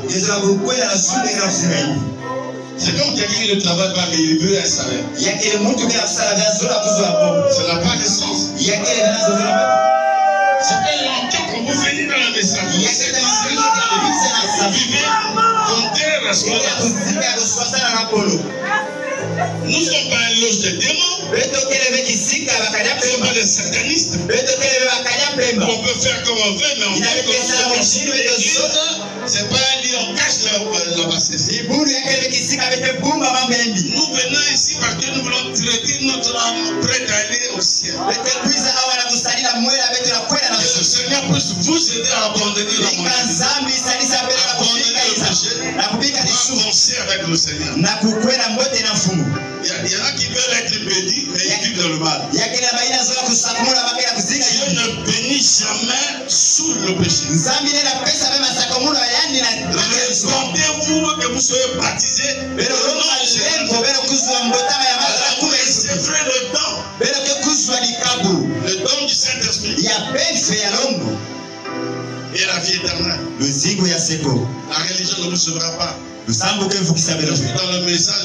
[SPEAKER 2] C'est comme quelqu'un qui ne travaille pas mais il veut un salaire. Ça n'a pas de sens. Ça fait longtemps qu'on vous venez dans la messagerie. Vous vivez contraire à ce qu'on a. Nous ne sommes pas un loge de démons. Nous ne sommes pas des satanistes. On peut faire comme on veut, mais on fait comme on veut. C'est pas un lit, on cache la bassesse. Nous venons ici parce que nous voulons traiter notre âme prête à aller au ciel. Que le Seigneur puisse vous aider à abandonner la maladie, abandonner le péché, avancer avec le Seigneur. Il y en a qui veulent être bénis, mais ils vivent dans le mal. Dieu ne bénit jamais sous le péché. Répondez-vous que vous soyez baptisés. C'est vrai le don. Le don du Saint-Esprit. Et la vie éternelle. La religion ne vous sauvera pas. Je suis dans le message,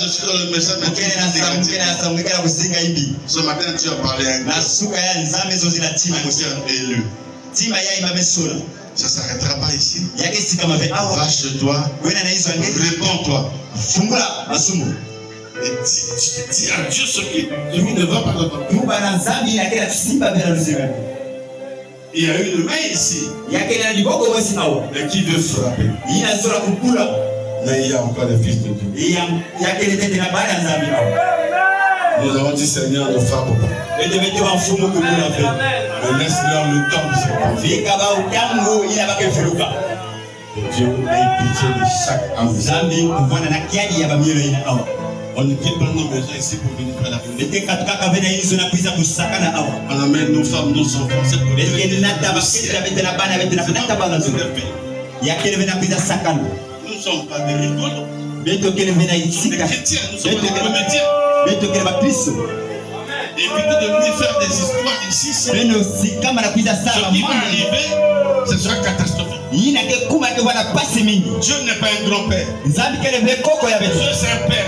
[SPEAKER 2] ce matin tu as parlé anglais. Élu. Ça ne s'arrêtera pas ici. Va chez toi. Réponds-toi. Et dis à Dieu ce qui ne va pas dans ton cœur. Il y a une main ici. Mais qui veut frapper? Mais il y a encore des fils de Dieu. Nous avons dit Seigneur, ne frappe pas. Mais laisse-leur le temps de se faire. Dieu ait pitié de chaque âme. On ne quitte pas nos maisons ici pour venir faire la vérité. On amène nos femmes, nos enfants. C'est pour venir faire la nous ne sommes pas des rigolos. Des chrétiens, nous sommes des comédiens. Évitez de venir faire des histoires ici. Ce qui va arriver, ce sera catastrophique. Dieu n'est pas un grand-père. Dieu c'est un père.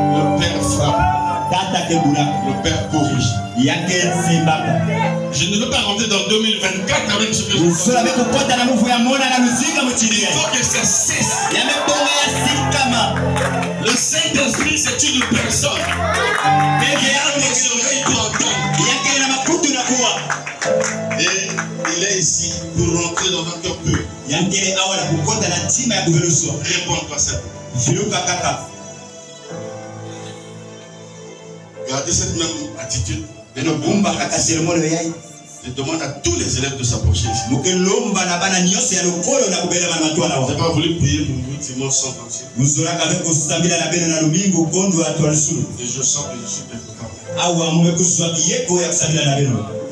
[SPEAKER 2] Un père le Père corrige. Je ne veux pas rentrer dans 2024 avec ce que je fais. Il faut que ça cesse. Le Saint-Esprit, c'est une personne. Et il est ici pour rentrer dans un cœur pur. Réponds-toi simplement. Gardez cette même attitude. Je demande à tous les élèves de s'approcher ici. Je n'ai pas voulu prier pour vous dimanche sans entier. Et je sens que je suis défavorable.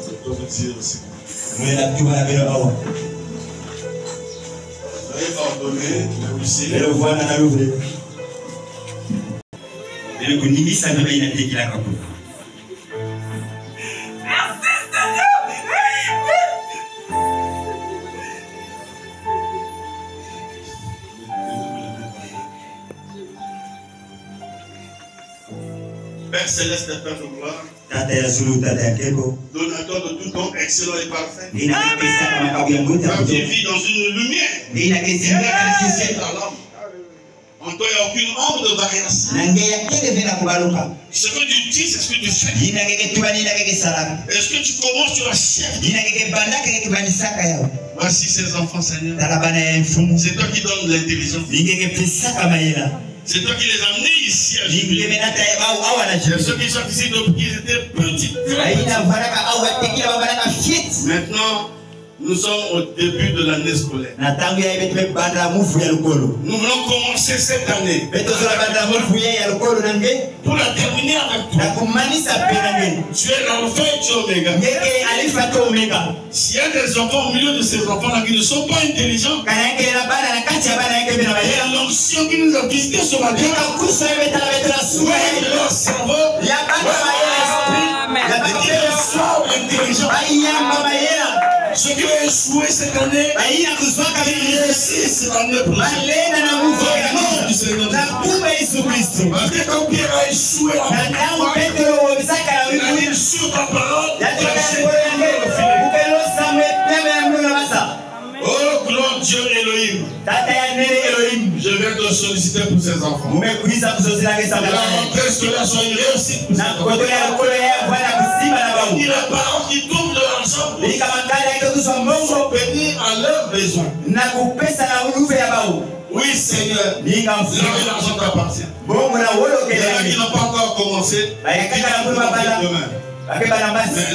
[SPEAKER 2] Je dois vous dire aussi. Soyez ordonnés, mais Père céleste et Père de gloire, donateur de tout don excellent et parfait, qui vit dans une lumière, en toi, il n'y a aucune ombre de variation. Ce que tu dis, c'est ce que tu fais. Est-ce que tu commences, tu achèves? Voici ces enfants, Seigneur. C'est toi qui donnes l'intelligence. C'est toi qui les as amenés ici à Jubilé. Ceux qui sont ici depuis qu'ils étaient petits. Maintenant, Nous sommes au début de l'année scolaire. Nous voulons commencer cette année pour la terminer avec toi. Tu es l'alpha et tu es Oméga. S'il y a des enfants au milieu de ces enfants-là qui ne sont pas intelligents, et l'onction qui nous a visités ce matin, leur cerveau, ceux qui ont échoué cette année, ils réussissent cette année prochaine. Parce que quand Pierre a échoué, il a mis sur ta parole. Oh, gloire Dieu Elohim. Je vais te solliciter pour ces enfants. La rentrée scolaire soit une réussite pour ces enfants. Il la parole qui tourne de l'ensemble. Ils sont bénis à leurs besoins. Oui, Seigneur. L'argent t'appartient. Il y en a qui n'ont pas encore commencé. Demain. Mais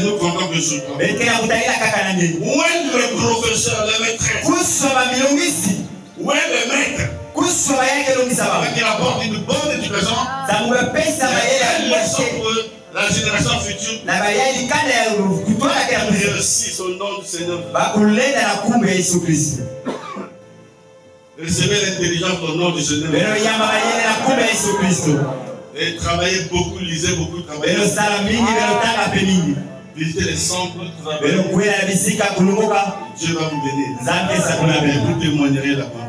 [SPEAKER 2] nous comptons que je crois. Où est le professeur, le maîtresse? Où est le maître? Avec qui apporte une bonne éducation. La génération future. Réussisse au nom du Seigneur. Recevez l'intelligence au nom du Seigneur. Et travaillez beaucoup, lisez beaucoup, travaillez. Visitez les centres, travaillez. Dieu va vous bénir. Vous témoignerez la parole.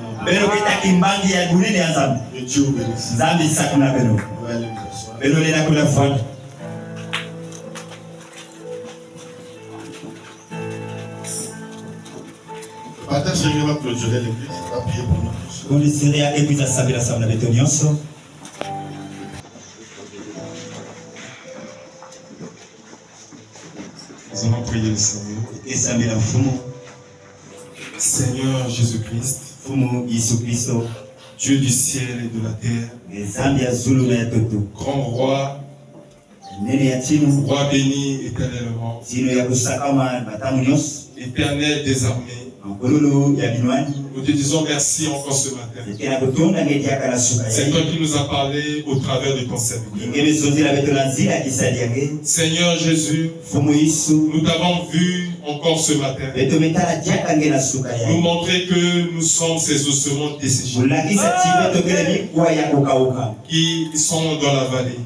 [SPEAKER 2] Que Dieu vous bénisse. Partagez votre clôturer l'église. Appuyez pour nous.
[SPEAKER 6] Nous allons prier le Seigneur. Seigneur Jésus-Christ, Dieu du ciel et de la terre, grand roi, roi béni éternellement, éternel des armées, nous te disons merci encore ce matin. C'est toi qui nous as parlé au travers de ton serviteur. Seigneur Jésus, nous t'avons vu encore ce matin. Nous montrer que nous sommes ces ossements desséchés qui sont dans la vallée.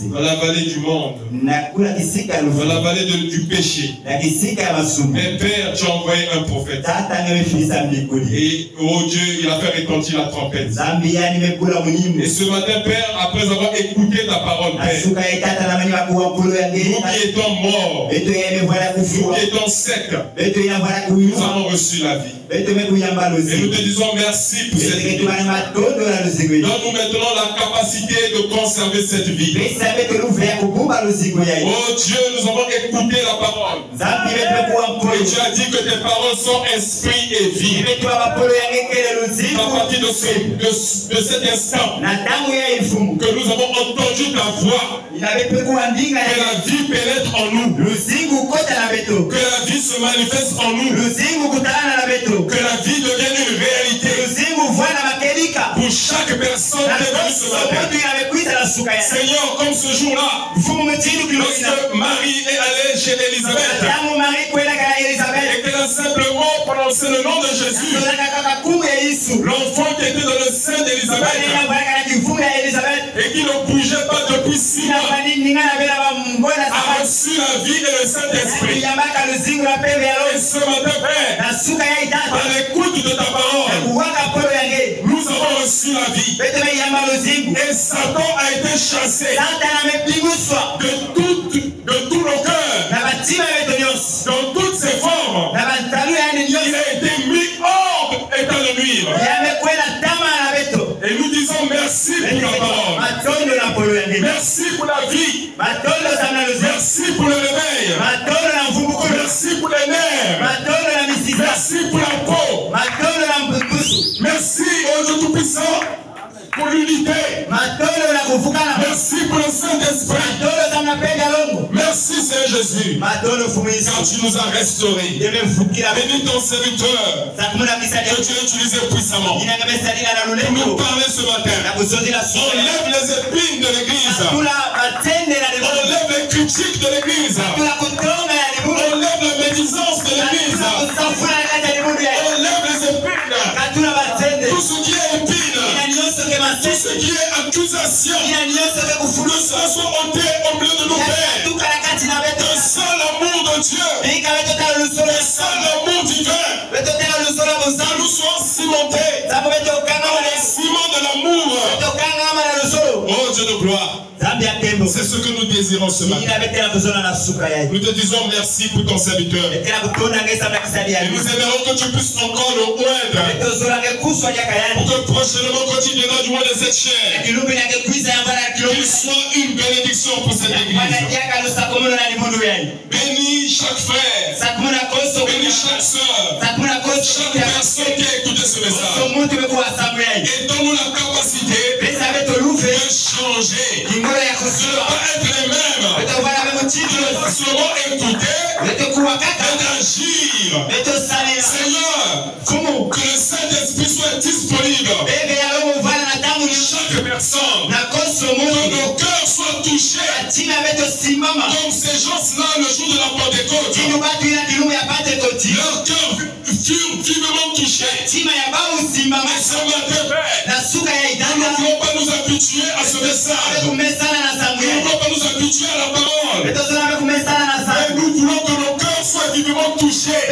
[SPEAKER 6] Dans la vallée du monde. Dans la vallée du péché. Mais Père, tu as envoyé un prophète. Et oh Dieu, il a fait retentir la trompette. Et ce matin, Père, après avoir écouté ta parole, Père, nous qui étions morts, nous qui étions secs, nous avons reçu la vie. Et nous te disons merci pour cette vie. Donne-nous maintenant la capacité de conserver cette vie. Oh Dieu, nous avons écouté la parole. Et tu as dit que tes paroles sont esprit et vie. À partir de cet instant que nous avons entendu ta voix, que la vie pénètre en nous, que la vie se manifeste en nous, que la vie devienne une réalité pour chaque personne qui est venue ce matin. Seigneur, comme ce jour-là, lorsque Marie est allée chez Élisabeth et qu'elle a simplement prononcé le nom de Jésus, l'enfant qui était dans le sein d'Élisabeth et qui ne bougeait pas depuis 6 mois a reçu la vie et le Saint-Esprit. Et ce matin, Père, par l'écoute de ta parole, nous avons reçu la vie. Et Satan a été chassé de tous nos cœurs, dans toutes ses formes. Il a été mis hors état de nuire. Et nous disons merci pour la parole. Merci pour la vie. Merci pour le réveil. Merci pour les nerfs. Merci pour la peau. Merci au Dieu Tout-Puissant pour l'unité. Merci pour le Saint-Esprit. Merci Seigneur Jésus. Car tu nous as restaurés. Bénis ton serviteur. Que tu as utilisé puissamment. Pour nous parler ce matin. Enlève les épines de l'église. Enlève les critiques de l'église. Enlève la médisance de l'église. Enlève les épines. Tout ce qui est épine. Tout ce qui est accusation. Que ça soit ôté au milieu de nos pères. Que ça l'amour de Dieu. Que ça l'amour divin. Que nous soyons cimentés dans le ciment de l'amour. Oh Dieu de gloire. C'est ce que nous désirons ce matin. Nous te disons merci pour ton serviteur. Et nous aimerons que tu puisses encore le oindre. Pour que prochainement, quand il viendra du mois de cette chair, qu'il soit une bénédiction pour cette église. Bénis chaque frère. Bénis chaque soeur. Chaque personne qui a écouté ce message. Et donne-nous la capacité de changer. De ne pas être les mêmes. De ne pas seulement écouter, mais d'agir. Seigneur, que le Saint-Esprit soit disponible. Chaque personne, que nos cœurs soient touchés. Comme ces gens-là, le jour de la Pentecôte, leurs cœurs furent vivement touchés. Et ce matin, nous ne voulons pas nous habituer à ce message. Nous ne voulons pas nous habituer à la parole. Mais nous voulons que nos cœurs soient vivement touchés.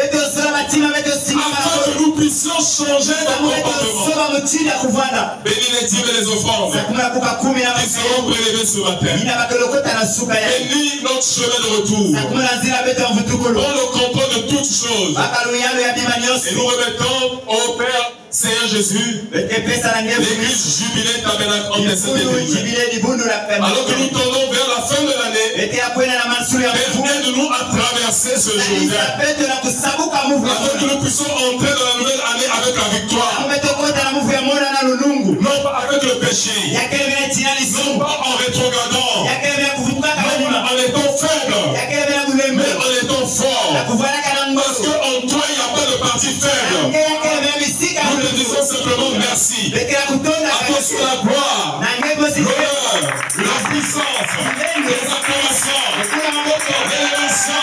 [SPEAKER 6] Afin que nous puissions changer de comportement. Bénis les dîmes et les offrandes qui seront prélevés ce matin. Bénis notre chemin de retour. On le comprend de toutes choses. Et nous remettons au Père Seigneur Jésus, l'église jubilée tabernacle en cette église. Alors que nous tournons vers la fin de l'année, aide-nous à traverser ce jour. Afin que nous puissions entrer dans la nouvelle année avec la victoire. Non pas avec le péché. Non pas en rétrogradant. Non pas en étant faible. Mais en étant fort. Parce qu'en toi il n'y a pas de partie faible. Nous te disons simplement merci. À toi soit la gloire, l'honneur, la puissance, les acclamations, l'élévation,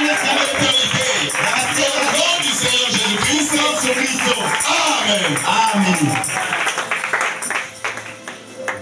[SPEAKER 6] l'éternité. Au nom du Seigneur Jésus-Christ. Amen.
[SPEAKER 5] Amen.